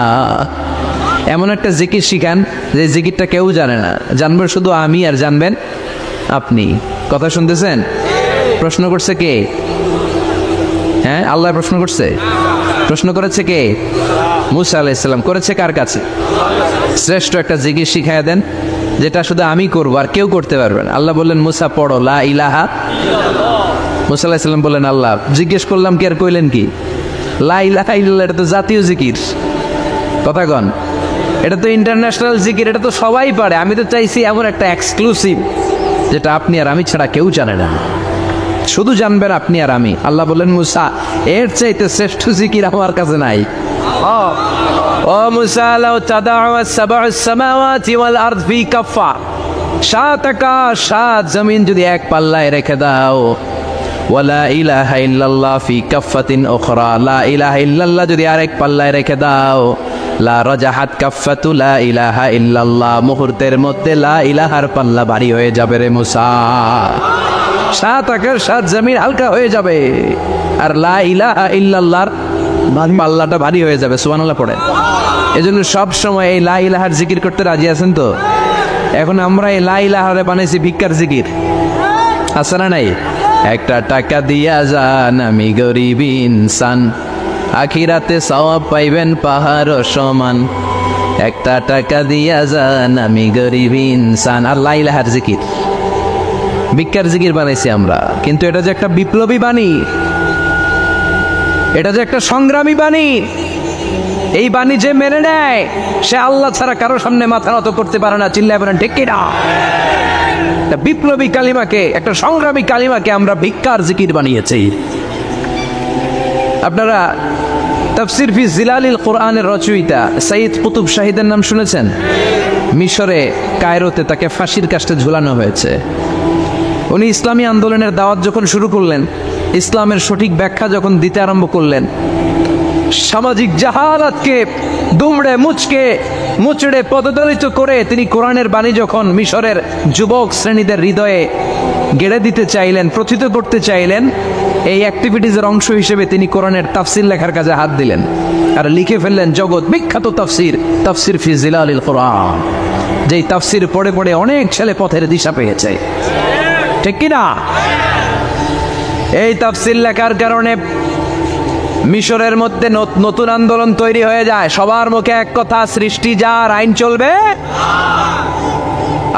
এমন একটা জিকির শিখান যে জিকিরটা কেউ জানে না, জানবেন শুধু আমি আর জানবেন আপনি। কথা শুনতেছেন? প্রশ্ন করছে কে? হ্যাঁ, আল্লাহ প্রশ্ন করছে। প্রশ্ন করেছে কে? মুসা আলাইহিস সালাম। করেছে কার কাছে? শ্রেষ্ঠ একটা জিকির শিখাইয়া দেন যেটা শুধু আমি করবো আর কেউ করতে পারবেন। আল্লাহ বললেন মুসা পড়ো লা ইলাহা। মুসা আলাইহিস সালাম বললেন আল্লাহ জিজ্ঞেস করলাম কি আর কইলেন কি? লা ইলাহা ইল্লাল্লাহ এটা তো জাতীয় জিকির। কথা কন, এটা তো ইন্টারন্যাশনাল জিকির, এটা তো সবাই পারে। আমি তো চাইছি এমন একটা এক্সক্লুসিভ যেটা আপনি আর আমি ছাড়া কেউ জানে না, শুধু জানবেন আপনি আর আমি। আল্লাহ বললেন মুসা এর চাইতে শ্রেষ্ঠ জিকির আমার কাছে নাই। ও মুসা লাউ তাদাউ সাবউস সামাওয়াতি ওয়াল আরদ ফি কাফা, সাত আকাশ সাত জমিন যদি এক পাল্লায় রেখে দাও, ওয়ালা ইলাহা ইল্লাল্লাহ ফি কাফাতিন উখরা, লা ইলাহা ইল্লাল্লাহ যদি আরেক পাল্লায় রেখে দাও, লা রাজাহাত কাফাতু লা ইলাহা ইল্লাল্লাহ, মুহূর্তের মধ্যে লা ইলাহার পাল্লা ভারী হয়ে যাবে রে মুসা। সাত আকাশ সাত জমিন হালকা হয়ে যাবে, আর লা ইলাহা ইল্লাল্লাহর পাল্লাটা ভারী হয়ে যাবে। সুবহানাল্লাহ পড়েন। এজন্য সব সময় এই লা ইলাহার জিকির করতে রাজি আছেন তো? এখন আমরা এই লা ইলাহারে বানাইছি ভিক্ষার জিকির, আছে না নাই? একটা টাকা দিয়া যান আমি গরিব ইনসান, আখিরাতে সওয়াব পাইবেন পাহাড় সমান। একটা টাকা দিয়া যান আমি গরিব ইনসান, আর লা ইলাহার জিকির ভিক্ষার জিকির বানাইছি আমরা। কিন্তু এটা যে একটা বিপ্লবী বাণী, এটা যে একটা সংগ্রামী বাণী, এই বাণী যে মেনে নেয় সে আল্লাহ ছাড়া কারো সামনে মাথা নত করতে পারে না। চিল্লায় বলেন ঠিক কি না? একটা বিপ্লবী কালিমাকে, একটা সংগ্রামী কালিমাকে আমরা ভিক্ষার জিকির বানিয়েছি। আপনারা তাফসির ফি জিলালিল কোরআনের রচয়িতা সাইয়্যিদ কুতুব শাহীদের নাম শুনেছেন? মিশরে কায়রোতে তাকে ফাঁসির কাস্টে ঝুলানো হয়েছে। উনি ইসলামী আন্দোলনের দাওয়াত যখন শুরু করলেন, ইসলামের সঠিক ব্যাখ্যা যখন দিতে আরম্ভ করলেন, সামাজিক জাহালাতকে দুমড়ে মুচড়ে পদদলিত করে তিনি কোরআনের বাণী যখন মিশরের যুবক শ্রেণীদের হৃদয়ে গেড়ে দিতে চাইলেন, প্রথিত করতে চাইলেন, এই অ্যাক্টিভিটিজের অংশ হিসেবে তিনি কোরআনের তাফসির লেখার কাজে হাত দিলেন আর লিখে ফেললেন জগৎ বিখ্যাত তাফসির ফি জিলালিল কোরআন, যেই তাফসির পড়ে পড়ে অনেক ছেলে পথের দিশা পেয়েছে। ঠিক কিনা? এই তাফসির লেখার কারণে মিশরের মধ্যে নতুন আন্দোলন তৈরি হয়ে যায়। সবার মুখে এক কথা, সৃষ্টি যার, আইন চলবে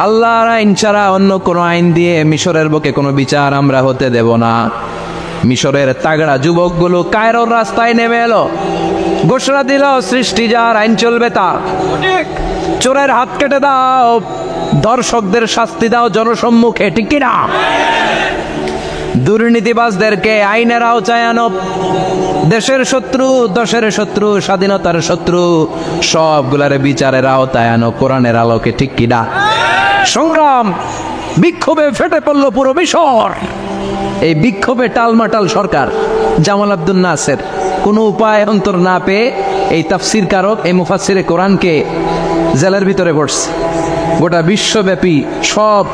আল্লাহর আইন ছাড়া অন্য কোনো আইন দিয়ে মিশরের বুকে কোনো বিচার আমরা হতে দেব না। মিশরের তাগড়া যুবকগুলো কায়রোর রাস্তায় নেমে এলো, ঘোষণা দিল সৃষ্টি যার, আইন চলবে তার। চোরের হাত কেটে দাও, দর্শকদের শাস্তি দাও জনসম্মুখে। ঠিক কিনা? দুর্নীতিবাজদেরকে আইনের আওতায় আনো। দেশের শত্রু, দশের শত্রু, স্বাধীনতার শত্রু, সবগুলারে বিচারের আওতায় আনো কোরআনের আলোকে। ঠিক কিনা? সংগ্রাম, বিক্ষোভে ফেটে পড়ল পুরো মিশর। এই বিক্ষোভে টালমাটাল সরকার, জামাল আব্দুল নাসের কোনো উপায় অন্তর না পেয়ে এই তাফসির কারক, এই মুফাসসিরে কোরআনকে জেলের ভিতরে পড়ছে। গোটা বিশ্বব্যাপী সব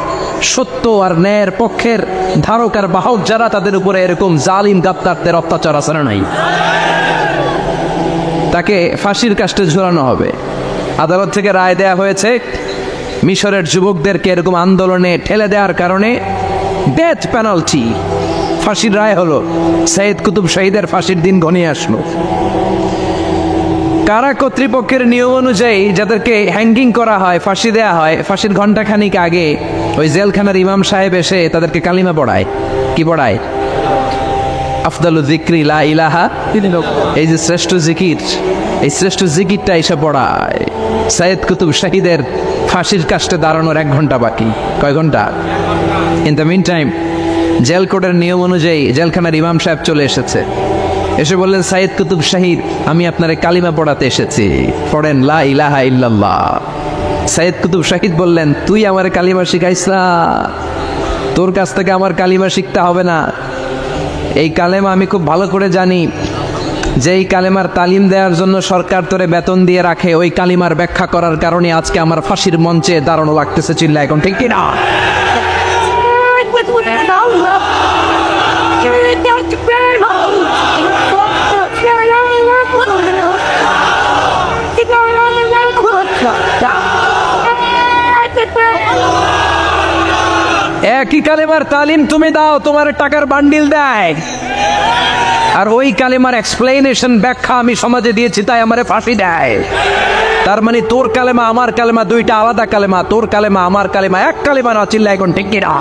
সত্য আর ন্যায়ের পক্ষের ধারক আর বাহক যারা, তাদের উপরে এরকম জালিম গাদ্দারদের অত্যাচার আছে না নাই? তাকে ফাঁসির কাস্টে ঝুলানো হবে। আদালত থেকে রায় দেয়া হয়েছে মিশরের যুবকদেরকে এরকম আন্দোলনে ঠেলে দেওয়ার কারণে ডেথ পেনাল্টি, ফাঁসির রায় হলো। সৈয়দ কুতুব শহীদের ফাঁসির দিন ঘনিয়ে আসলো। কারা কর্তৃপক্ষের নিয়ম অনুযায়ী যাদেরকে হ্যাঙ্গিং করা হয়, ফাঁসি দেয়া হয়, ফাঁসির ঘণ্টাখানিক আগে ওই জেলখানার ইমাম সাহেব এসে তাদেরকে কালিমা পড়ায়। কি পড়ায়? আফদালু যিকরি লা ইলাহা, এই যে শ্রেষ্ঠ জিকির, এই শ্রেষ্ঠ জিকিরটা এসে পড়ায়। সৈয়দ কুতুব শহীদের ফাঁসির কাস্টে দাঁড়ানোর 1 ঘন্টা বাকি। কয় ঘন্টা? In the meantime jail কোডের নিয়ম অনুযায়ী জেলখানার ইমাম সাহেব চলে এসেছে, এসে বললেন সৈয়দ কুতুব শহীদ, আমি আপনারে কালিমা পড়াতে এসেছি, পড়েন লা ইলাহা ইল্লাল্লাহ। সৈয়দ কুতুব শহীদ বললেন, তুই আমার কালিমা শিখাইস না, তোর কাছ থেকে আমার কালিমা শিখতে হবে না। এই কালেমা আমি খুব ভালো করে জানি, যেই কালেমার তালিম দেওয়ার জন্য সরকার তোরে বেতন দিয়ে রাখে, ওই কালিমার ব্যাখ্যা করার কারণে আজকে আমার ফাঁসির মঞ্চে দাঁড়ানো লাগতেছে। চিল্লা এখন, ঠিক কিনা? একই কালেমার তালিম তুমি দাও, তোমার টাকার বান্ডিল দেয়, আর ওই কালেমার এক্সপ্লেনেশন, ব্যাখ্যা আমি সমাজে দিয়েছি, তাই আমারে ফাঁসি দেয়। তার মানে তোর কালেমা আমার কালেমা দুইটা আলাদা কালেমা, তোর কালেমা আমার কালেমা এক কালেমা না। চিল্লা এখন, ঠিক কিনা?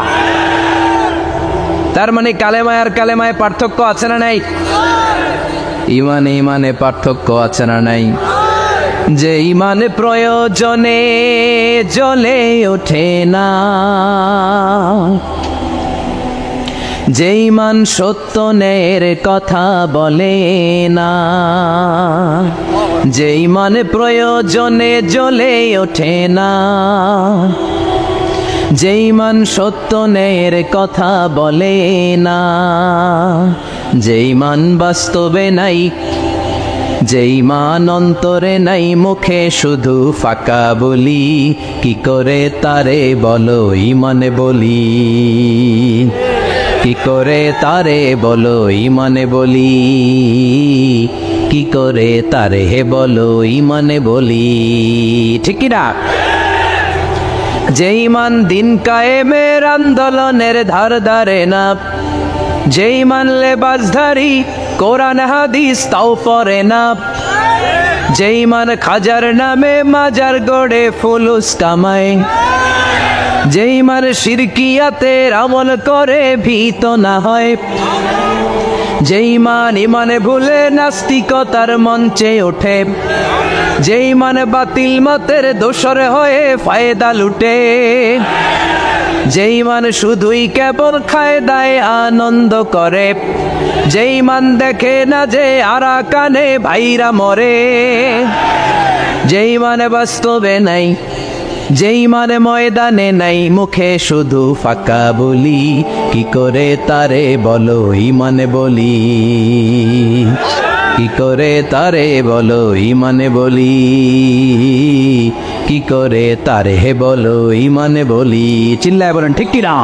তার মানে কালেমায় আর কালেমায় পার্থক্য আছে না নাই? ইমানে ইমানে পার্থক্য আছে না নাই? যে ইমান প্রয়োজনে জ্বলে ওঠে না, যে ইমান সত্য ন্যায়ের কথা বলে না, যে ইমান প্রয়োজনে জ্বলে ওঠে না, যে ইমান সত্য ন্যায়ের কথা বলে না, যে ইমান বাস্তবে নাই, যে ইমান অন্তরে নাই, মুখে শুধু ফাঁকা বলি, কি করে তারে বলো ইমানে বলি, কি করে তারে বলো ইমানে বলি, কি করে তারে বলো ইমানে বলি। ঠিক না? যে ইমান দিন কায়েমের আন্দোলনের ধার ধারে না, যে ইমান লেবাসধারী কোরআন হাদিস তাও পড়ে না, যে ইমান খাজার নামে মাজার গড়ে ফুলুস কামায়, যে ইমান শিরকিয়াতের আমল করে ভীত না হয়, যে ইমান ইমানে ভুলে নাস্তিকতার মঞ্চে ওঠে, যে ইমান বাতিল মতের দোসর হয়ে ফায়দা লুটে, যে ইমান শুধুই কেবল খায় দায় আনন্দ করে, যে ইমান দেখে না যে আরাকানে ভাইরা মরে, যে ইমান বাস্তবে নাই, যে ইমান ময়দানে নাই, মুখে শুধু ফাঁকা বলি, কি করে তারে বলো ইমানে বলি। কি করে তারে বলো ইমানে বলি, কি করে তারে বলো ইমানে বলি। চিল্লায় বলেন ঠিক কি না?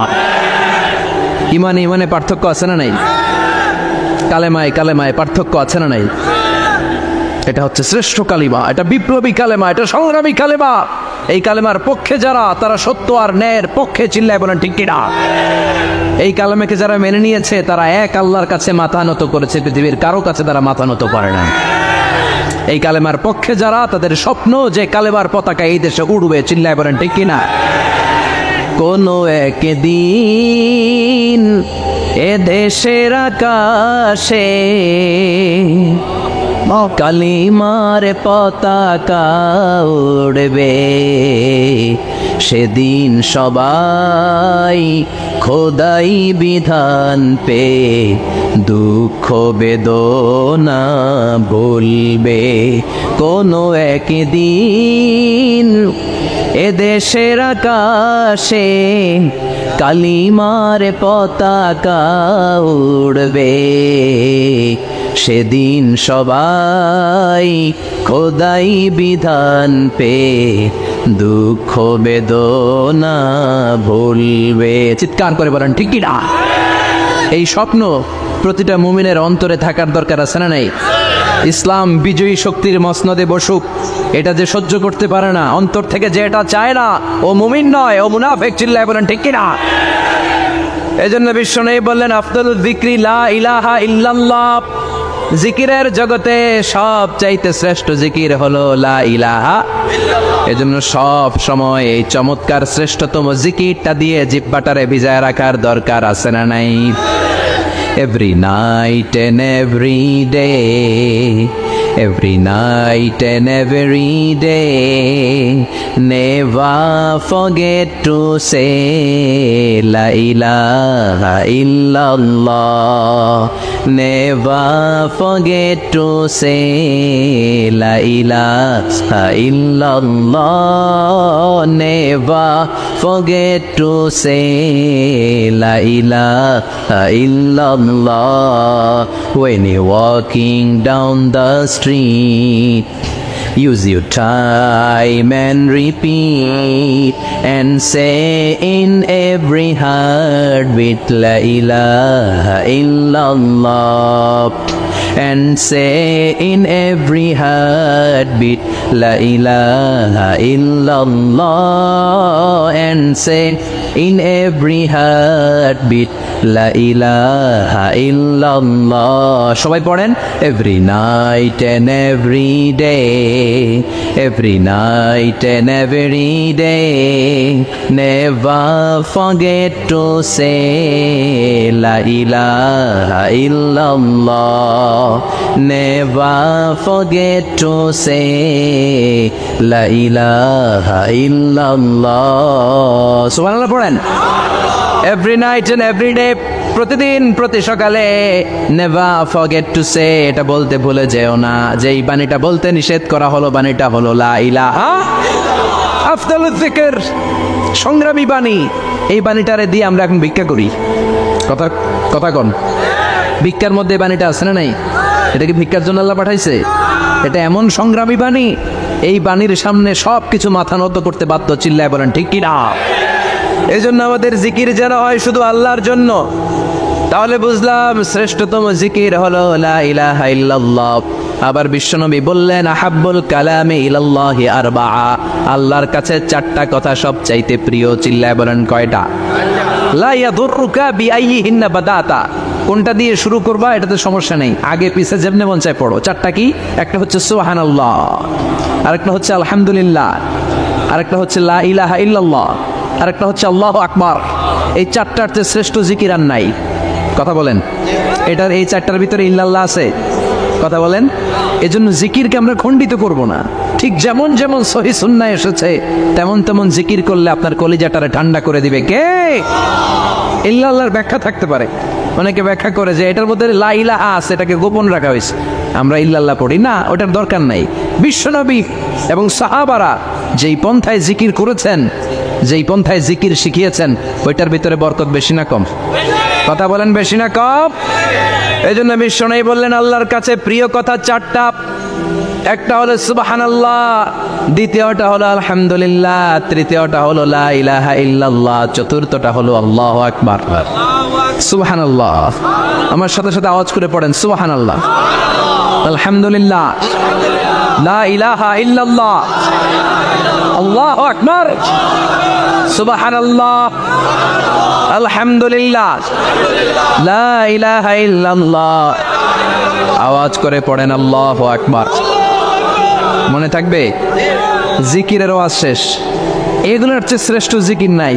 ইমানে ইমানে পার্থক্য আছে না নাই? কালেমায় কালেমায় পার্থক্য আছে না নাই? এটা হচ্ছে শ্রেষ্ঠ কালিমা, এটা বিপ্লবী কালেমা, এটা সংগ্রামী কালেমা। এই কালেমার পক্ষে যারা, তারা সত্য আর ন্যায়ের পক্ষে। চিল্লায় বলেন ঠিক কি না? এই কালেমাকে যারা মেনে নিয়েছে তারা এক আল্লাহর কাছে মাথা নত করেছে, পৃথিবীর কারো কাছে তারা মাথা নত করে না। এই কালেমার পক্ষে যারা, তাদের স্বপ্ন যে কালেমার পতাকা এই দেশে উড়বে। চিল্লায় বলেন ঠিক কি না? কোনো একদিন এ দেশের আকাশে কালিমার পতাকা উড়বে, সেদিন সবাই খোদাই বিধান পে দুঃখ বেদনা ভুলবে। কোনো একদিন এদেশের আকাশে কালিমার পতাকা উড়বে, সেদিন সবাই খোদাই বিধান পে দুঃখ বেদনা ভুলবে। চিৎকার করে বলেন ঠিক কি না? এই স্বপ্ন প্রতিটা মুমিনের অন্তরে থাকার দরকার আছে না নাই? ইসলাম বিজয়ী শক্তির মসনদে বসুক, এটা যে সহ্য করতে পারে না, অন্তর থেকে যে এটা চায় না, ও মুমিন নয়, ও মুনাফিক। চিল্লায় বলেন ঠিক কি না? এজন্য বিশ্বনবী বললেন, আফদালুয যিকরি লা ইলাহা ইল্লাল্লাহ। জিকিরের জগতে সব চাইতে শ্রেষ্ঠ জিকির হলো লা ইলাহা ইল্লাল্লাহ। এজন্য সব সময় এই চমৎকার শ্রেষ্ঠতম জিকিরটা দিয়ে জিহ্বাটারে ভিজায় রাখার দরকার আছে না নাই? Every night and every day, every night and every day, never forget to say la ilaha illallah. Never forget to say la ilaha illallah. Never forget to say la ilaha illallah. When you're walking down the street, use your time and repeat and say in every heartbeat la ilaha illallah. And say in every heartbeat la ilaha illallah. And say in every heartbeat la ilaha illallah. সবাই পড়েন, every night and every day, every night and every day, never forget to say la ilaha illallah. Never forget to say la ilaha illallah. সুবহানাল্লাহ পড়েন। Every night and every day, প্রতিদিন প্রতি সকালে never forget to say, এটা বলতে ভুলে যেও না। যে এই বাণীটা বলতে নিষেধ করা হলো, বাণীটা হলো লা ইলাহা আফদালুয যিকর, সংগ্রামী বাণী। এই বাণীটারে দিয়ে আমরা এখন ভিক্ষা করি। কথা কন, ভিক্ষার মধ্যে বাণীটা আছে না নাই? এটা কি ভিক্ষার জন্য আল্লাহ পাঠাইছে? এটা এমন সংগ্রামী বাণী, এই বাণীর সামনে সব কিছু মাথা নত করতে বাধ্য। চিল্লায় বলেন ঠিক কি না? এই জন্য আমাদের জিকির যেন হয় শুধু আল্লাহর জন্য। তাহলে বুঝলাম শ্রেষ্ঠতম জিকির হলো লা ইলাহা ইল্লাল্লাহ। আবার বিশ্বনবী বললেন, আহাব্বুল কালামি ইলাল্লাহি আরবাআ, আল্লাহর কাছে চারটা কথা সবচাইতে প্রিয়। চিল্লায় বলেন কয়টা? লা ইয়াদুররুকা বিআইয়িহিন্না বাদাতা, কোনটা দিয়ে শুরু করবা এটাতে সমস্যা নেই, আগে পিছে যেমনে মন চায় পড়ো। চারটা কি? একটা হচ্ছে সুবহানাল্লাহ, আরেকটা হচ্ছে আলহামদুলিল্লাহ, আরেকটা হচ্ছে লা ইলাহা ইল্লাল্লাহ, আরেকটা হচ্ছে আল্লাহু আকবার। এই চারটার চেয়ে শ্রেষ্ঠ জিকির আর নাই। কথা বলেন, এটার এই চারটার ভিতরে ইল্লাল্লাহ আছে? কথা বলেন। এজন্য জিকিরকে আমরা খণ্ডিত করব না। ঠিক যেমন যেমন সহিহ সুন্নাহ এসেছে তেমন তেমন জিকির করলে আপনার কলিজাটারে ঠান্ডা করে দিবে কে? ইল্লাল্লাহর ব্যাখ্যা থাকতে পারে, অনেকে ব্যাখ্যা করে যে এটার মধ্যে লা ইলাহা আছে, এটাকে গোপন রাখা হয়েছে, আমরা ইল্লাল্লাহ পড়ি না, ওটার দরকার নাই। বিশ্বনবী এবং সাহাবারা যেই পন্থায় জিকির করেছেন, যেই পন্থায় জিকির শিখিয়েছেন, ওইটার ভিতরে বরকত বেশি না কম? কথা বলেন বেশি না কম? এই জন্য বিশ্বনবী বললেন আল্লাহর কাছে প্রিয় কথা চারটা। একটা হলো সুবহানাল্লাহ, দ্বিতীয়টা হলো আলহামদুলিল্লাহ, তৃতীয়টা হলো লা ইলাহা ইল্লাল্লাহ, চতুর্থটা হলো আল্লাহু আকবার। সুবহানাল্লাহ, আমার সাথে সাথে আওয়াজ করে পড়েন সুবহানাল্লাহ, আলহামদুলিল্লাহ, লা ইলাহা ইল্লাল্লাহ, আল্লাহু আকবার, সুবহানাল্লাহ, আলহামদুলিল্লাহ, লা ইলাহা ইল্লাল্লাহ। আওয়াজ করে পড়েন আল্লাহু আকবার। মনে থাকবে? জিকিরের ওয়াজ শেষ। এগুলোর চেয়ে শ্রেষ্ঠ জিকির নাই।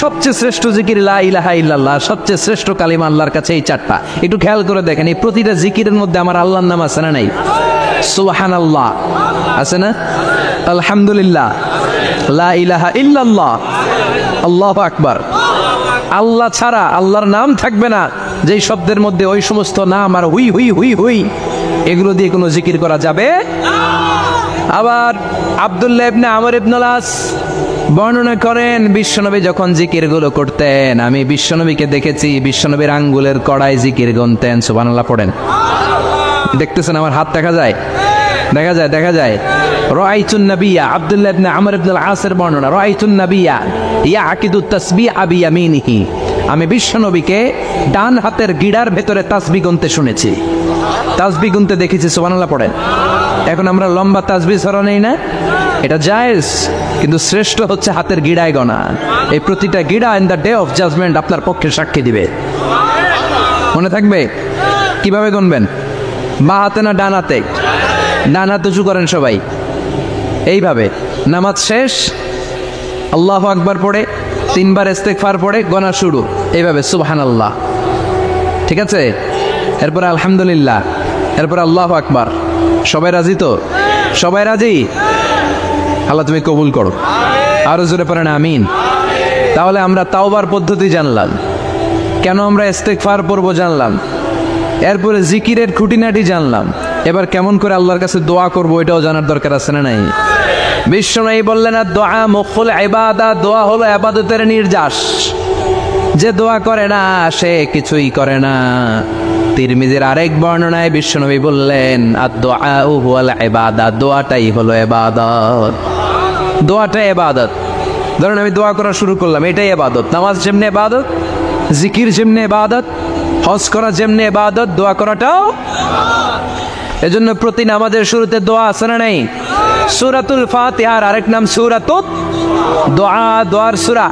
সবচেয়ে শ্রেষ্ঠ জিকির লা ইলাহা ইল্লাল্লাহ, সবচেয়ে শ্রেষ্ঠ কালিমা আল্লাহর কাছে এই চারটা। একটু খেয়াল করে দেখেন, এই প্রতিটা জিকিরের মধ্যে আমার আল্লাহর নাম আছে না নাই? সুবহানাল্লাহ আছে না? আলহামদুলিল্লাহ, লা ইলাহা ইল্লাল্লাহ, আল্লাহু আকবার। আল্লাহ ছাড়া আল্লাহর নাম থাকবে না যেই শব্দের মধ্যে ওই সমস্ত নাম আর হুই হুই হুই হুই এগুলো দিয়ে কোনো জিকির করা যাবে। আবার আব্দুল্লাহ ইবনে আমর ইবনে আস বর্ণনা করেন, বিশ্বনবী যখন জিকির গুলো করতেন, আমি বিশ্বনবীকে দেখেছি বিশ্বনবীর আঙ্গুলের কড়ায় জিকির গুনতেন। সুবহানাল্লাহ পড়েন। দেখতেছেন আমার হাত দেখা যায়? দেখা যায়, দেখা যায়। রাআইতুন নাবিয়্যা, আব্দুল্লাহ ইবনে আমর ইবনে আস-এর বর্ণনা, রাআইতুন নাবিয়্যা ইয়াকিদু তাসবিহ বিয়ামিনিহি, আমি বিশ্বনবীকে ডান হাতের গিড়ার ভেতরে তাসবিহ গুনতে শুনেছি, তাসবিহ গুনতে দেখেছি। সুবহানাল্লাহ পড়েন। এখন আমরা লম্বা তাসবিহ ছড়া নেই না, এটা জায়েজ, কিন্তু শ্রেষ্ঠ হচ্ছে হাতের গিড়ায় গণা। এই প্রতিটা গিড়া in the day of judgement আপনার পক্ষে সাক্ষী দিবে। মনে থাকবে? কিভাবে গুনবেন? বা হাতে না ডান হাতে? ডান হাত উঁচু করেন সবাই, এইভাবে। নামাজ শেষ, আল্লাহু আকবার পড়ে 3 বার ইস্তেগফার পড়ে গোনা শুরু, এইভাবে সুবহানাল্লাহ, ঠিক আছে? এরপরে আলহামদুলিল্লাহ, এরপরে আল্লাহু আকবার। সবাই রাজি তো? সবাই রাজি? আল্লাহ তুমি কবুল করো। আরো জোরে পড়েন আমিন। তাহলে আমরা তাওবার পদ্ধতি জানলাম, কেন আমরা ইস্তেগফার পড়ব জানলাম, এরপরে জিকিরের খুঁটিনাটি জানলাম। এবার কেমন করে আল্লাহর কাছে দোয়া করব এটাও জানার দরকার আছে না নাই? বিশ্বনবী বললেন দোয়া মুখুল ইবাদত, দোয়া হলো ইবাদতের নির্যাস। যে দোয়া করে না সে কিছুই করে না। তিরমিজির আরেক বর্ণনায় বিশ্বনবী বললেন আদ-দুআ হুয়াল ইবাদত, দোয়াটাই হলো ইবাদত। দোয়াটা ইবাদত। ধরুন আমি দোয়া করা শুরু করলাম, এটাই ইবাদত। নামাজ যেমনি ইবাদত, জিকির যেমনি ইবাদত, হজ করা যেমনি ইবাদত, দোয়া করাটাও। এজন্য প্রতি নামাজের শুরুতে দোয়া আছে না নাই? সূরাতুল ফাতিহার আরেক নাম সূরাতুদ দোয়া, দোয়ার সূরা।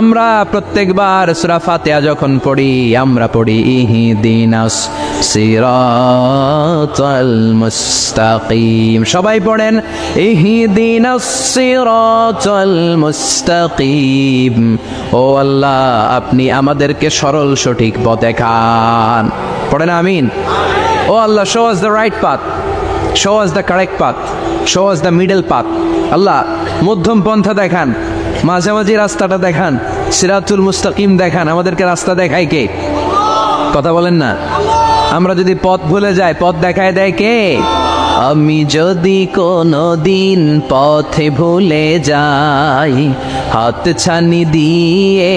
আমরা প্রত্যেকবার সূরা ফাতিহা যখন পড়ি আমরা পড়ি ইহদিনাস সিরাতাল মুস্তাকিম। সবাই পড়েন ইহদিনাস সিরাতাল মুস্তাকিম। ও আল্লাহ, আপনি আমাদেরকে সরল সঠিক পথ দেখান। পড়েন আমিন। ও আল্লাহ, show us the right path, show us the correct path, show us the middle path. আল্লাহ মধ্যম পন্থা দেখান, মাঝামাঝি রাস্তাটা দেখান, সিরাতুল মুস্তাকিম দেখান। আমাদেরকে রাস্তা দেখায় কে? কথা বলেন না। আমরা যদি পথ ভুলে যাই পথ দেখায় দেয় কে? আমি যদি কোনো দিন পথে ভুলে যাই, হাত ছানি দিয়ে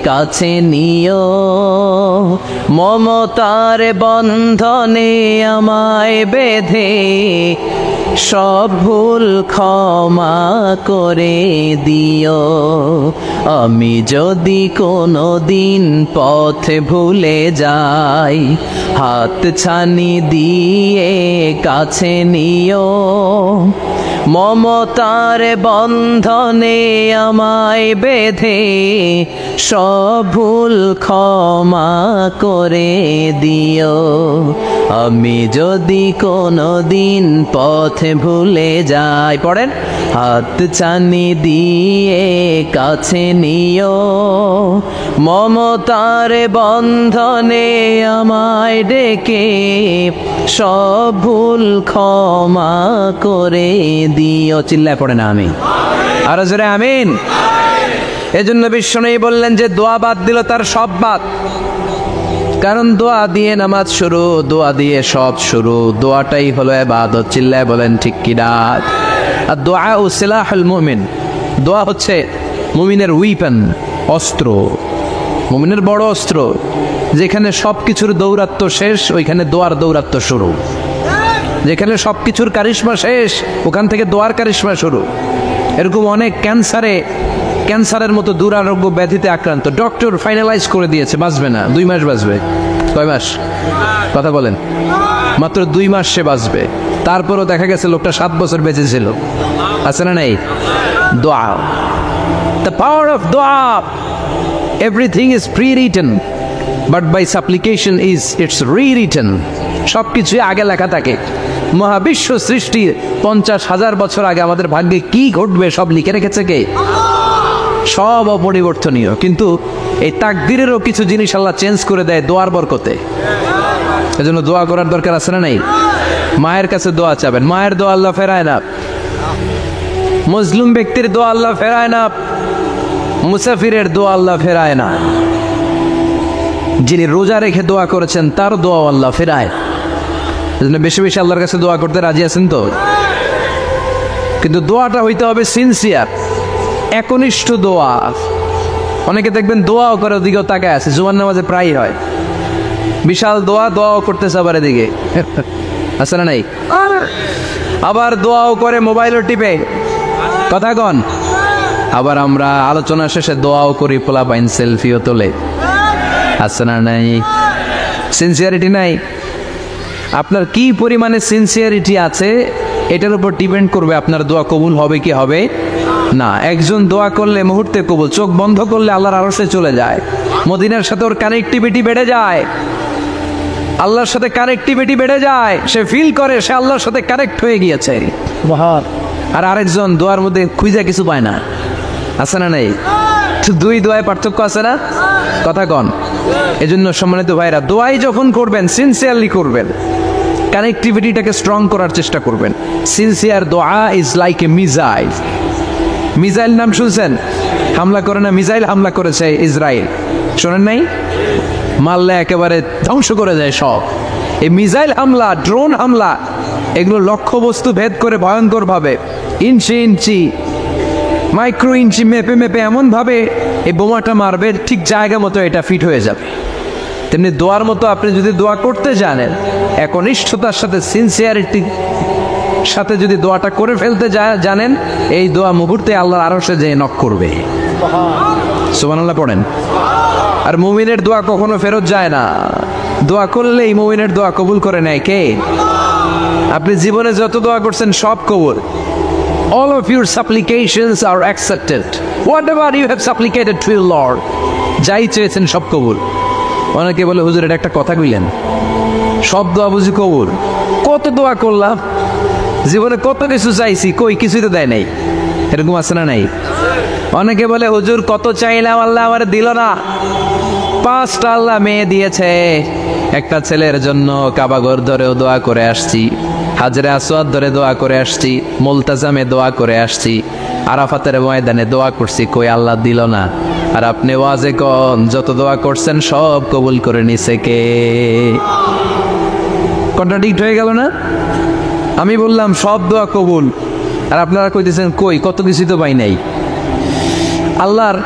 কাছে নিও, মমতার বন্ধনে আমায় বেঁধে সব ভুল ক্ষমা করে দিও। আমি যদি কোনো দিন পথে ভুলে যাই, হাত ছানি দিয়ে কাছে নিও, মমতার বন্ধনে আমায় বেঁধে সব ভুল ক্ষমা করে দিও। আমি যদি কোনো দিন পথে ভুলে যাই, পড়েন, হাত ছানি দিয়ে কাছে নিও, মমতার বন্ধনে আমায় ডেকে সব ভুল ক্ষমা করে দিও। চিল্লায় পড়ে না আমি? আরো জোরে আমিন। এজন্য বিশ্বনবী বললেন যে দোয়া বাদ দিল তার সব বাদ। কারণ দোয়া দিয়ে নামাজ শুরু, দোয়া দিয়ে সব শুরু, দোয়াটাই হলো ইবাদত। চিল্লায় বলেন ঠিক কি না? আর দোয়া ও সিলাহুল মুমিন, দোয়া হচ্ছে মুমিনের উইপেন, অস্ত্র, মুমিনের বড় অস্ত্র। যেখানে সবকিছুর দৌরাত্ম্য শেষ ওইখানে দোয়ার দৌরাত্ম্য শুরু, যেখানে সবকিছুর কারিশমা শেষ ওখান থেকে দোয়ার কারিশমা শুরু। এরকম অনেক ক্যান্সারের মতো দুরারোগ্য ব্যাধিতে আক্রান্ত, ডক্টর ফাইনালাইজ করে দিয়েছে বাঁচবে না, 2 মাস বাঁচবে। কয় মাস? কথা বলেন। মাত্র 2 মাস সে বাঁচবে, তারপরও দেখা গেছে লোকটা 7 বছর বেঁচে ছিল। আছে না নাই? দোয়া, দ্য পাওয়ার অফ দোয়া। Everything is prewritten but by supplication is it's rewritten. সবকিছুই আগে লেখা থাকে। মহাবিশ্ব সৃষ্টির 50,000 বছর আগে আমাদের ভাগ্যে কি ঘটবে সব লিখে রেখেছে কে? সব অপরিবর্তনীয়, কিন্তু এই তাকদিরেরও কিছু জিনিস আল্লাহ চেঞ্জ করে দেয় দোয়ার বরকতে। এজন্য দোয়া করার দরকার আছে না নাই? মায়ের কাছে দোয়া চাবেন, মায়ের দোয়া আল্লাহ ফেরায় না। মজলুম ব্যক্তির দোয়া আল্লাহ ফেরায় না, মুসাফিরের দোয়া আল্লাহ ফেরায় না। যিনি রোজা রেখে দোয়া করেছেন তার দোয়া আল্লাহ ফেরায়। এজন্য বেশি বেশি আল্লাহর কাছে দোয়া করতে রাজি আছেন তো? কিন্তু দোয়াটা হইতে হবে সিনসিয়ার, একনিষ্ঠ দোয়া। অনেকে দেখবেন দোয়াও করে ওদিকেও তাকায় আছে, জুমার নামাজে প্রায় হয় বিশাল দোয়াও করতেছে আবার এদিকে, আছে না নাই? আবার দোয়াও করে মোবাইলও টিপে, কথা কন। আবার আমরা আলোচনা শেষে দোয়াও করি, পোলাপাইন সেলফিও তোলে, আছে না নাই? সিনসিয়ারিটি নাই। আপনার কি পরিমাণে সিনসিয়ারিটি আছে এটার উপর ডিপেন্ড করবে আপনার দোয়া কবুল হবে কি হবে না। একজন দোয়া করলে মুহূর্তে কবুল, চোখ বন্ধ করলে আল্লাহর আরশে চলে যায়। মদিনার সাথে ওর কানেক্টিভিটি বেড়ে যায়, আল্লাহর সাথে কানেক্টিভিটি বেড়ে যায়, সে ফিল করে সে আল্লাহর সাথে কানেক্ট হয়ে গিয়েছে। আর আরেকজন দোয়ার মধ্যে খুঁজে কিছু পায় না, আছে না নাই? 2 দোয়ায় পার্থক্য আছে না? কথা কন। এজন্য সম্মানিত ভাইরা, দোয়াই যখন করবেন সিনসিয়ারলি করবেন, কানেক্টিভিটিটাকে স্ট্রং করার চেষ্টা করবেন। সিনসিয়ার দোয়া is like a missile. Missile নাম শুনছেন? হামলা করে না, মিসাইল হামলা করেছে ইসরায়েল, শোনেন নাই? মারলে একেবারে ধ্বংস করে যায় সব। এই মিসাইল হামলা, ড্রোন হামলা, এগুলো লক্ষ্য বস্তু ভেদ করে ভয়ঙ্কর ভাবে, ইঞ্চি ইঞ্চি, মাইক্রো ইঞ্চি মেপে মেপে এমন ভাবে এই বোমাটা মারবে, ঠিক জায়গা মতো এটা ফিট হয়ে যাবে। তেমনি দোয়ার মতো আপনি যদি দোয়া করতে জানেন, একনিষ্ঠতার সাথে সিনসিয়ারিটি সাথে যদি দোয়াটা করে ফেলতে জানেন, এই দোয়া মুহূর্তে আল্লাহর আরশে যেয়ে নক করবে। সুবহানাল্লাহ পড়েন। আর মুমিনের দোয়া কখনো ফেরত যায় না, দোয়া করলেই মুমিনের দোয়া কবুল করে নেয় কে? আপনি জীবনে যত দোয়া করছেন সব কবুল। All of your supplications are accepted. Whatever you have supplicated to your Lord, যাই চেয়েছেন সব কবুল। অনেকে বলে হুজুর এটা একটা কথা কইলেন, সব দোয়া বুঝি কবুল? কত দোয়া করলাম, জীবনে কত কিছু চাইছি, কই কিছুই তো দেয় নাই। এরকম আছে না নাই? অনেকে বলে হুজুর কত চাইলাম আল্লাহ আমার দিল না। 5টা আল্লাহ মেয়ে দিয়েছে, একটা ছেলের জন্য কাবাঘর ধরেও দোয়া করে আসছি, হাজরে আসওয়াদ ধরে দোয়া করে আসছি, মুলতাজামে দোয়া করে আসছি, আরাফাতের ময়দানে দোয়া করছি, কই আল্লাহ দিল না। আর আপনি ওয়াজে কোন যত দোয়া করছেন সব কবুল করে নিছে কে? কন্ট্রাডিক্ট হয়ে গেল না? আমি বললাম সব দোয়া কবুল, আর আপনারা কইতেছেন কই কত কিছু তো পাই নাই। আল্লাহর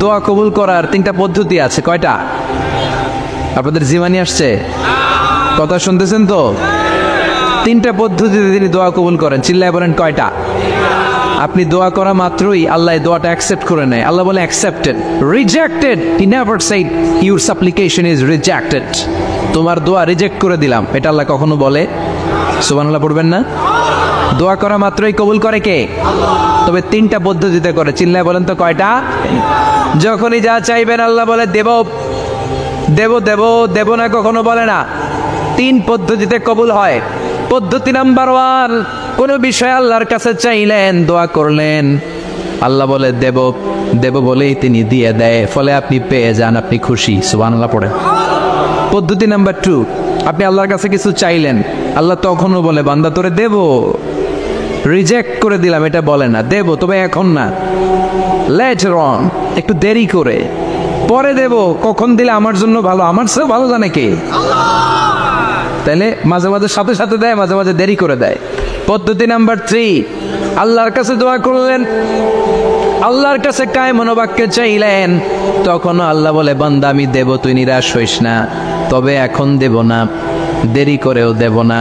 দোয়া কবুল করার 3টা পদ্ধতি আছে। কয়টা? আপনাদের জিমানি আসছে? কথা শুনতেছেন তো? 3টা পদ্ধতিতে তিনি দোয়া কবুল করেন। চিল্লায় বলেন কয়টা? আপনি দোয়া করা মাত্রই আল্লাহ দোয়াটা অ্যাকসেপ্ট করে নেয়। আল্লাহ বলে accepted, rejected he never shed your সাপ্লিকেশন is rejected. তোমার দোয়া রিজেক্ট করে দিলাম, এটা আল্লাহ কখনো বলে? সুবহানাল্লাহ পড়বেন না? দোয়া করা মাত্রই কবুল করে কে? তবে 3টা পদ্ধতিতে করে। চিল্লায় বলেন তো কয়টা? যখনই যা চাইবেন আল্লাহ বলে দেব দেব দেব দেব না, কখনো বলে না। 3 পদ্ধতিতে কবুল হয়। পদ্ধতি নাম্বার 1, কোনো বিষয় আল্লাহর কাছে চাইলেন, দোয়া করলেন, আল্লাহ বলে দেব দেব বলেই তিনি দিয়ে দেয়, ফলে আপনি পেয়ে যান, আপনি খুশি। সুবহানাল্লাহ পড়ে। পদ্ধতি নাম্বার 2, আপনি আল্লাহর কাছে কিছু চাইলেন, আল্লাহ তখনও বলে বান্দা তোরে দেব, রিজেক্ট করে দিলাম এটা বলে না, দেব তবে এখন না, লেটার অন, একটু দেরি করে, পরে দেব। কখন দিলে আমার জন্য ভালো, আমার চেয়ে ভালো জানে কে? তাইলে মাঝে মাঝে সাথে সাথে দেয়, মাঝে মাঝে দেরি করে দেয়। পদ্ধতি নাম্বার 3, আল্লাহর কাছে দোয়া করলেন, আল্লাহর কাছে কায় মনোবাক্যে চাইলেন। তখন আল্লাহ বলে, বান্দা আমি দেব, তুই নিরাশ হইস না, তবে এখন দেব না, দেরি করেও দেব না,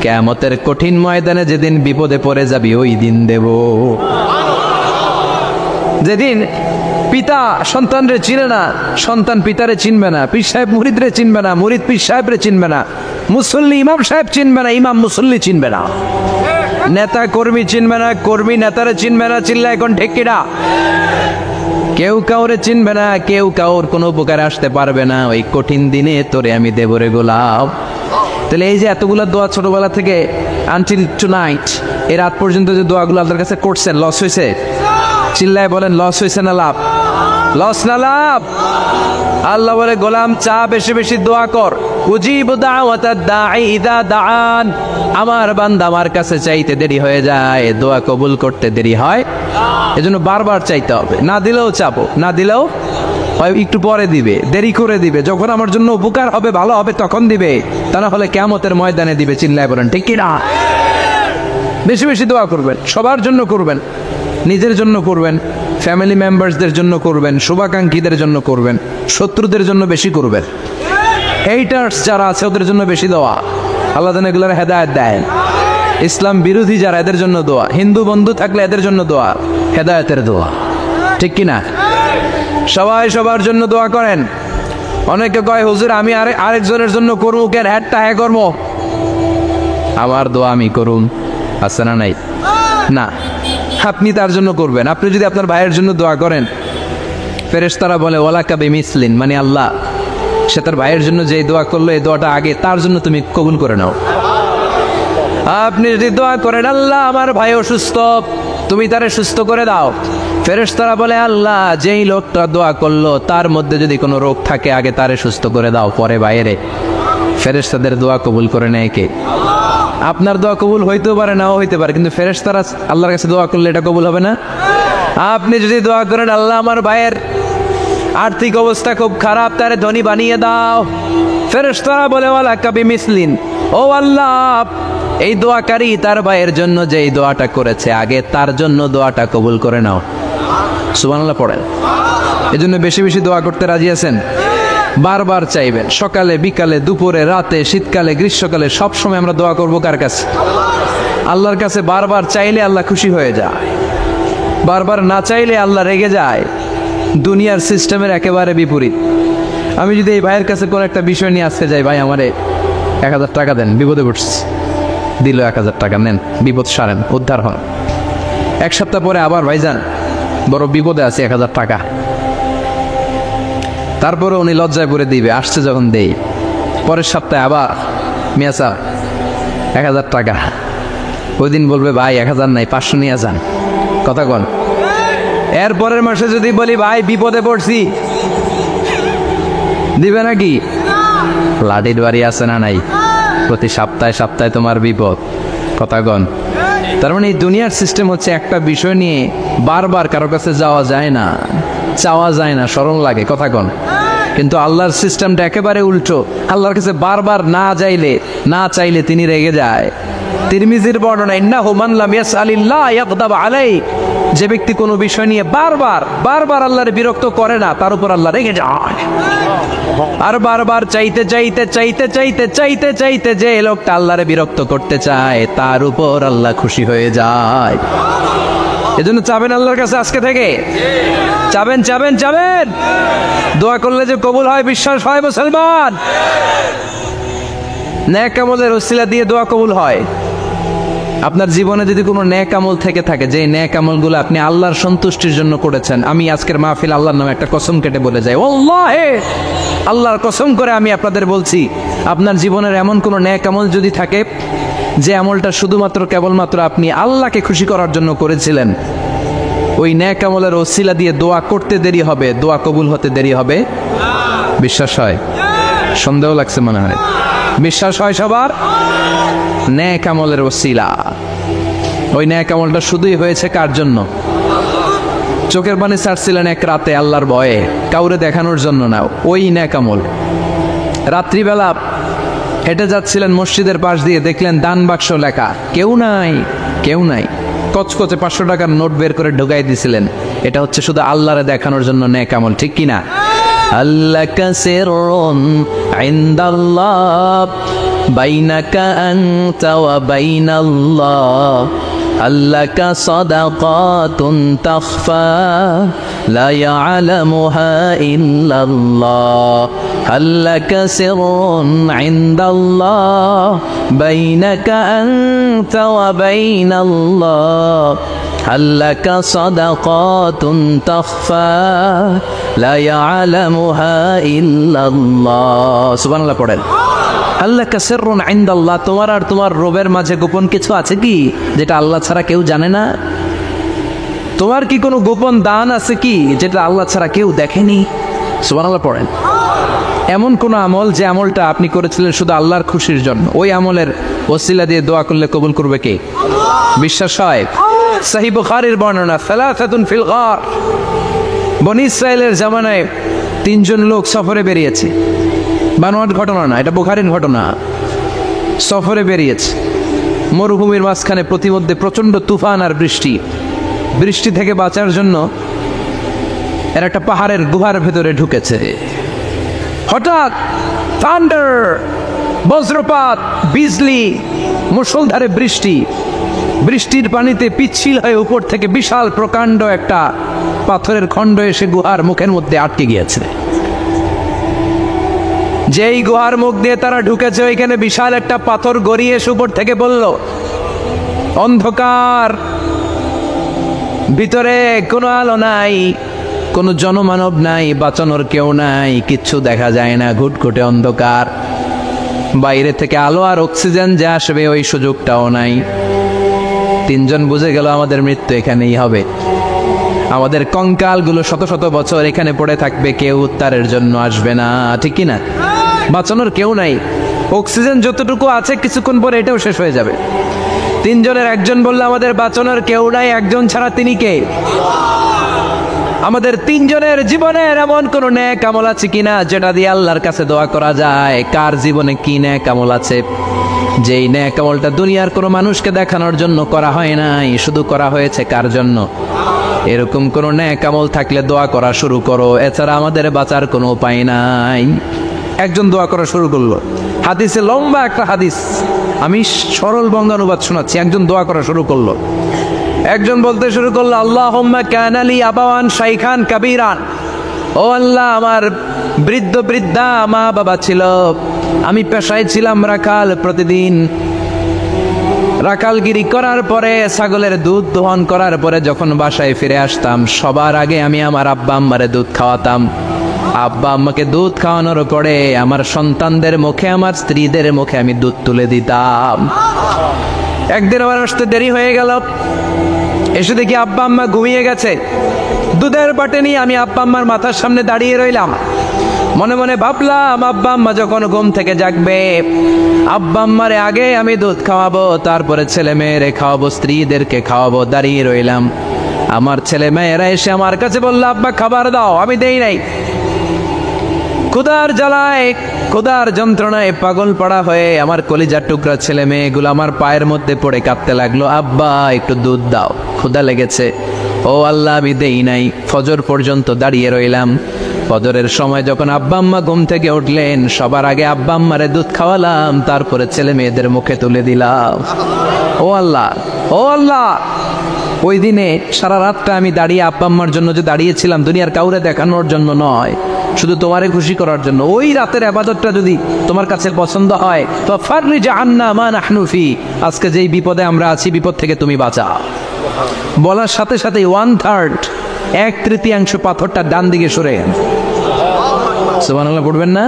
কিয়ামতের কঠিন ময়দানে যেদিন বিপদে পড়ে যাবি ওই দিন দেব। যেদিন পিতা সন্তানরে চিনে না, সন্তান পিতারে চিনবে না, পীর সাহেব মুরিদরে চিনবে না, মুরিদ পীর সাহেবরে চিনবে না, মুসল্লি ইমাম সাহেব চিনবে না, ইমাম মুসল্লি চিনবে না, নেতা কর্মী চিনবে না, কর্মী নেতারে চিনবে না। চিল্লা এখন ঠিক কিনা? কেউ কাউরে চিনবে না, কেউ কাউর কোনো উপকারে আসতে পারবে না। ওই কঠিন দিনে তোরে আমি দেবরে গোলাপ। তাহলে এই যে এতগুলা দোয়া ছোটবেলা থেকে আনটিল টুনাইট, এই রাত পর্যন্ত যে দোয়াগুলো আল্লাহর কাছে করছেন, লস হয়েছে? চিল্লায় বলেন, লস হয়েছে না লাভ? লস না লাভ? আল্লাহ বলে, গোলাম চা বেশি বেশি দোয়া কর। উজিবু দাওয়াতাদ দাঈ ইযা দাআন। আমার বান্দা আমার কাছে চাইতে দেরি হয়ে যায়, দোয়া কবুল করতে দেরি হয়, এজন্য বারবার চাইতে হবে। না দিলেও চাবো, না দিলেও একটু পরে দিবে, দেরি করে দিবে, যখন আমার জন্য উপকার হবে, ভালো হবে, তখন দিবে, তা না হলে কিয়ামতের ময়দানে দিবে। চিল্লায় বলেন ঠিক কি না? বেশি বেশি দোয়া করবেন, সবার জন্য করবেন, নিজের জন্য করবেন, ফ্যামিলি মেম্বারসদের জন্য করবেন, শুভাকাঙ্ক্ষীদের জন্য করবেন, শত্রুদের জন্য বেশি করবেন, হেটার্স যারা আছে ওদের জন্য বেশি দোয়া। আল্লাহ যেন এগুলোর হেদায়েত দেয়। ইসলাম বিরোধী যারা, এদের জন্য দোয়া। হিন্দু বন্ধু থাকলে এদের জন্য দোয়া, হেদায়েতের দোয়া, ঠিক কিনা? সবাই সবার জন্য দোয়া করেন। অনেকে কয়, হুজুর আমি আরেকজনের জন্য করবো কেন, হ্যাটটা হ্যাঁ করবো, আমার দোয়া আমি করুন, আছে না নাই? না, আপনি তার জন্য করবেন। আপনি যদি আপনার ভাইয়ের জন্য দোয়া করেন, ফেরেশতারা বলে ওয়ালাকা বিমিসলিন, মানে আল্লাহ সে তার ভাইয়ের জন্য যে দোয়া করলো, এই দোয়াটা আগে তার জন্য তুমি কবুল করে নাও। আপনি যদি দোয়া করেন, আল্লাহ আমার ভাই অসুস্থ, তুমি তারে সুস্থ করে দাও, ফেরেশতারা বলে আল্লাহ যেই লোকটা দোয়া করলো তার মধ্যে যদি কোনো রোগ থাকে আগে তারে সুস্থ করে দাও, পরে বাইরে। ফেরেশতাদের দোয়া কবুল করে নেয় কে? আপনার দোয়া কবুল হইতেও পারে, নাও হইতে পারে, কিন্তু ফেরেশতারা আল্লাহর কাছে দোয়া করলে এটা কবুল হবে না। আপনি যদি দোয়া করেন, আল্লাহ আমার ভাইয়ের আর্থিক অবস্থা খুব খারাপ, তারে ধনী বানিয়ে দাও, ফেরেশতারা বলে ওয়ালাকা বিমিসলিন, ও আল্লাহ এই দোয়াকারী তার ভাইয়ের জন্য যে এই দোয়াটা করেছে আগে তার জন্য দোয়াটা কবুল করে নাও। সুবহানাল্লাহ পড়েন। এজন্য বেশি বেশি দোয়া করতে রাজি আছেন? বারবার চাইবেন, সকালে বিকালে দুপুরে রাতে শীতকালে গ্রীষ্মকালে, সব সময় আমরা দোয়া করবো কার কাছে? আল্লাহর কাছে। বারবার চাইলে আল্লাহ খুশি হয়ে যায়, বারবার না চাইলে আল্লাহ রেগে যায়। দুনিয়ার সিস্টেমের একেবারে বিপরীত। আমি যদি এই ভাইয়ের কাছে কোনো একটা বিষয় নিয়ে আসতে যাই, ভাই আমারে 1000 টাকা দেন, বিপদে পড়ছি, দিল 1000 টাকা, নেন, বিপদ সারেন, উদ্ধার হন। এক সপ্তাহ পরে আবার ভাইজান বড় বিপদে আছে, 1000 টাকা, তারপরে উনি লজ্জায় পড়ে দিবে, আসছে যখন দেই। পরের সপ্তাহে আবার মিয়া সাহেব 1000 টাকা, ওই দিন বলবে ভাই 1000 নাই, 500 নিয়ে যান, কথা কন। এর পরের মাসে যদি বলি ভাই বিপদে পড়ছি, দিবে নাকি? লাঠির বাড়ি আছে না নাই? প্রতি সপ্তাহে সপ্তাহে তোমার বিপদ, কথা কন। তার মানে এই দুনিয়ার সিস্টেম হচ্ছে একটা বিষয় নিয়ে বারবার কারো কাছে যাওয়া যায় না, চাওয়া যায় না, শরম লাগে, কথা কন। কিন্তু আল্লাহর সিস্টেমটা একেবারে উল্টো। আল্লাহর কাছে বারবার না চাইলে তিনি রেগে যায়। তিরমিজির বর্ণনা, ইন্নাহু মান লাম ইয়াসআলিল্লাহ ইয়াগদাব আলাইহি, যে ব্যক্তি কোনো বিষয় নিয়ে বারবার আল্লাহর বিরক্ত করে না, তার উপর আল্লাহ রেগে যায়। আর বারবার চাইতে যে লোকটা আল্লাহরে বিরক্ত করতে চায় তার উপর আল্লাহ খুশি হয়ে যায়। এজন্য চাবেন আল্লাহর কাছে আজকে থেকে, চাবেন। দোয়া করলে যে কবুল হয় বিশ্বাস হয় মুসলমান। নেক আমলের ওসিলা দিয়ে দোয়া কবুল হয়। আপনার জীবনে যদি কোনো নেক আমল থেকে থাকে, যে নেক আমলগুলো আপনি আল্লাহর সন্তুষ্টির জন্য করেছেন, আমি আজকের মাহফিল আল্লাহর নামে একটা কসম কেটে বলে যাই, ওয়াল্লাহি আল্লাহর কসম করে আমি আপনাদের বলছি, আপনার জীবনের এমন কোনো নেক আমল যদি থাকে যে আমলটা শুধুমাত্র কেবলমাত্র আপনি আল্লাহকে খুশি করার জন্য করেছিলেন, ওই নেক আমলের ওসিলা দিয়ে দোয়া করতে দেরি হবে, দোয়া কবুল হতে দেরি হবে। বিশ্বাস হয়? সন্দেহ লাগছে মনে হয়। বিশ্বাস হয় সবার? নেক আমলের ওসিলা, ওই নেক আমলটা শুধুই হয়েছে কার জন্য? চোখের পানি ছাড়ছিলেন এক রাতে আল্লাহর ভয়ে, কাউরে দেখানোর জন্য না, ওই নেক আমল। রাত্রিবেলা হেঁটে যাচ্ছিলেন মসজিদের পাশ দিয়ে, দেখলেন দান বাক্স লেখা, কেউ নাই। কচকচে 500 টাকার নোট বের করে ঢুকাই দিছিলেন, এটা হচ্ছে শুধু আল্লাহরে দেখানোর জন্য নেক আমল, ঠিক কিনা? আল্লাকা সিররুন ইনদাল্লাহ বাইনাকা আনতা ওয়া বাইনাল্লাহ আল্লাকা সাদাকাতুন তাখফা লা ইয়ালামুহা ইল্লাল্লাহ আল্লাকা সিররুন ইনদাল্লাহ বাইনাকা আনতা ওয়া বাইনাল্লাহ আল্লাকা সাদাকাতুন তাখফা লা ইয়ালামুহা ইল্লাল্লাহ। সুবহানাল্লাহ পড়েন। আল্লাকা সিররুন ইনদাল্লাহ, তোমার আর তোমার রবের মাঝে গোপন কিছু আছে কি যেটা আল্লাহ ছাড়া কেউ জানে না? তোমার কি কোনো গোপন দান আছে কি যেটা আল্লাহ ছাড়া কেউ দেখেনি? সুবহানাল্লাহ পড়েন। এমন কোন আমল যে আমলটা আপনি করেছিলেন শুধু আল্লাহর খুশির জন্য, ওই আমলের ওসিলা দিয়ে দোয়া করলে কবুল করবে কে? বিশ্বাস হয়? সহিহ বুখারীর বর্ণনা, সালাসাতুন ফিল গার, বনী ইসরাইলের জামানায় 3 জন লোক সফরে বেরিয়েছে। বানোয়াট ঘটনা না, এটা বুখারীর ঘটনা। সফরে বেরিয়েছে, মরুভূমির মাঝখানে প্রতিমধ্যে প্রচন্ড তুফান আর বৃষ্টি। বৃষ্টি থেকে বাঁচার জন্য এর একটা পাহাড়ের গুহার ভেতরে ঢুকেছে। হঠাৎ থান্ডার, বজ্রপাত, বিজলি, মুষলধারে বৃষ্টি। বৃষ্টির পানিতে পিচ্ছিল হয়ে উপর থেকে বিশাল প্রকাণ্ড একটা পাথরের খণ্ড এসে গুহার মুখের মধ্যে আটকে গিয়েছে। যেই গুহার মুখ দিয়ে তারা ঢুকেছে, ওইখানে বিশাল একটা পাথর গড়িয়ে এসে উপর থেকে বলল, অন্ধকার, ভিতরে কোনো আলো নাই, কোনো জনমানব নাই, বাঁচানোর কেউ নাই, কিচ্ছু দেখা যায় না, ঘুটঘুটে অন্ধকার। বাইরে থেকে আলো আর অক্সিজেন যে আসবে ওই সুযোগটাও নাই। 3 জন বুঝে গেল আমাদের মৃত্যু এখানেই হবে, আমাদের কঙ্কালগুলো শত শত বছর এখানে পড়ে থাকবে, কেউ উত্তারের জন্য আসবে না, ঠিক কিনা? বাঁচানোর কেউ নাই, অক্সিজেন যতটুকু আছে কিছুক্ষণ পরে এটাও শেষ হয়ে যাবে। 3 জনের একজন বলল, আমাদের বাঁচানোর কেউ নাই, একজন ছাড়া তিনি কে? আমাদের 3 জনের জীবনের এমন কোন নেক আমল আছে কিনা যেটা দিয়ে আল্লাহর কাছে দোয়া করা যায়? কার জীবনে কি নেক আমল আছে যেই নেক আমলটা দুনিয়ার কোনো মানুষকে দেখানোর জন্য করা হয় নাই, শুধু করা হয়েছে কার জন্য? এরকম কোন নেক আমল থাকলে দোয়া করা শুরু করো, এছাড়া আমাদের বাঁচার কোনো উপায় নাই। একজন দোয়া করা শুরু করলো, হাদিসে লম্বা একটা হাদিস, আমি সরল বঙ্গানুবাদ শোনাচ্ছি। একজন দোয়া করা শুরু করলো, একজন বলতে শুরু করলো, আল্লাহুম্মা কানা লি আবাওয়ান শাইখান কাবীরান, ও আল্লাহ, আমার বৃদ্ধ বৃদ্ধা মা বাবা ছিল, আমি পেশায় ছিলাম রাখাল, প্রতিদিন রাখালগিরি করার পরে, ছাগলের দুধ দোহন করার পরে যখন বাসায় ফিরে আসতাম, সবার আগে আমি আমার আব্বা আম্মারে দুধ খাওয়াতাম। আব্বা আম্মাকে দুধ খাওয়ানোর পরে আমার সন্তানদের মুখে, আমার স্ত্রীদের মুখে আমি দুধ তুলে দিতাম। একদিন আমার আসতে দেরি হয়ে গেল, এসে দেখি আব্বা আম্মা ঘুমিয়ে গেছে। দুধের বাটি নিয়ে আমি আব্বা আম্মার মাথার সামনে দাঁড়িয়ে রইলাম। মনে মনে ভাবলাম, আব্বা আম্মা যখন ঘুম থেকে জাগবে, আব্বা আম্মারে আগে আমি দুধ খাওয়াবো, তারপরে ছেলে মেয়েরে খাওয়াবো, স্ত্রীদেরকে খাওয়াবো। দাঁড়িয়ে রইলাম, আমার ছেলে মেয়েরা এসে আমার কাছে বললো, আব্বা খাবার দাও, আমি দেই নাই। ক্ষুধার জ্বালায়, ক্ষুধার যন্ত্রণায় পাগল পড়া হয়ে আমার কলিজার টুকরা ছেলে মেয়েগুলো আমার পায়ের মধ্যে পড়ে কাঁদতে লাগলো, আব্বা একটু দুধ দাও, ক্ষুধা লেগেছে। ও আল্লাহ, আমি দেই নাই। ফজর পর্যন্ত দাঁড়িয়ে রইলাম। ফজরের সময় যখন আব্বা আম্মা ঘুম থেকে উঠলেন, সবার আগে আব্বা আম্মারে দুধ খাওয়ালাম, তারপরে ছেলে মেয়েদের মুখে তুলে দিলাম। ও আল্লাহ, ও আল্লাহ, ওই দিনে সারা রাতটা আমি দাঁড়িয়ে আব্বা আম্মার জন্য যে দাঁড়িয়েছিলাম, দুনিয়ার কাউরে দেখানোর জন্য নয়, শুধু তোমারে খুশি করার জন্য। ওই রাতের ইবাদতটা যদি তোমার কাছে পছন্দ হয়, তো ফাররিজ আন্না মা নাহনু ফি, আজকে যেই বিপদে আমরা আছি, বিপদ থেকে তুমি বাঁচাও। বলার সাথে সাথে 1/3, 1/3 পাথরটা ডান দিকে সরে গেল। সুবহানাল্লাহ পড়বেন না?